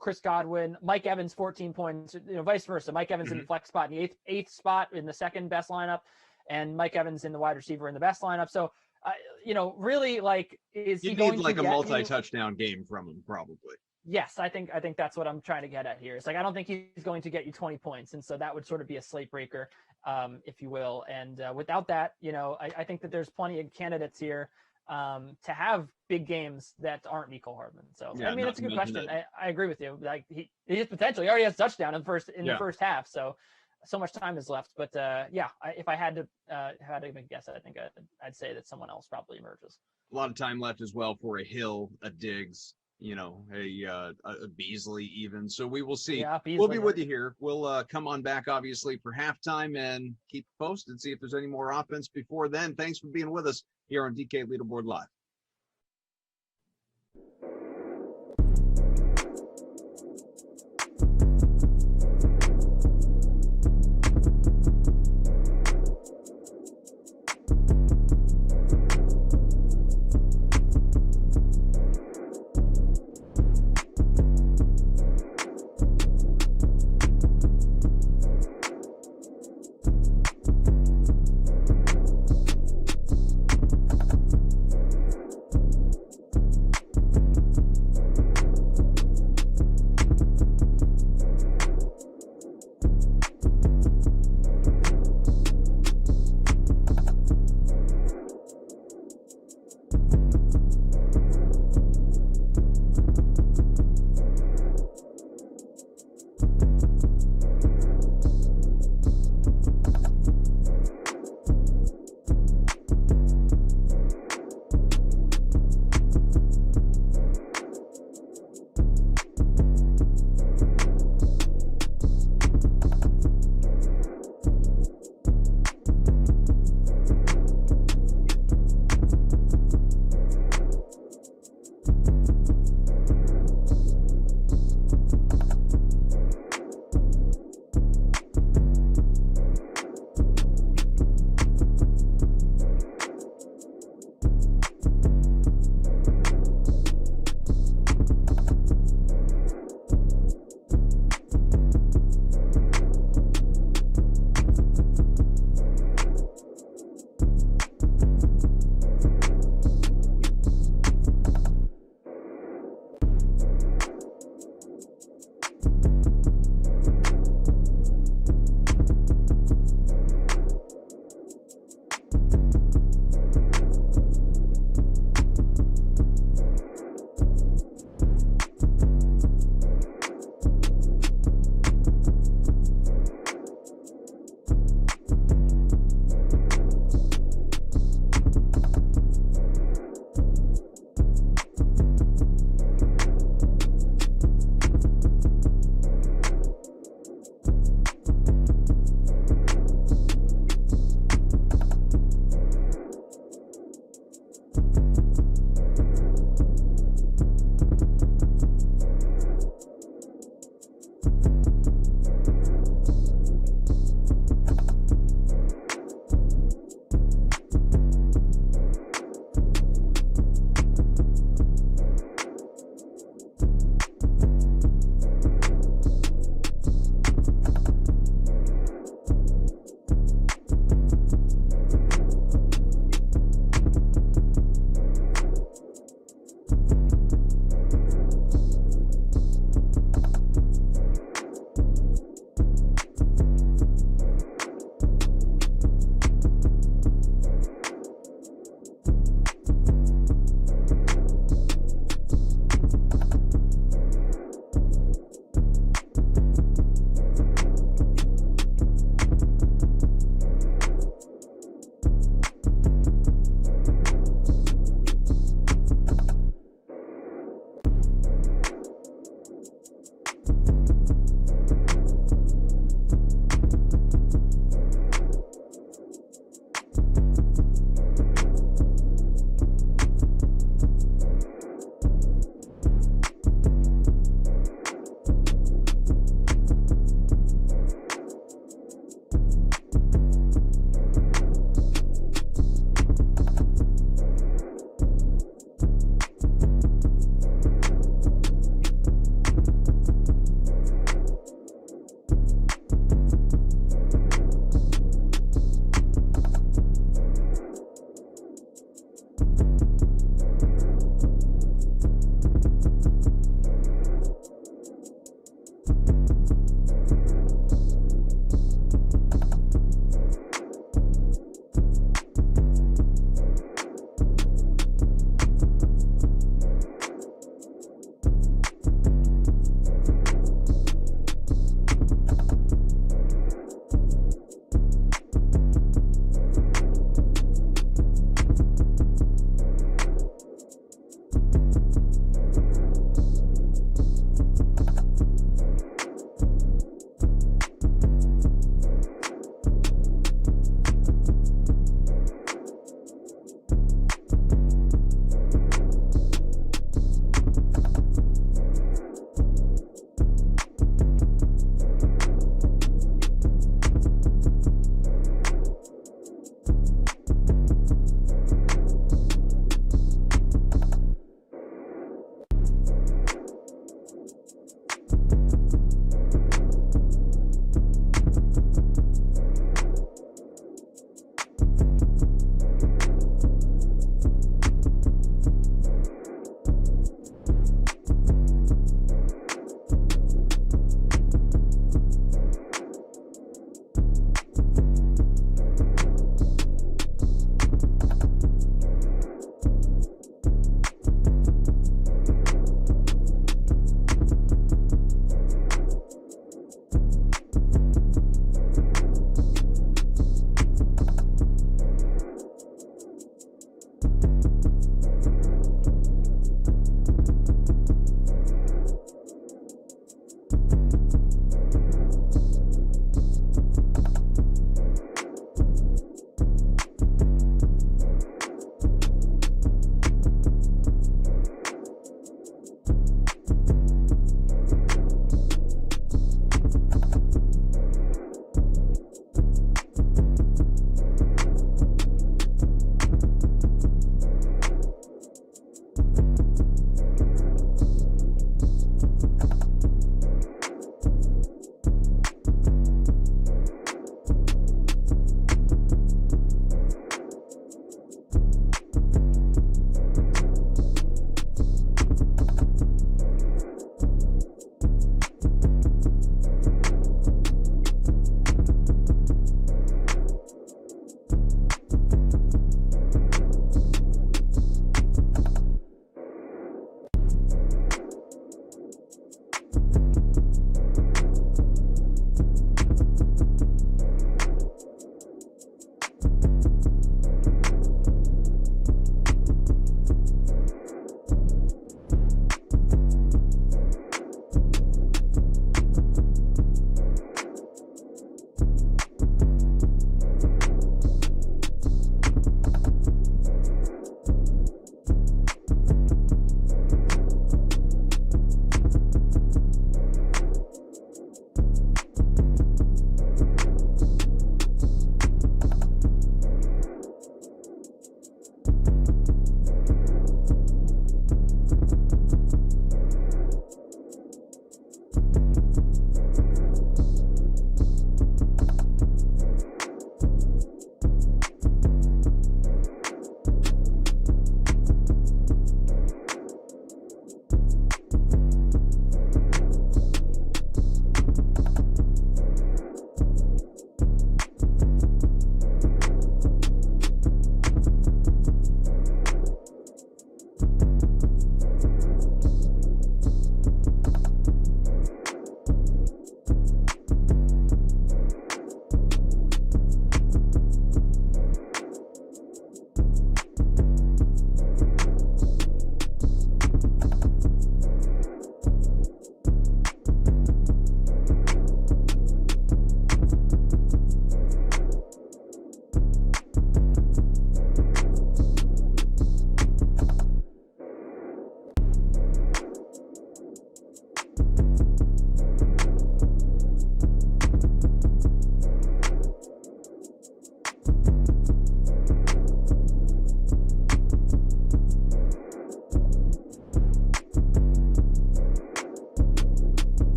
Speaker 3: Chris Godwin, Mike Evans 14 points, vice versa. Mike Evans in the flex spot in the eighth spot in the second best lineup, and Mike Evans in the wide receiver in the best lineup. So really, like, is he going to
Speaker 11: like a
Speaker 3: get
Speaker 11: multi-touchdown game from him, probably?
Speaker 3: Yes, I think that's what I'm trying to get at here. It's like, I don't think he's going to get you 20 points, and so that would sort of be a slate breaker, if you will. And without that, I think that there's plenty of candidates here to have big games that aren't Mecole Hardman. So yeah, I mean, it's a good question. I agree with you. Like he has potential. He already has a touchdown in the first half. So much time is left, but if I had to make a guess, I think I'd say that someone else probably emerges.
Speaker 11: A lot of time left as well for a Hill, a Diggs, a Beasley even. So we will see. Yeah, we'll be with you here. We'll come on back obviously for halftime and keep posted, see if there's any more offense before then. Thanks for being with us here on DK Leaderboard Live.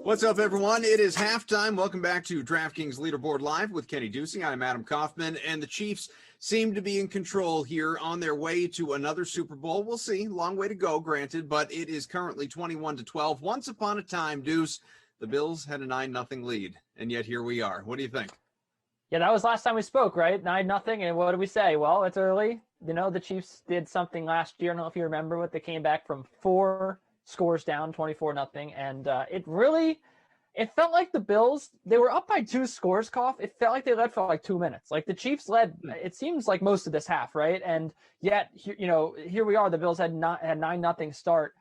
Speaker 11: What's up, everyone? It is halftime. Welcome back to DraftKings Leaderboard Live with Kenny Ducey. I'm Adam Kaufman, and the Chiefs seem to be in control here on their way to another Super Bowl. We'll see. Long way to go, granted, but it is currently 21-12. Once upon a time, Deuce, the Bills had a 9-0 lead, and yet here we are. What do you think?
Speaker 3: Yeah, that was last time we spoke, right? 9-0. And what did we say? Well, it's early. You know, the Chiefs did something last year. I don't know if you remember what they came back from 4 scores down, 24-0. And it felt like the Bills, they were up by 2 scores, Koff. It felt like they led for like 2 minutes. Like the Chiefs led, it seems like most of this half, right? And yet, here we are. The Bills had 9-0 start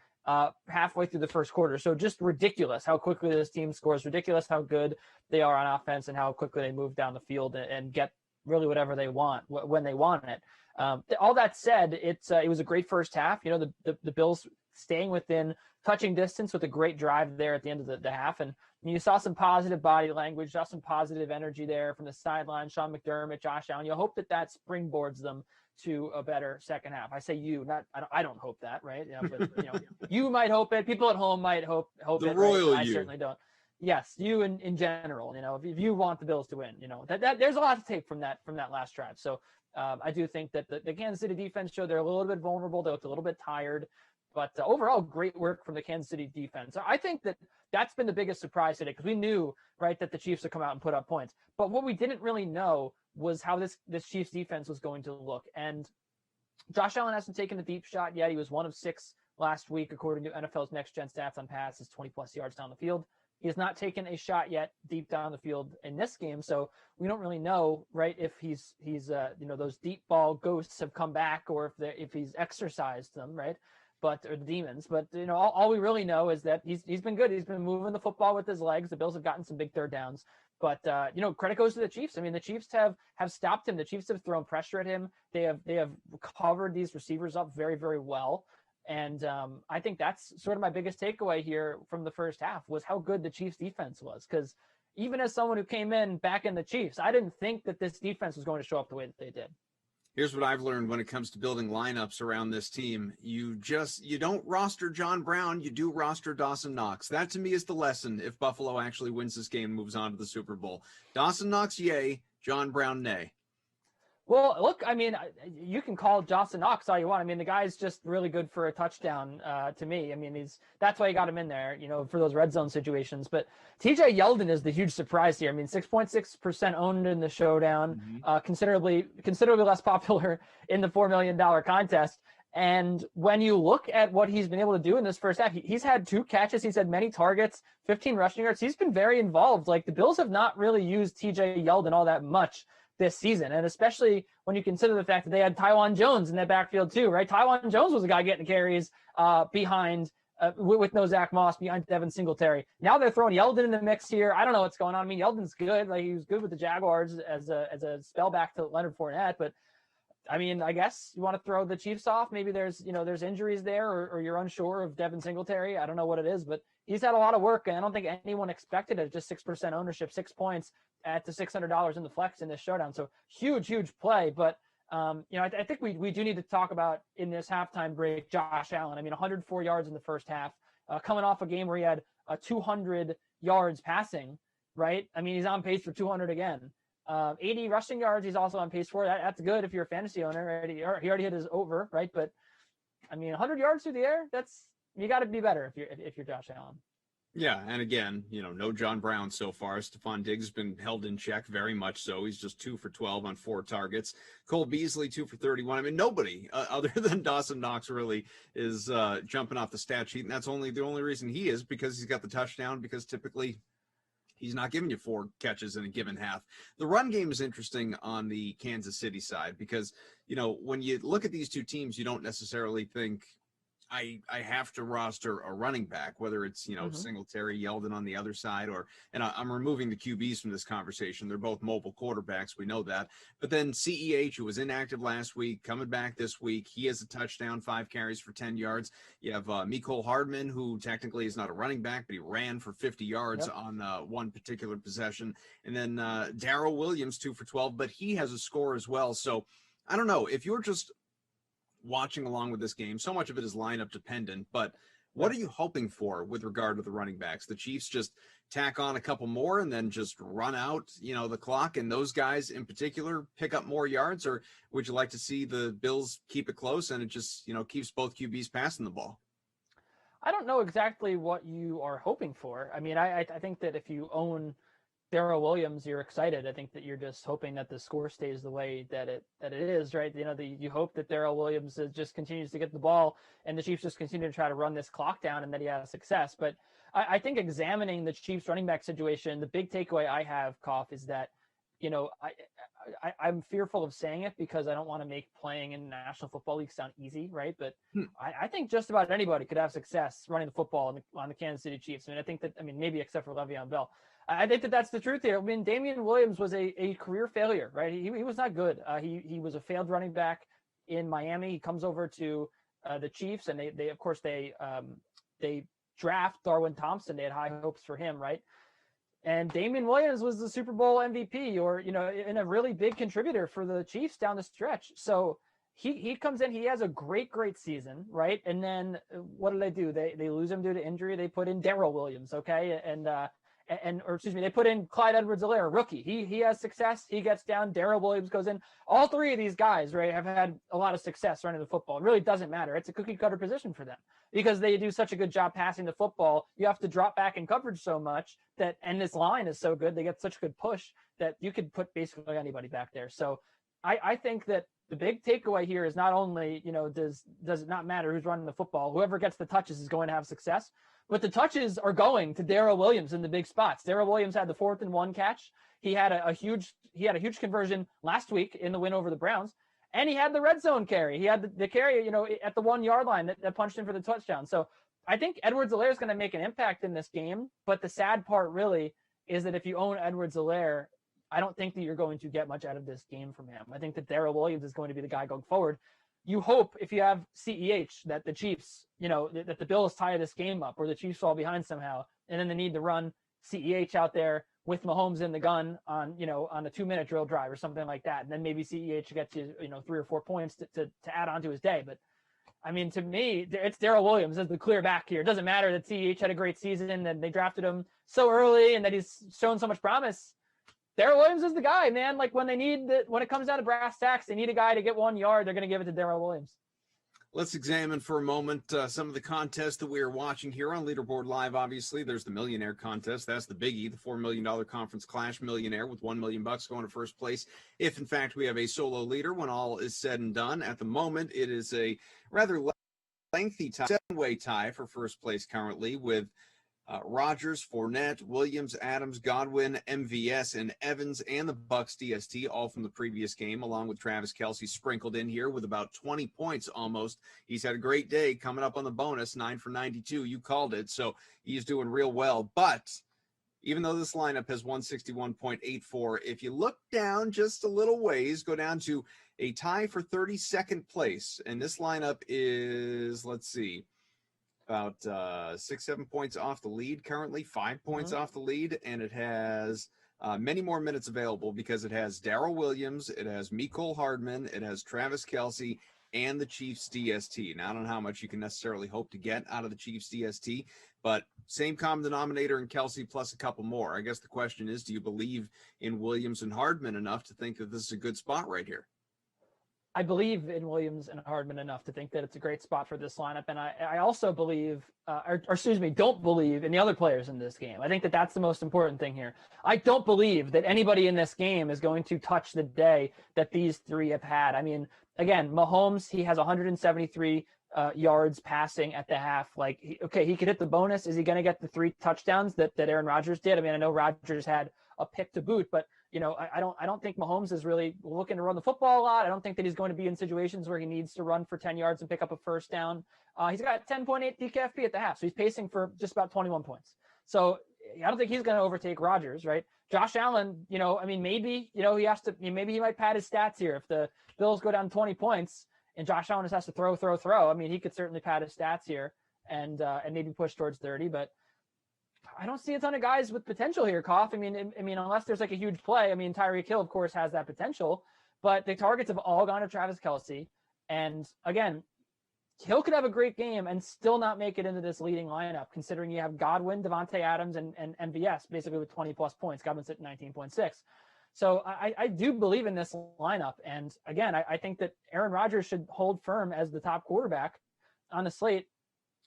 Speaker 3: halfway through the first quarter. So just ridiculous how quickly this team scores, ridiculous how good they are on offense and how quickly they move down the field and get really whatever they want when they want it. All that said, it was a great first half. You know, the Bills staying within touching distance with a great drive there at the end of the half. And you saw some positive body language, saw some positive energy there from the sideline, Sean McDermott, Josh Allen. You hope that springboards them to a better second half. I say you, I don't hope that, right? But you might hope it. People at home might hope
Speaker 11: the
Speaker 3: it.
Speaker 11: Royal
Speaker 3: right? I
Speaker 11: you.
Speaker 3: certainly don't. Yes, you in general. If you want the Bills to win, that there's a lot to take from that last drive. So I do think that the Kansas City defense showed they're a little bit vulnerable. They looked a little bit tired, but overall great work from the Kansas City defense. I think that's been the biggest surprise today because we knew, right, that the Chiefs would come out and put up points. But what we didn't really know was how this Chiefs defense was going to look. And Josh Allen hasn't taken a deep shot yet. He was 1 of 6 last week, according to NFL's Next Gen Stats on passes, 20-plus yards down the field. He has not taken a shot yet deep down the field in this game, so we don't really know, right, if he's those deep ball ghosts have come back or if he's exercised them, right, or the demons. But all we really know is that he's been good. He's been moving the football with his legs. The Bills have gotten some big third downs, but credit goes to the Chiefs. I mean, the Chiefs have stopped him. The Chiefs have thrown pressure at him. They have covered these receivers up very, very well. And I think that's sort of my biggest takeaway here from the first half was how good the Chiefs defense was. Because even as someone who came in back in the Chiefs, I didn't think that this defense was going to show up the way that they did.
Speaker 11: Here's what I've learned when it comes to building lineups around this team. You don't roster John Brown, you do roster Dawson Knox. That to me is the lesson if Buffalo actually wins this game and moves on to the Super Bowl. Dawson Knox, yay. John Brown, nay.
Speaker 3: Well, look, I mean, you can call Dawson Knox all you want. I mean, the guy's just really good for a touchdown to me. I mean, that's why you got him in there, for those red zone situations. But TJ Yeldon is the huge surprise here. I mean, 6.6% owned in the showdown, considerably less popular in the $4 million contest. And when you look at what he's been able to do in this first half, he's had 2 catches. He's had many targets, 15 rushing yards. He's been very involved. Like the Bills have not really used TJ Yeldon all that much this season. And especially when you consider the fact that they had Tywan Jones in that backfield too, right? Tywan Jones was a guy getting carries behind with no Zach Moss behind Devin Singletary. Now they're throwing Yeldon in the mix here. I don't know what's going on. I mean, Yeldon's good. Like he was good with the Jaguars as a spell back to Leonard Fournette, but I mean, I guess you want to throw the Chiefs off. Maybe there's injuries there or you're unsure of Devin Singletary. I don't know what it is, but he's had a lot of work, and I don't think anyone expected it. Just 6% ownership, 6 points at the $600 in the flex in this showdown. So huge play. But, I think we do need to talk about in this halftime break, Josh Allen. I mean, 104 yards in the first half, coming off a game where he had 200 yards passing, right? I mean, he's on pace for 200 again. 80 rushing yards, he's also on pace for. That's good if you're a fantasy owner, right? He already hit his over, right? But, I mean, 100 yards through the air, you got to be better if you're Josh Allen.
Speaker 11: Yeah, and again, no John Brown so far. Stephon Diggs has been held in check very much so. He's just 2 for 12 on 4 targets. Cole Beasley 2 for 31. I mean, nobody other than Dawson Knox really is jumping off the stat sheet, and that's the only reason he is because he's got the touchdown. Because typically he's not giving you 4 catches in a given half. The run game is interesting on the Kansas City side because when you look at these two teams, you don't necessarily think, I have to roster a running back, whether it's, Singletary, Yeldon on the other side, and I'm removing the QBs from this conversation. They're both mobile quarterbacks. We know that. But then CEH, who was inactive last week, coming back this week, he has a touchdown, 5 carries for 10 yards. You have Mecole Hardman, who technically is not a running back, but he ran for 50 yards on one particular possession. And then Darrell Williams, 2 for 12, but he has a score as well. So I don't know if you're just watching along with this game, so much of it is lineup dependent, but what are you hoping for with regard to the running backs? The Chiefs just tack on a couple more and then just run out, the clock, and those guys in particular pick up more yards? Or would you like to see the Bills keep it close and it just, keeps both QBs passing the ball?
Speaker 3: I don't know exactly what you are hoping for. I mean, I think that if you own Darrell Williams, you're excited. I think that you're just hoping that the score stays the way that it is, right? You hope that Darrell Williams just continues to get the ball and the Chiefs just continue to try to run this clock down and that he has success. But I think examining the Chiefs running back situation, the big takeaway I have, Koff, is that, I'm fearful of saying it because I don't want to make playing in National Football League sound easy, right? But I think just about anybody could have success running the football on the Kansas City Chiefs. Maybe except for Le'Veon Bell. I think that that's the truth here. I mean, Damian Williams was a career failure, right? He was not good. He was a failed running back in Miami. He comes over to the Chiefs, and they draft Darwin Thompson. They had high hopes for him, right? And Damian Williams was the Super Bowl MVP, and a really big contributor for the Chiefs down the stretch. So he comes in, he has a great season, right? And then what do? They lose him due to injury. They put in Darrell Williams, okay, they put in Clyde Edwards-Helaire, rookie. He has success. He gets down. Darrell Williams goes in. All three of these guys, right, have had a lot of success running the football. It really doesn't matter. It's a cookie cutter position for them because they do such a good job passing the football. You have to drop back in coverage so much and this line is so good. They get such a good push that you could put basically anybody back there. So I think that the big takeaway here is not only, does it not matter who's running the football, whoever gets the touches is going to have success. But the touches are going to Darrell Williams in the big spots. Darrell Williams had the 4th and 1 catch. He had a huge conversion last week in the win over the Browns, and he had the red zone carry. He had the carry, at the 1 yard line that punched in for the touchdown. So I think Edwards-Helaire is going to make an impact in this game. But the sad part really is that if you own Edwards-Helaire, I don't think that you're going to get much out of this game from him. I think that Darrell Williams is going to be the guy going forward. You hope if you have CEH that the Chiefs, that the Bills tie this game up or the Chiefs fall behind somehow, and then they need to run CEH out there with Mahomes in the gun on a 2-minute drill drive or something like that. And then maybe CEH gets you, 3 or 4 points to add on to his day. But I mean, to me, it's Darrell Williams as the clear back here. It doesn't matter that CEH had a great season and they drafted him so early and that he's shown so much promise. Darrell Williams is the guy, man. Like when it comes down to brass tacks, they need a guy to get 1 yard. They're going to give it to Darrell Williams.
Speaker 11: Let's examine for a moment some of the contests that we are watching here on Leaderboard Live. Obviously, there's the Millionaire Contest. That's the biggie, the $4 million Conference Clash Millionaire with $1 million going to first place. If, in fact, we have a solo leader when all is said and done. At the moment, it is a rather lengthy tie, 7-way tie for first place currently with Rodgers, Fournette, Williams, Adams, Godwin, MVS, and Evans, and the Bucks DST, all from the previous game, along with Travis Kelce sprinkled in here with about 20 points almost. He's had a great day coming up on the bonus, 9 for 92. You called it, so he's doing real well. But even though this lineup has 161.84, if you look down just a little ways, go down to a tie for 32nd place, and this lineup is, let's see, about 6-7 points off the lead currently, 5 points off the lead, and it has many more minutes available because it has Darrell Williams, it has Mecole Hardman, it has Travis Kelce, and the Chiefs DST. Now, I don't know how much you can necessarily hope to get out of the Chiefs DST, but same common denominator in Kelce plus a couple more. I guess the question is, do you believe in Williams and Hardman enough to think that this is a good spot right here?
Speaker 3: I believe in Williams and Hardman enough to think that it's a great spot for this lineup. And I also believe, don't believe in the other players in this game. I think that that's the most important thing here. I don't believe that anybody in this game is going to touch the day that these three have had. I mean, again, Mahomes, he has 173 yards passing at the half. Like, he could hit the bonus. Is he going to get the 3 touchdowns that Aaron Rodgers did? I mean, I know Rodgers had a pick to boot, but I don't think Mahomes is really looking to run the football a lot. I don't think that he's going to be in situations where he needs to run for 10 yards and pick up a first down. He's got 10.8 DKFP at the half, so he's pacing for just about 21 points. So I don't think he's going to overtake Rodgers, right? Josh Allen, maybe, maybe he might pad his stats here. If the Bills go down 20 points and Josh Allen just has to throw, I mean, he could certainly pad his stats here and maybe push towards 30, but I don't see a ton of guys with potential here, Koff. I mean, unless there's like a huge play. I mean, Tyreek Hill, of course, has that potential, but the targets have all gone to Travis Kelce. And again, Hill could have a great game and still not make it into this leading lineup, considering you have Godwin, Devontae Adams, and MVS basically with 20-plus points. Godwin's at 19.6. So I do believe in this lineup. And again, I think that Aaron Rodgers should hold firm as the top quarterback on the slate.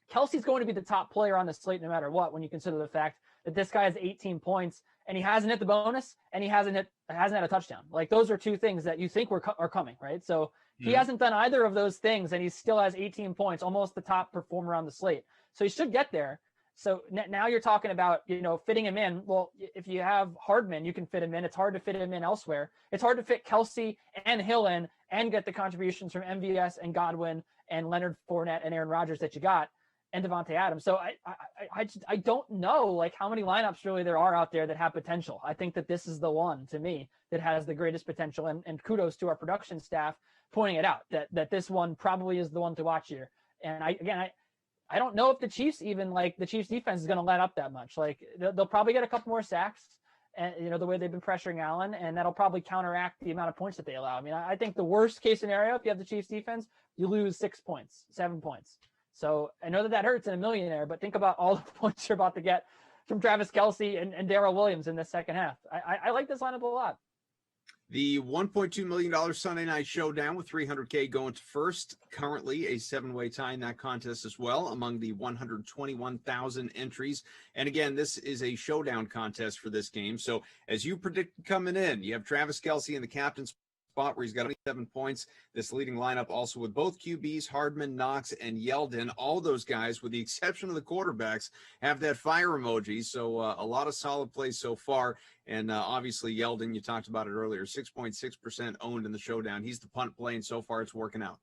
Speaker 3: Kelsey's going to be the top player on the slate no matter what, when you consider the fact that this guy has 18 points and he hasn't hit the bonus and he hasn't had a touchdown. Like, those are two things that you think are coming, right? So he hasn't done either of those things, and he still has 18 points, almost the top performer on the slate. So he should get there. So now you're talking about, fitting him in. Well, if you have Hardman, you can fit him in. It's hard to fit him in elsewhere. It's hard to fit Kelsey and Hill in and get the contributions from MVS and Godwin and Leonard Fournette and Aaron Rodgers that you got, and Devontae Adams. So I don't know, like, how many lineups really there are out there that have potential. I think that this is the one, to me, that has the greatest potential. And kudos to our production staff pointing it out, that this one probably is the one to watch here. And I don't know if the Chiefs, even like the Chiefs defense, is going to let up that much. Like, they'll probably get a couple more sacks, and the way they've been pressuring Allen, and that'll probably counteract the amount of points that they allow. I mean, I think the worst case scenario, if you have the Chiefs defense, you lose 6 points, 7 points. So I know that hurts in a millionaire, but think about all the points you're about to get from Travis Kelce and Darrell Williams in the second half. I like this lineup a lot.
Speaker 11: The $1.2 million Sunday Night Showdown with $300K going to first. Currently a 7-way tie in that contest as well among the 121,000 entries. And again, this is a showdown contest for this game. So as you predicted coming in, you have Travis Kelce in the captain's spot where he's got 27 points. This leading lineup also with both QBs, Hardman, Knox, and Yeldon. All those guys, with the exception of the quarterbacks, have that fire emoji. So a lot of solid plays so far. And obviously Yeldon, you talked about it earlier, 6.6% owned in the showdown. He's the punt play, and so far it's working out.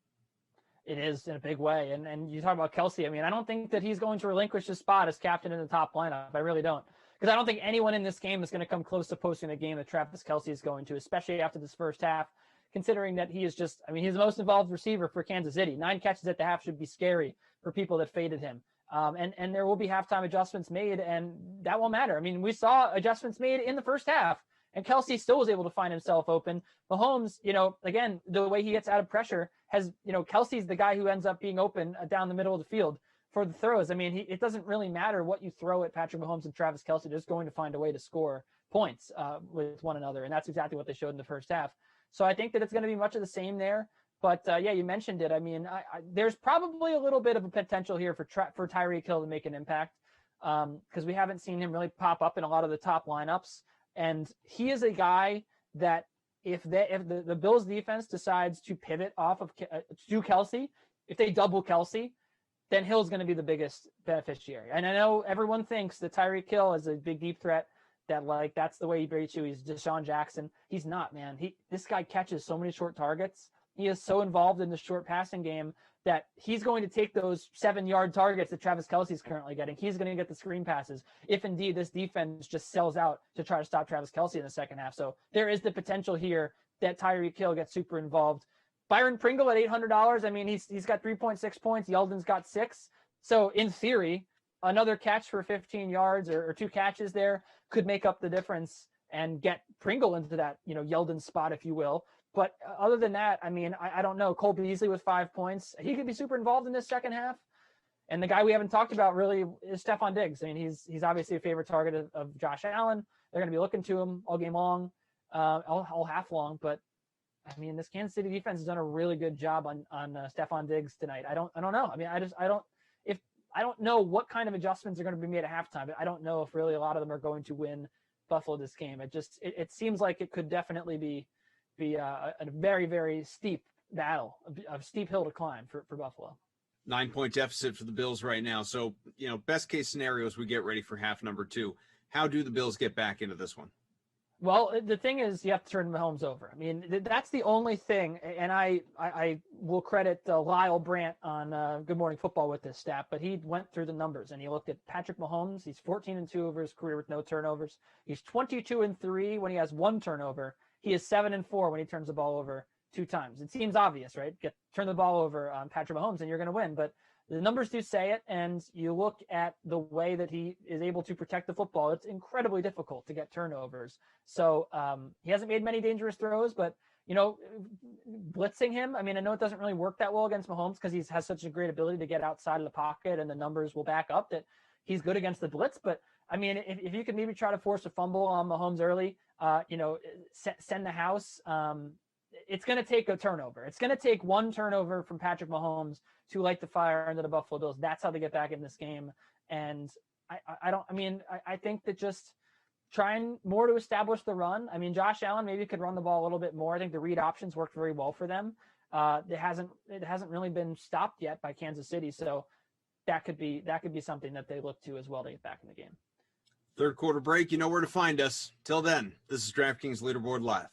Speaker 3: It is in a big way. And you talk about Kelce. I mean, I don't think that he's going to relinquish his spot as captain in the top lineup. I really don't. Because I don't think anyone in this game is going to come close to posting a game that Travis Kelce is going to, especially after this first half, considering that he is just, I mean, he's the most involved receiver for Kansas City. 9 catches at the half should be scary for people that faded him. And there will be halftime adjustments made, and that won't matter. I mean, we saw adjustments made in the first half, and Kelce still was able to find himself open. Mahomes, again, the way he gets out of pressure has, Kelce's the guy who ends up being open down the middle of the field for the throws. I mean, it doesn't really matter what you throw at Patrick Mahomes and Travis Kelce. They're just going to find a way to score points with one another, and that's exactly what they showed in the first half. So I think that it's going to be much of the same there. But, yeah, you mentioned it. I mean, there's probably a little bit of a potential here for Tyreek Hill to make an impact because we haven't seen him really pop up in a lot of the top lineups. And he is a guy that if the Bills defense decides to pivot off of to Kelce, if they double Kelce, then Hill's going to be the biggest beneficiary. And I know everyone thinks that Tyreek Hill is a big deep threat, that like that's the way he beats you. He's Deshaun Jackson. He's not, man. This guy catches so many short targets. He is so involved in the short passing game that he's going to take those 7-yard targets that Travis Kelce is currently getting. He's going to get the screen passes if indeed this defense just sells out to try to stop Travis Kelce in the second half. So there is the potential here that Tyreek Hill gets super involved. Byron Pringle at $800. I mean, he's got 3.6 points. Yeldon's got 6. So in theory, another catch for 15 yards or 2 catches there could make up the difference and get Pringle into that, Yeldon spot, if you will. But other than that, I mean, I don't know. Cole Beasley with 5 points. He could be super involved in this second half. And the guy we haven't talked about really is Stephon Diggs. I mean, he's obviously a favorite target of Josh Allen. They're going to be looking to him all game long, all half long. But I mean, this Kansas City defense has done a really good job on Stephon Diggs tonight. I don't know. I mean, I don't know what kind of adjustments are going to be made at halftime, but I don't know if really a lot of them are going to win Buffalo this game. It seems like it could definitely be a very, very steep battle, a steep hill to climb for Buffalo.
Speaker 11: 9-point deficit for the Bills right now. So, best case scenario as we get ready for half number 2. How do the Bills get back into this one?
Speaker 3: Well, the thing is, you have to turn Mahomes over. I mean, that's the only thing. And I will credit Lyle Brandt on Good Morning Football with this stat, but he went through the numbers and he looked at Patrick Mahomes. He's 14-2 over his career with no turnovers. He's 22-3 when he has 1 turnover. He is 7-4 when he turns the ball over 2 times. It seems obvious, right? Turn the ball over on Patrick Mahomes and you're going to win. But the numbers do say it, and you look at the way that he is able to protect the football. It's incredibly difficult to get turnovers. So he hasn't made many dangerous throws, but blitzing him. I mean, I know it doesn't really work that well against Mahomes because he has such a great ability to get outside of the pocket, and the numbers will back up that he's good against the blitz. But I mean, if you could maybe try to force a fumble on Mahomes early, send the house. It's going to take a turnover. It's going to take one turnover from Patrick Mahomes to light the fire under the Buffalo Bills. That's how they get back in this game. And I think that just trying more to establish the run. I mean, Josh Allen maybe could run the ball a little bit more. I think the read options worked very well for them. It hasn't really been stopped yet by Kansas City. So that could be something that they look to as well to get back in the game.
Speaker 11: Third quarter break. You know where to find us. Till then, this is DraftKings Leaderboard Live.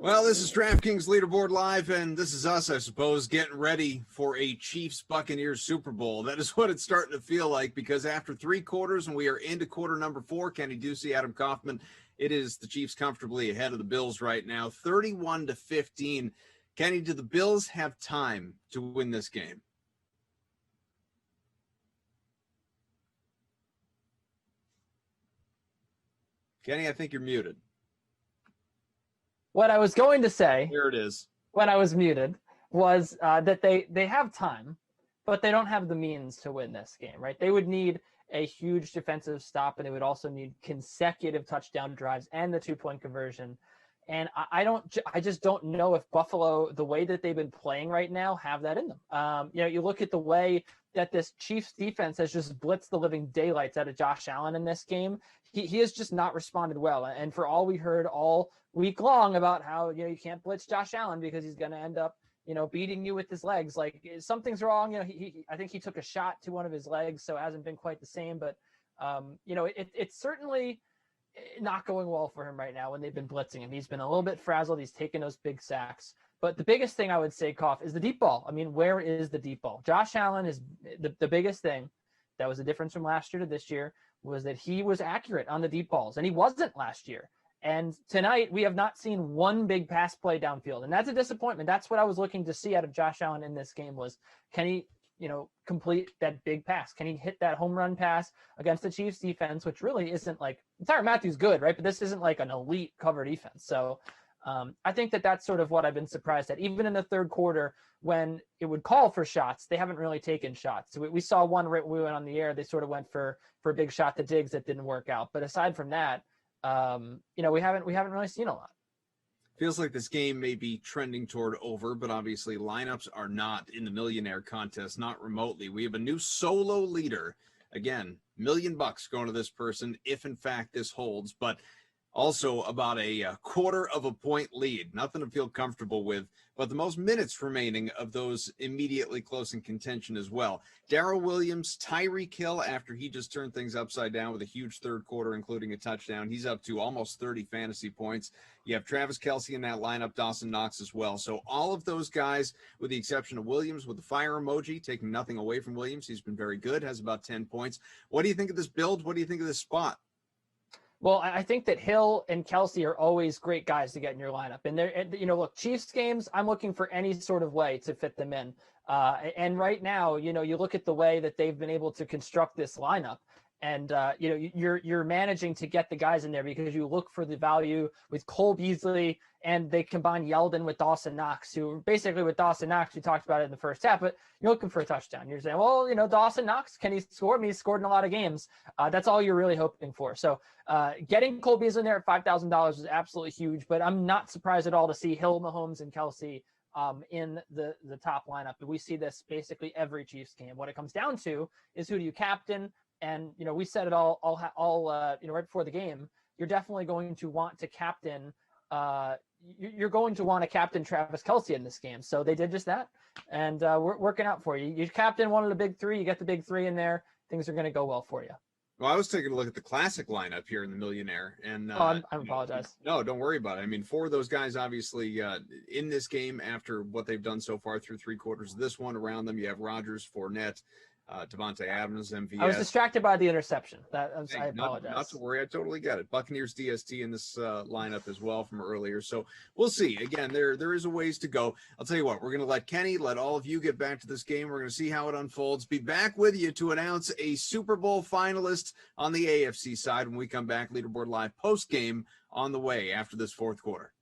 Speaker 11: Well, this is DraftKings Leaderboard Live, and this is us, I suppose, getting ready for a Chiefs-Buccaneers Super Bowl. That is what it's starting to feel like, because after 3 quarters, and we are into quarter number 4, Kenny Ducey, Adam Kaufman, it is the Chiefs comfortably ahead of the Bills right now, 31-15. Kenny, do the Bills have time to win this game? Kenny, I think you're muted.
Speaker 3: What I was going to say,
Speaker 11: here it is,
Speaker 3: when I was muted, was that they have time, but they don't have the means to win this game, right? They would need a huge defensive stop, and they would also need consecutive touchdown drives and the 2-point conversion. And I just don't know if Buffalo, the way that they've been playing right now, have that in them. You look at the way that this Chiefs defense has just blitzed the living daylights out of Josh Allen in this game. He has just not responded well. And for all we heard all week long about how, you can't blitz Josh Allen because he's going to end up, beating you with his legs. Like, something's wrong. I think he took a shot to one of his legs, so it hasn't been quite the same. But, it's certainly not going well for him right now when they've been blitzing him. He's been a little bit frazzled. He's taken those big sacks. But the biggest thing I would say, Koff, is the deep ball. I mean, where is the deep ball? Josh Allen is the biggest thing that was the difference from last year to this year, was that he was accurate on the deep balls, and he wasn't last year. And tonight, we have not seen one big pass play downfield, and that's a disappointment. That's what I was looking to see out of Josh Allen in this game, was can he, complete that big pass? Can he hit that home run pass against the Chiefs defense, which really isn't like – Tyrann Mathieu's good, right? But this isn't like an elite cover defense. So I think that's sort of what I've been surprised at. Even in the third quarter, when it would call for shots, they haven't really taken shots. So we saw one right when we went on the air. They sort of went for a big shot to Diggs that didn't work out. But aside from that, we haven't really seen a lot.
Speaker 11: Feels like this game may be trending toward over, but obviously lineups are not in the millionaire contest, not remotely. We have a new solo leader. Again, $1 million going to this person if in fact this holds, but also about a quarter of a point lead. Nothing to feel comfortable with, but the most minutes remaining of those immediately close in contention as well. Darrell Williams, Tyreek Hill, after he just turned things upside down with a huge third quarter, including a touchdown. He's up to almost 30 fantasy points. You have Travis Kelce in that lineup, Dawson Knox as well. So all of those guys, with the exception of Williams with the fire emoji, taking nothing away from Williams. He's been very good, has about 10 points. What do you think of this build? What do you think of this spot?
Speaker 3: Well, I think that Hill and Kelce are always great guys to get in your lineup. And they're, look, Chiefs games, I'm looking for any sort of way to fit them in. And right now, you look at the way that they've been able to construct this lineup, and you're managing to get the guys in there because you look for the value with Cole Beasley, and they combine Yeldon with Dawson Knox, who basically with Dawson Knox, we talked about it in the first half, but you're looking for a touchdown. You're saying, well, Dawson Knox, can he score? I mean, he's scored in a lot of games. That's all you're really hoping for. So getting Cole Beasley in there at $5,000 is absolutely huge, but I'm not surprised at all to see Hill, Mahomes, and Kelce in the top lineup. But we see this basically every Chiefs game. What it comes down to is, who do you captain? And, we said it all right before the game. You're definitely going to want to captain you're going to want to captain Travis Kelce in this game. So they did just that, and we're working out for you. You captain one of the big three, you get the big three in there, things are going to go well for you.
Speaker 11: Well, I was taking a look at the classic lineup here in the Millionaire, and
Speaker 3: I apologize.
Speaker 11: No, don't worry about it. I mean, 4 of those guys obviously in this game after what they've done so far through 3 quarters of this one. Around them, you have Rodgers, Fournette, Devontae Adams, MVS.
Speaker 3: I was distracted by the interception. I apologize.
Speaker 11: Not to worry. I totally get it. Buccaneers DST in this lineup as well from earlier. So we'll see. Again, there is a ways to go. I'll tell you what, we're going to let Kenny, let all of you get back to this game. We're going to see how it unfolds. Be back with you to announce a Super Bowl finalist on the AFC side when we come back. Leaderboard Live post game on the way after this 4th quarter.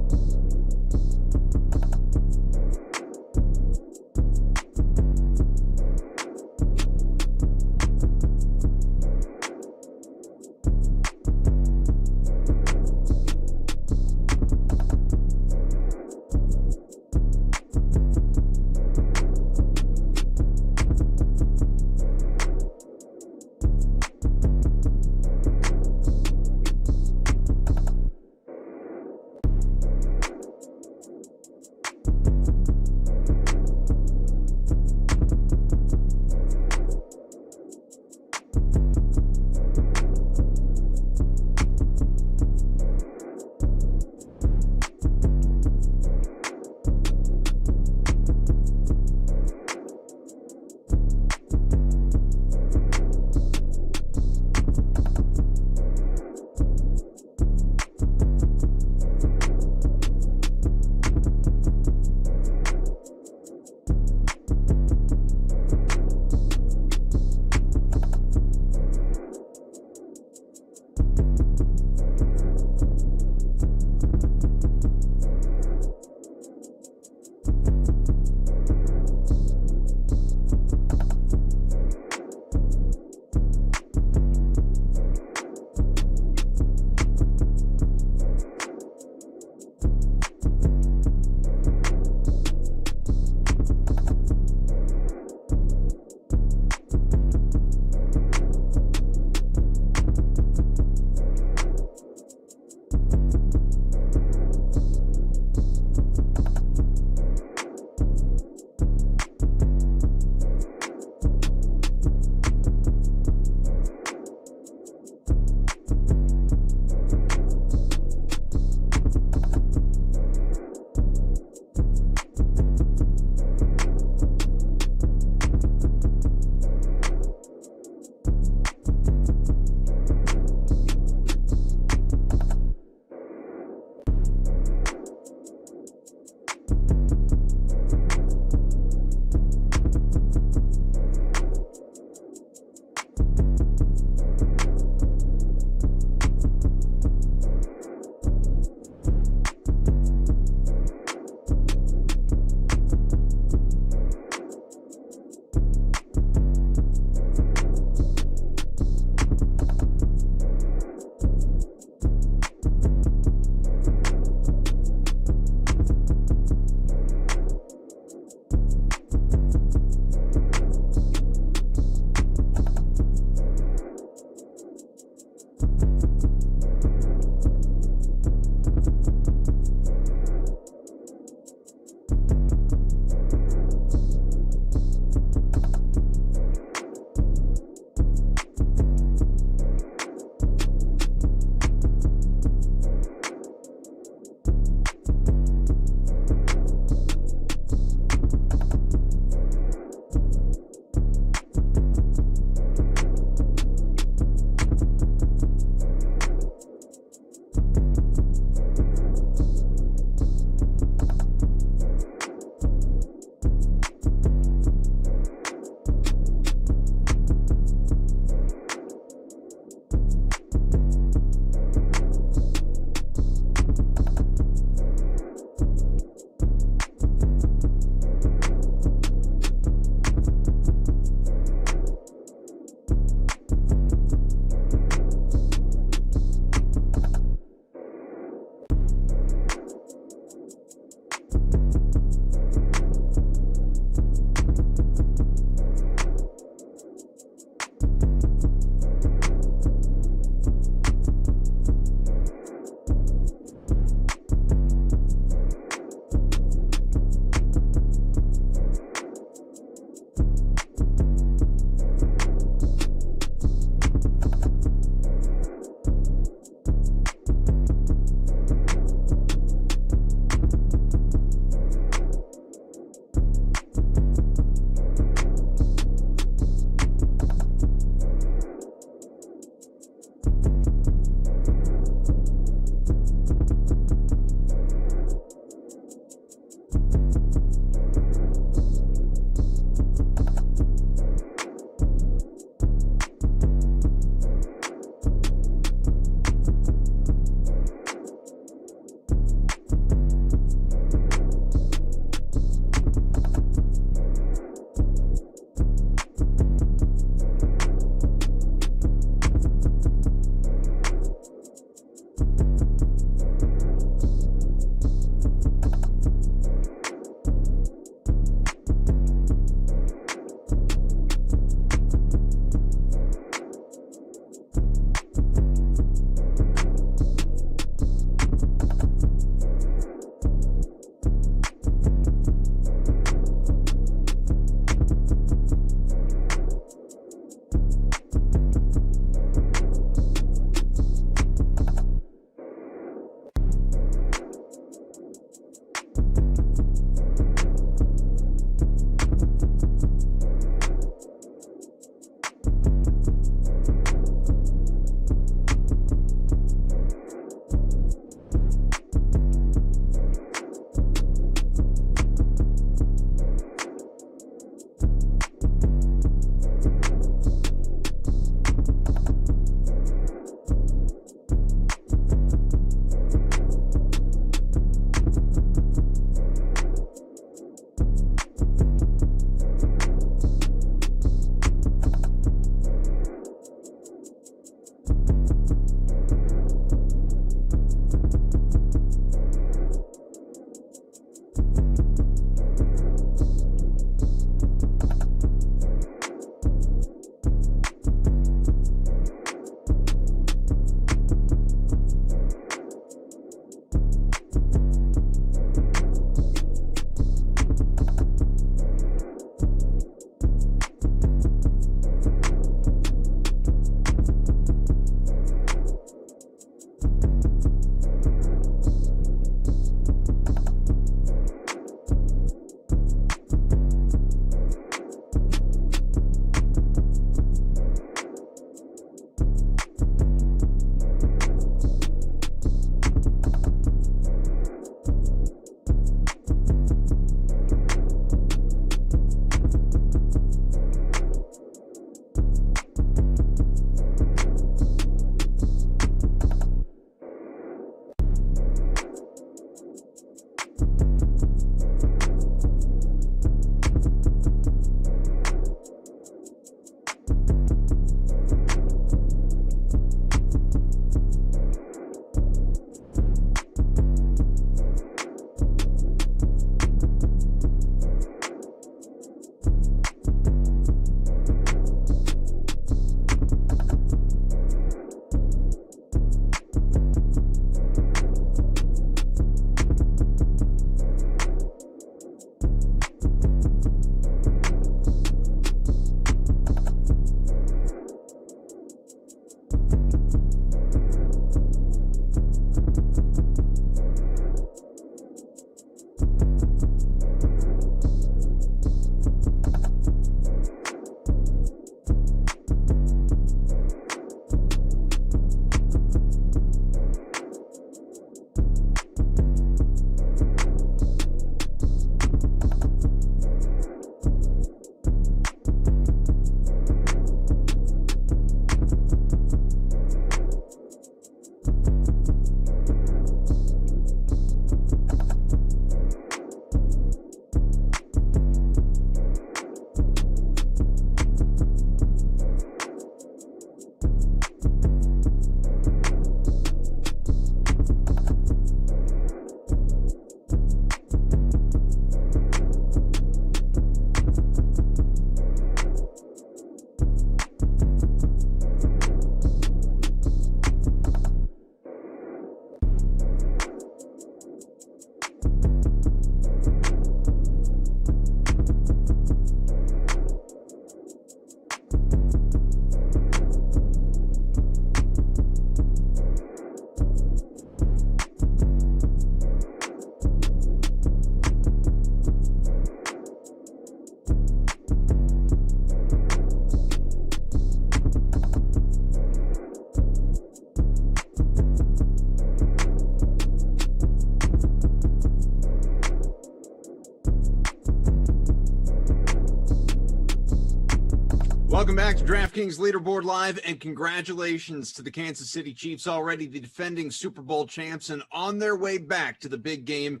Speaker 11: Welcome back to DraftKings Leaderboard Live, and congratulations to the Kansas City Chiefs, already the defending Super Bowl champs and on their way back to the big game,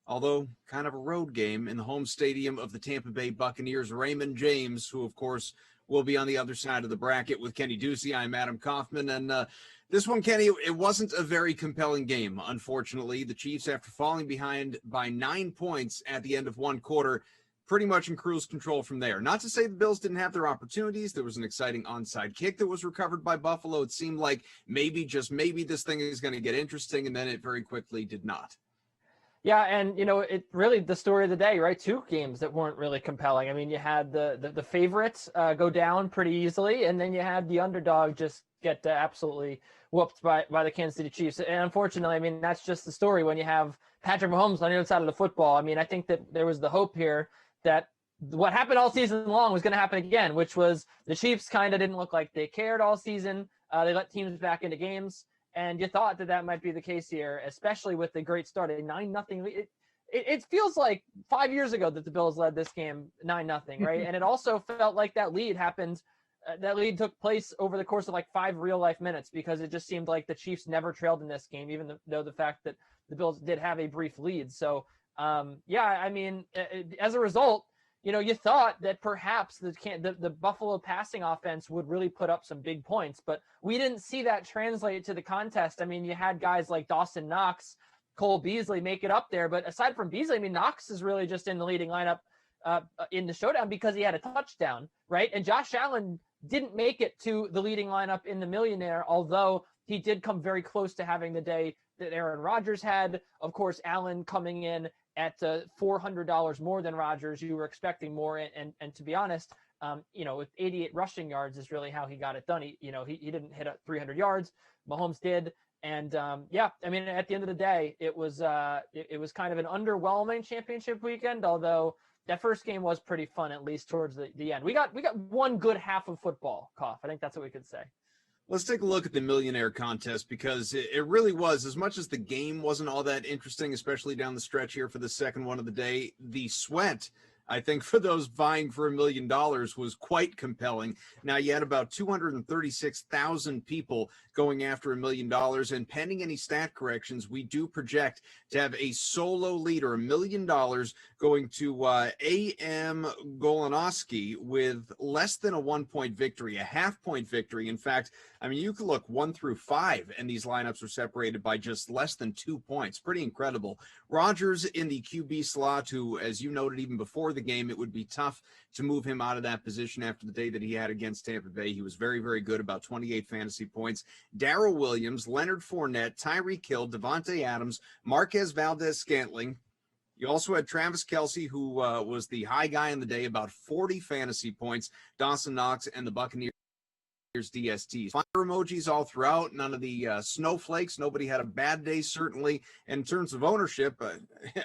Speaker 11: although kind of a road game in the home stadium of the Tampa Bay Buccaneers. Raymond James, who, of course, will be on the other side of the bracket with Kenny Ducey. I'm Adam Kaufman, and this one, Kenny, it wasn't a very compelling game, unfortunately. The Chiefs, after falling behind by 9 points at the end of one quarter, pretty much in cruise control from there. Not to say the Bills didn't have their opportunities. There was an exciting onside kick that was recovered by Buffalo. It seemed like maybe, just maybe, this thing is going to get interesting, and then it very quickly did not.
Speaker 3: Yeah, and it really the story of the day, right? Two games that weren't really compelling. I mean, you had the favorites go down pretty easily, and then you had the underdog just get absolutely whooped by the Kansas City Chiefs. And unfortunately, I mean, that's just the story when you have Patrick Mahomes on the other side of the football. I mean, I think that there was the hope here that what happened all season long was going to happen again, which was the Chiefs kind of didn't look like they cared all season. They let teams back into games, and you thought that might be the case here, especially with the great start at 9-0. It feels like 5 years ago that the Bills led this game 9-0, right? And it also felt like that lead happened. That lead took place over the course of like 5 real life minutes, because it just seemed like the Chiefs never trailed in this game, even though the fact that the Bills did have a brief lead. So, I mean, as a result, you thought that perhaps the Buffalo passing offense would really put up some big points, but we didn't see that translate to the contest. I mean, you had guys like Dawson Knox, Cole Beasley make it up there, but aside from Beasley, I mean, Knox is really just in the leading lineup in the showdown because he had a touchdown, right? And Josh Allen didn't make it to the leading lineup in the millionaire, although he did come very close to having the day that Aaron Rodgers had. Of course, Allen coming in at $400 more than Rodgers. You were expecting more, and to be honest, with 88 rushing yards is really how he got it done. He didn't hit 300 yards. Mahomes did, and I mean, at the end of the day, it was kind of an underwhelming championship weekend. Although that first game was pretty fun, at least towards the end. We got one good half of football, Koff. I think that's what we could say.
Speaker 11: Let's take a look at the Millionaire contest, because it really was, as much as the game wasn't all that interesting, especially down the stretch here for the second one of the day, the sweat, I think, for those vying for $1 million was quite compelling. Now, you had about 236,000 people going after $1 million, and pending any stat corrections, we do project to have a solo leader, $1 million, going to A.M. Golanowski with less than a 1-point victory, a half-point victory. In fact, I mean, you could look 1 through 5, and these lineups are separated by just less than 2 points. Pretty incredible. Rodgers in the QB slot, who, as you noted even before the game, it would be tough to move him out of that position after the day that he had against Tampa Bay. He was very, very good, about 28 fantasy points. Darrell Williams, Leonard Fournette, Tyreek Hill, Devontae Adams, Marquez Valdez-Scantling. You also had Travis Kelce, who was the high guy in the day, about 40 fantasy points. Dawson Knox and the Buccaneers DSTs. Fire emojis all throughout. None of the snowflakes. Nobody had a bad day, certainly. And in terms of ownership,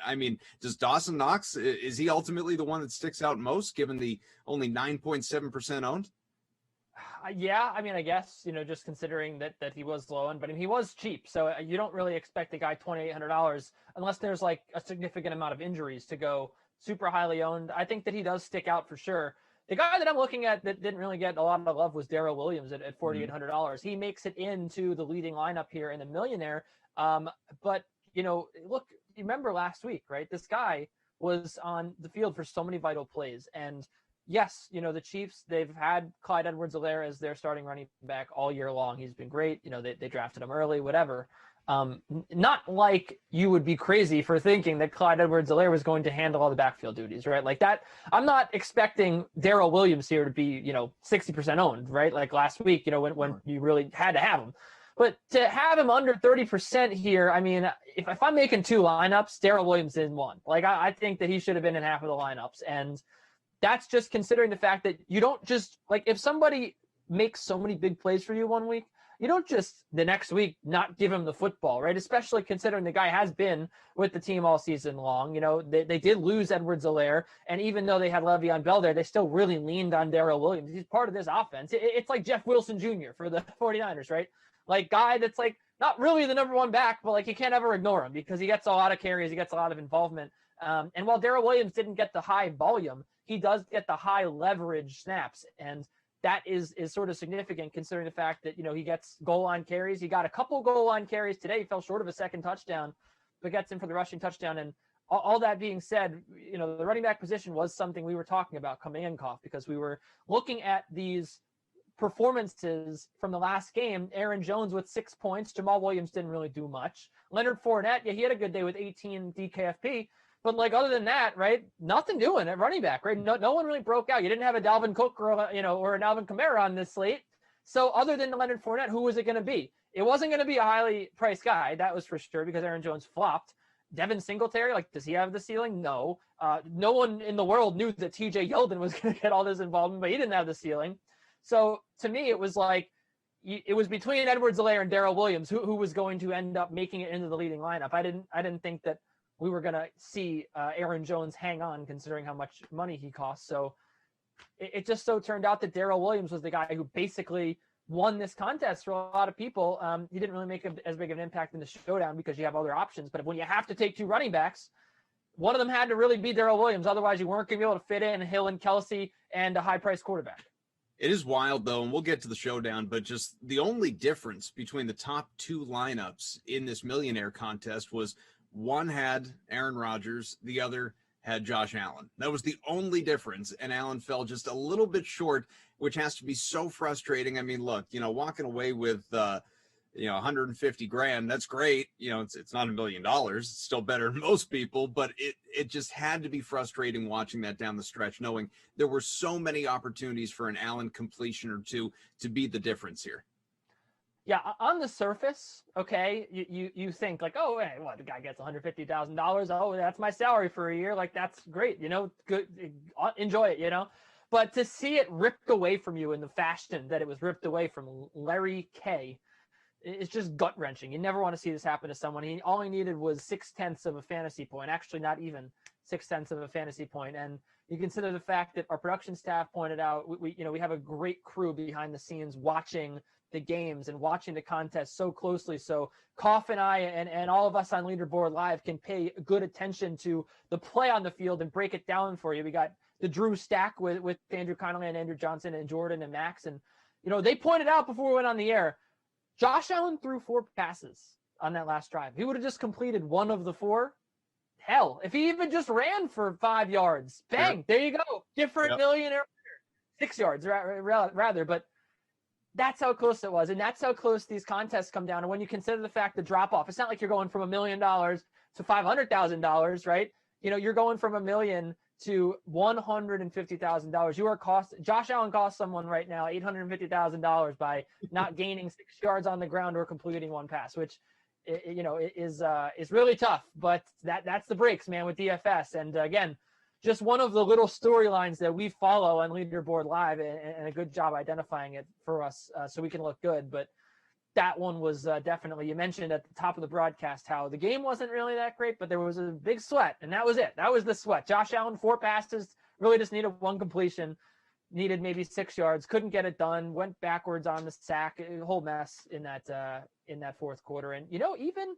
Speaker 11: I mean, does Dawson Knox, is he ultimately the one that sticks out most, given the only 9.7% owned?
Speaker 3: Yeah, I mean, I guess, just considering that he was low owned, but I mean, he was cheap. So you don't really expect a guy $2,800 unless there's like a significant amount of injuries to go super highly owned. I think that he does stick out for sure. The guy that I'm looking at that didn't really get a lot of love was Darrell Williams at $4,800. He makes it into the leading lineup here in the millionaire. But, look, you remember last week, right? This guy was on the field for so many vital plays. And yes, the Chiefs, they've had Clyde Edwards-Helaire as their starting running back all year long. He's been great. They drafted him early, whatever. Not like you would be crazy for thinking that Clyde Edwards-Helaire was going to handle all the backfield duties, right? Like that, I'm not expecting Darrell Williams here to be, 60% owned, right? Like last week, when you really had to have him. But to have him under 30% here, I mean, if I'm making 2 lineups, Darrell Williams is one. Like I think that he should have been in half of the lineups. And that's just considering the fact that you don't just, like, if somebody makes so many big plays for you one week, you don't just the next week not give him the football, right? Especially considering the guy has been with the team all season long. They did lose Edwards-Helaire, and even though they had Le'Veon Bell there, they still really leaned on Darrell Williams. He's part of this offense. It's like Jeff Wilson Jr. for the 49ers, right? Like guy that's like not really the number one back, but like you can't ever ignore him because he gets a lot of carries, he gets a lot of involvement. And while Darrell Williams didn't get the high volume, he does get the high leverage snaps. And that is sort of significant considering the fact that, he gets goal line carries. He got a couple goal line carries today. He fell short of a second touchdown, but gets in for the rushing touchdown. And all that being said, the running back position was something we were talking about coming in, Koff, because we were looking at these performances from the last game. Aaron Jones with 6 points. Jamal Williams didn't really do much. Leonard Fournette, yeah, he had a good day with 18 DKFP. But other than that, right, nothing doing at running back, right? No one really broke out. You didn't have a Dalvin Cook or an Alvin Kamara on this slate. So other than Leonard Fournette, who was it going to be? It wasn't going to be a highly priced guy, that was for sure, because Aaron Jones flopped. Devin Singletary, does he have the ceiling? No. No one in the world knew that TJ Yeldon was going to get all this involvement, but he didn't have the ceiling. So to me, it was it was between Edwards-Helaire and Darrell Williams who was going to end up making it into the leading lineup. I didn't think that we were going to see Aaron Jones hang on considering how much money he costs. So it just so turned out that Darrell Williams was the guy who basically won this contest for a lot of people. He didn't really make as big of an impact in the showdown because you have other options. But when you have to take two running backs, one of them had to really be Darrell Williams. Otherwise, you weren't going to be able to fit in Hill and Kelsey and a high-priced quarterback.
Speaker 11: It is wild, though, and we'll get to the showdown, but just the only difference between the top two lineups in this millionaire contest was one had Aaron Rodgers, the other had Josh Allen. That was the only difference, and Allen fell just a little bit short, which has to be so frustrating. I mean, look, walking away with 150 grand, that's great. It's not $1 million. It's still better than most people, but it just had to be frustrating watching that down the stretch, knowing there were so many opportunities for an Allen completion or two to be the difference here.
Speaker 3: Yeah, on the surface, okay, you think oh, hey, what, the guy gets $150,000. Oh, that's my salary for a year. That's great, good, enjoy it, But to see it ripped away from you in the fashion that it was ripped away from Larry K, it's just gut wrenching. You never want to see this happen to someone. All he needed was 0.6 of a fantasy point. Actually, not even 0.6 of a fantasy point. And you consider the fact that our production staff pointed out, we have a great crew behind the scenes watching the games and watching the contest so closely. So Koff and I and all of us on Leaderboard Live can pay good attention to the play on the field and break it down for you. We got the Drew stack with Andrew Connolly and Andrew Johnson and Jordan and Max. And, they pointed out before we went on the air, Josh Allen threw 4 passes on that last drive. He would have just completed one of the 4. Hell, if he even just ran for 5 yards, bang, There you go. Different millionaire. 6 yards rather, but that's how close it was. And that's how close these contests come down. And when you consider the fact the drop off, it's not like you're going from $1 million to $500,000, right? You're going from $1 million to $150,000. Josh Allen costs someone right now $850,000 by not gaining 6 yards on the ground or completing one pass, which is really tough. But that's the breaks, man, with DFS. And again, just one of the little storylines that we follow on Leaderboard Live, and a good job identifying it for us so we can look good. But that one was definitely, you mentioned at the top of the broadcast how the game wasn't really that great, but there was a big sweat, and that was it. That was the sweat. Josh Allen, 4 passes, really just needed 1 completion, needed maybe 6 yards, couldn't get it done, went backwards on the sack, a whole mess in that fourth quarter. And, even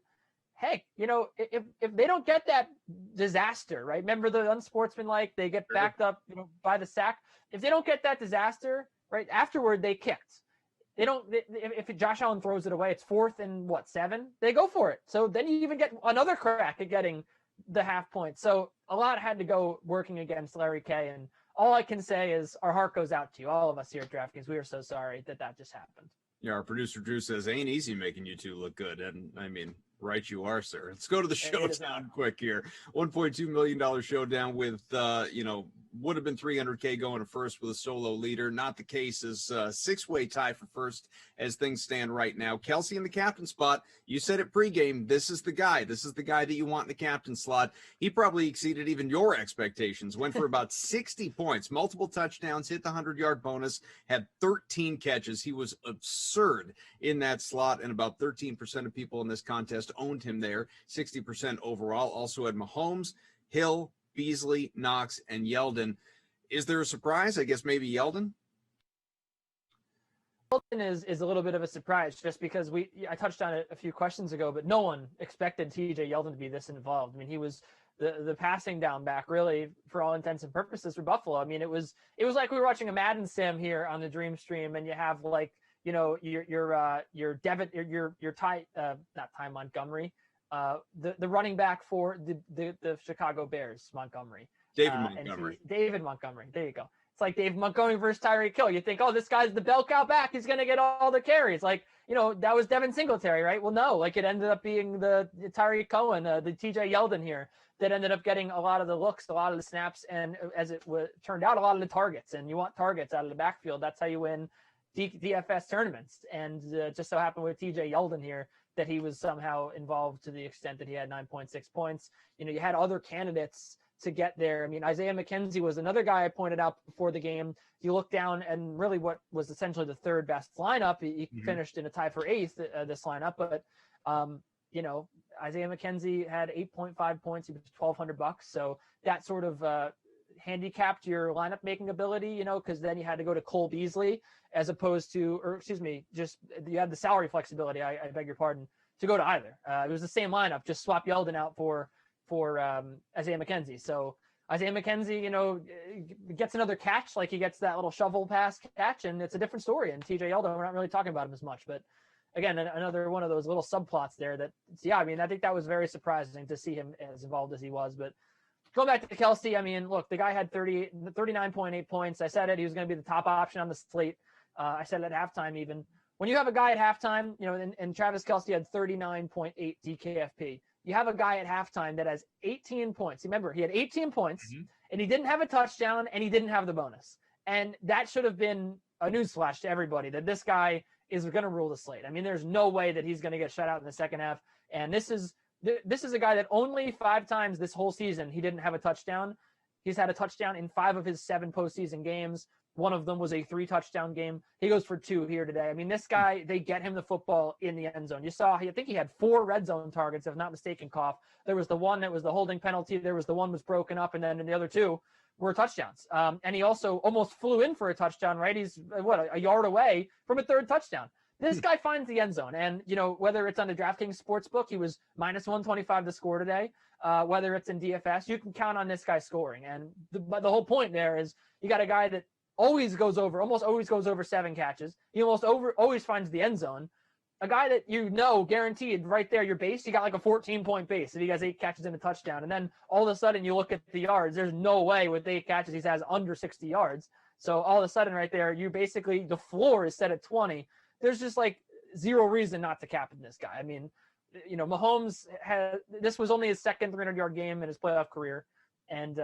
Speaker 3: heck, if they don't get that disaster, right? Remember the unsportsmanlike, they get backed up, by the sack. If they don't get that disaster, right, afterward they kicked. They don't. If Josh Allen throws it away, it's 4th and 7. They go for it. So then you even get another crack at getting the half point. So a lot had to go working against Larry K. And all I can say is our heart goes out to you, all of us here at DraftKings. We are so sorry that just happened.
Speaker 11: Yeah, our producer Drew says, ain't easy making you two look good. And I mean, right you are, sir. Let's go to the showdown quick here. $1.2 million showdown with, would have been $300K going to first with a solo leader. Not the case. Is a 6-way tie for first as things stand right now. Kelsey in the captain spot. You said it pregame. This is the guy. This is the guy that you want in the captain slot. He probably exceeded even your expectations. Went for about 60 points, multiple touchdowns, hit the 100-yard bonus, had 13 catches. He was absurd in that slot, and about 13% of people in this contest owned him there. 60% overall. Also had Mahomes, Hill, Beasley, Knox, and Yeldon. Is there a surprise? I guess maybe Yeldon.
Speaker 3: Yeldon is a little bit of a surprise just because I touched on it a few questions ago, but no one expected TJ Yeldon to be this involved. I mean, he was the passing down back, really, for all intents and purposes for Buffalo. I mean, it was like we were watching a Madden sim here on the Dream Stream, and you have like, you know, your not Ty Montgomery, the running back for the Chicago Bears, Montgomery.
Speaker 11: David Montgomery.
Speaker 3: David Montgomery. There you go. It's like Dave Montgomery versus Tyreek Hill. You think, oh, this guy's the bell cow back. He's going to get all the carries. Like, you know, that was Devin Singletary, right? Well, no, like it ended up being the Tyreek Cohen, the TJ Yeldon here that ended up getting a lot of the looks, a lot of the snaps, and as it turned out, a lot of the targets. And you want targets out of the backfield. That's how you win DFS tournaments. And just so happened with TJ Yeldon here that he was somehow involved to the extent that he had 9.6 points. You know, you had other candidates to get there. I mean, Isaiah McKenzie was another guy I pointed out before the game. You look down and really what was essentially the third best lineup. He finished in a tie for eighth, this lineup, but you know, Isaiah McKenzie had 8.5 points. He was $1,200. So that sort of handicapped your lineup making ability, you know, because then you had to go to Cole Beasley as opposed to, or excuse me, just you had the salary flexibility. I beg your pardon, to go to either. It was the same lineup, just swap Yeldon out for Isaiah McKenzie. So Isaiah McKenzie, you know, gets another catch, like he gets that little shovel pass catch, and it's a different story. And TJ Yeldon, we're not really talking about him as much, but again, another one of those little subplots there that, yeah, I mean, I think that was very surprising to see him as involved as he was. But going back to Kelce, I mean, look, the guy had 39.8 points. I said it, he was going to be the top option on the slate. I said it at halftime even. When you have a guy at halftime, you know, and Travis Kelce had 39.8 DKFP. You have a guy at halftime that has 18 points. Remember, he had 18 points, and he didn't have a touchdown, and he didn't have the bonus. And that should have been a newsflash to everybody that this guy is going to rule the slate. I mean, there's no way that he's going to get shut out in the second half. And this is a guy that only 5 times this whole season he didn't have a touchdown. He's had a touchdown in 5 of his 7 postseason games. One of them was a 3-touchdown game. He goes for 2 here today. I mean, this guy, they get him the football in the end zone. You saw, I think he had 4 red zone targets, if not mistaken, Koff. There was the one that was the holding penalty. There was the one was broken up, and then the other 2 were touchdowns. And he also almost flew in for a touchdown, right? He's, a yard away from a 3rd touchdown. This guy finds the end zone. And, you know, whether it's on the DraftKings Sportsbook, he was minus 125 to score today. Whether it's in DFS, you can count on this guy scoring. And the whole point there is you got a guy that almost always goes over 7 catches. He always finds the end zone. A guy that, you know, guaranteed right there, your base, you got like a 14-point base if he has 8 catches and a touchdown. And then all of a sudden you look at the yards, there's no way with 8 catches he has under 60 yards. So all of a sudden right there, you basically, the floor is set at 20. There's just like zero reason not to captain this guy. I mean, you know, Mahomes this was only his second 300-yard game in his playoff career. And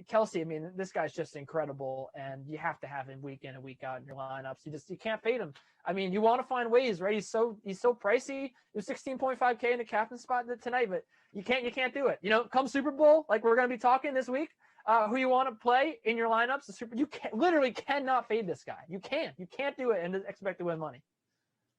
Speaker 3: Kelce, I mean, this guy's just incredible, and you have to have him week in and week out in your lineups. You can't fade him. I mean, you want to find ways, right? He's so pricey. He was 16.5K in the captain spot tonight, but you can't do it. You know, come Super Bowl, like we're going to be talking this week, who you want to play in your lineups. You literally cannot fade this guy. You can't do it and expect to win money.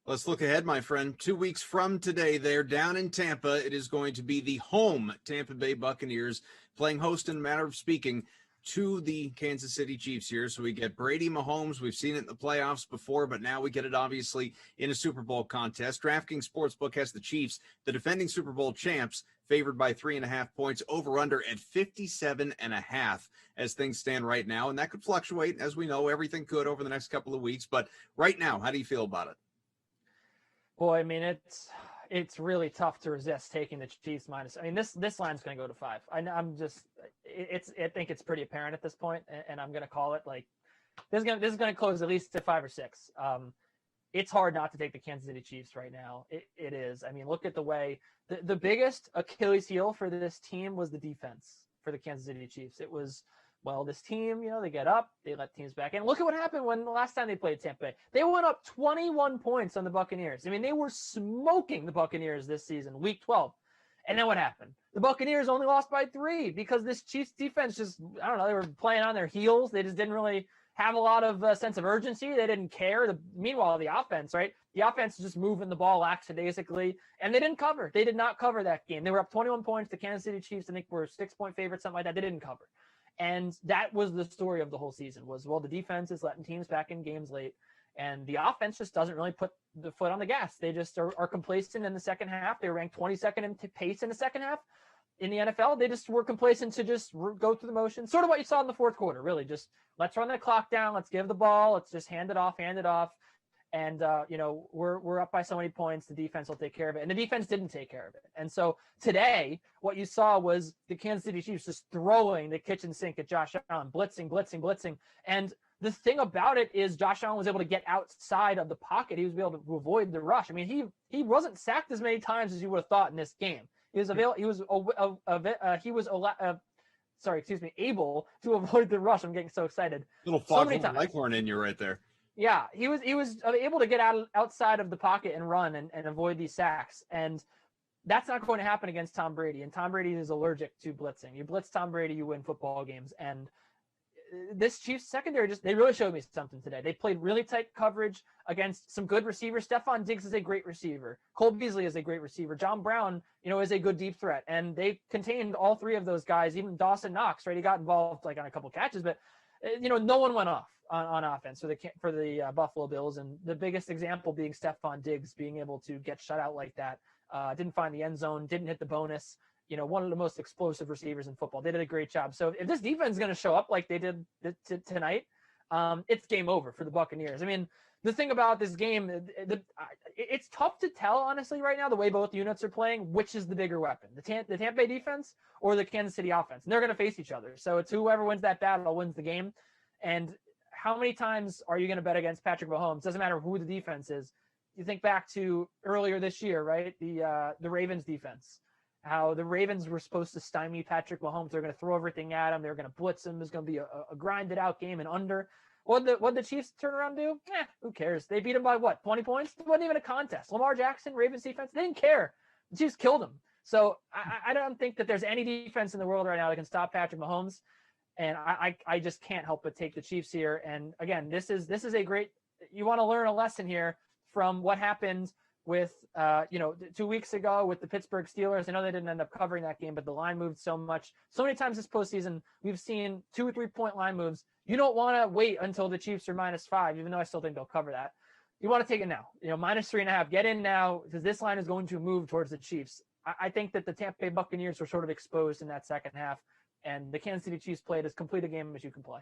Speaker 11: Let's look ahead, my friend. 2 weeks from today, they're down in Tampa. It is going to be the home Tampa Bay Buccaneers playing host, in a matter of speaking, to the Kansas City Chiefs here. So we get Brady, Mahomes. We've seen it in the playoffs before, but now we get it obviously in a Super Bowl contest. DraftKings Sportsbook has the Chiefs, the defending Super Bowl champs, favored by 3.5 points, over under at 57.5 as things stand right now. And that could fluctuate. As we know, everything could over the next couple of weeks. But right now, how do you feel about it?
Speaker 3: Boy, I mean, it's really tough to resist taking the Chiefs minus. I mean, this line's going to go to 5. I think it's pretty apparent at this point, and I'm going to call it like this is going to close at least to 5 or 6. It's hard not to take the Kansas City Chiefs right now. It is. I mean, look at the way the biggest Achilles heel for this team was the defense for the Kansas City Chiefs. It was, well, this team, you know, they get up, they let teams back in. Look at what happened when the last time they played Tampa Bay. They went up 21 points on the Buccaneers. I mean, they were smoking the Buccaneers this season, week 12. And then what happened? The Buccaneers only lost by 3 because this Chiefs defense just, I don't know, they were playing on their heels. They just didn't really have a lot of sense of urgency. They didn't care. Meanwhile, the offense, right? The offense is just moving the ball lackadaisically, and they didn't cover. They did not cover that game. They were up 21 points. The Kansas City Chiefs, I think, were 6-point favorites, something like that. They didn't cover. And that was the story of the whole season was, well, the defense is letting teams back in games late, and the offense just doesn't really put the foot on the gas. They just are complacent in the second half. They were ranked 22nd in pace in the second half. in the NFL, they just were complacent to just go through the motion. Sort of what you saw in the fourth quarter, really. Just let's run the clock down. Let's give the ball. Let's just hand it off. And, we're up by so many points. The defense will take care of it. And the defense didn't take care of it. And so today, what you saw was the Kansas City Chiefs just throwing the kitchen sink at Josh Allen, blitzing. And the thing about it is Josh Allen was able to get outside of the pocket. He was able to avoid the rush. I mean, he wasn't sacked as many times as you would have thought in this game. He was able to avoid the rush. I'm getting so excited.
Speaker 11: Little Foghorn Leghorn in you right there.
Speaker 3: Yeah, he was able to get outside of the pocket and run and avoid these sacks. And that's not going to happen against Tom Brady. And Tom Brady is allergic to blitzing. You blitz Tom Brady, you win football games. And this Chiefs secondary they really showed me something today. They played really tight coverage against some good receivers. Stephon Diggs is a great receiver. Cole Beasley is a great receiver. John Brown, is a good deep threat. And they contained all three of those guys, even Dawson Knox, right? He got involved on a couple catches, but no one went off on offense for the Buffalo Bills. And the biggest example being Stephon Diggs being able to get shut out like that. Didn't find the end zone, didn't hit the bonus. One of the most explosive receivers in football. They did a great job. So if this defense is going to show up like they did tonight, it's game over for the Buccaneers. I mean, the thing about this game, it's tough to tell, honestly, right now, the way both units are playing, which is the bigger weapon, the Tampa Bay defense or the Kansas City offense. And they're going to face each other. So it's whoever wins that battle wins the game. And how many times are you going to bet against Patrick Mahomes? Doesn't matter who the defense is. You think back to earlier this year, right? The Ravens defense. How the Ravens were supposed to stymie Patrick Mahomes. They're going to throw everything at him. They're going to blitz him. It's going to be a grinded out game and under. What the Chiefs turn around and do? Who cares? They beat him by what? 20 points? It wasn't even a contest. Lamar Jackson, Ravens defense, they didn't care. The Chiefs killed him. So I don't think that there's any defense in the world right now that can stop Patrick Mahomes. And I just can't help but take the Chiefs here. And again, this is a great, you want to learn a lesson here from what happened with 2 weeks ago with the Pittsburgh Steelers. I know they didn't end up covering that game, but the line moved so many times this postseason. We've seen 2 or 3 point line moves. You don't want to wait until the Chiefs are -5, even though I still think they'll cover that. You want to take it now. -3.5. Get in now because this line is going to move towards the Chiefs. I think that the Tampa Bay Buccaneers were sort of exposed in that second half, and the Kansas City Chiefs played as complete a game as you can play.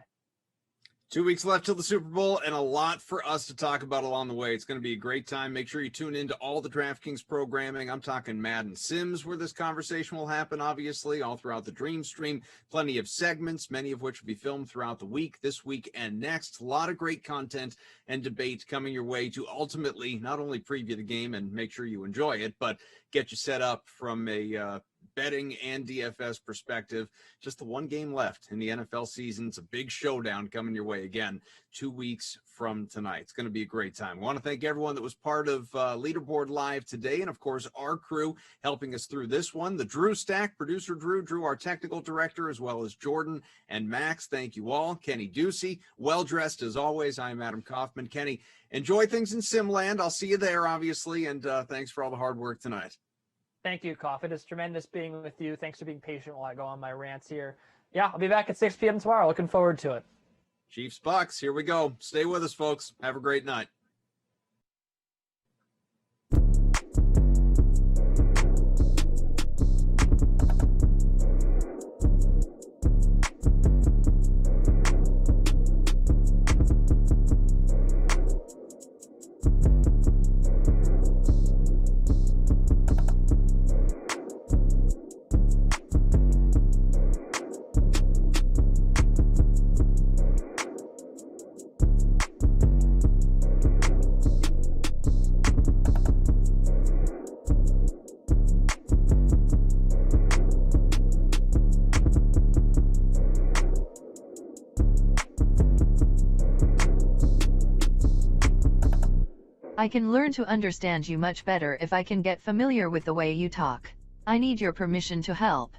Speaker 11: 2 weeks left till the Super Bowl and a lot for us to talk about along the way. It's going to be a great time. Make sure you tune into all the DraftKings programming. I'm talking Madden Sims, where this conversation will happen, obviously, all throughout the Dream Stream. Plenty of segments, many of which will be filmed throughout the week, this week and next. A lot of great content and debate coming your way to ultimately not only preview the game and make sure you enjoy it, but get you set up from a betting and DFS perspective. Just the one game left in the NFL season. It's a big showdown coming your way again 2 weeks from tonight. It's going to be a great time. I want to thank everyone that was part of Leaderboard Live today, and of course our crew helping us through this one. The Drew Stack, producer Drew, our technical director, as well as Jordan and Max. Thank you all. Kenny Ducey, well dressed as always. I'm Adam Kaufman. Kenny, enjoy things in Simland. I'll see you there, obviously, and thanks for all the hard work tonight.
Speaker 3: Thank you, Koff. It is tremendous being with you. Thanks for being patient while I go on my rants here. Yeah, I'll be back at 6 p.m. tomorrow. Looking forward to it.
Speaker 11: Chiefs Bucks, here we go. Stay with us, folks. Have a great night.
Speaker 16: I can learn to understand you much better if I can get familiar with the way you talk. I need your permission to help.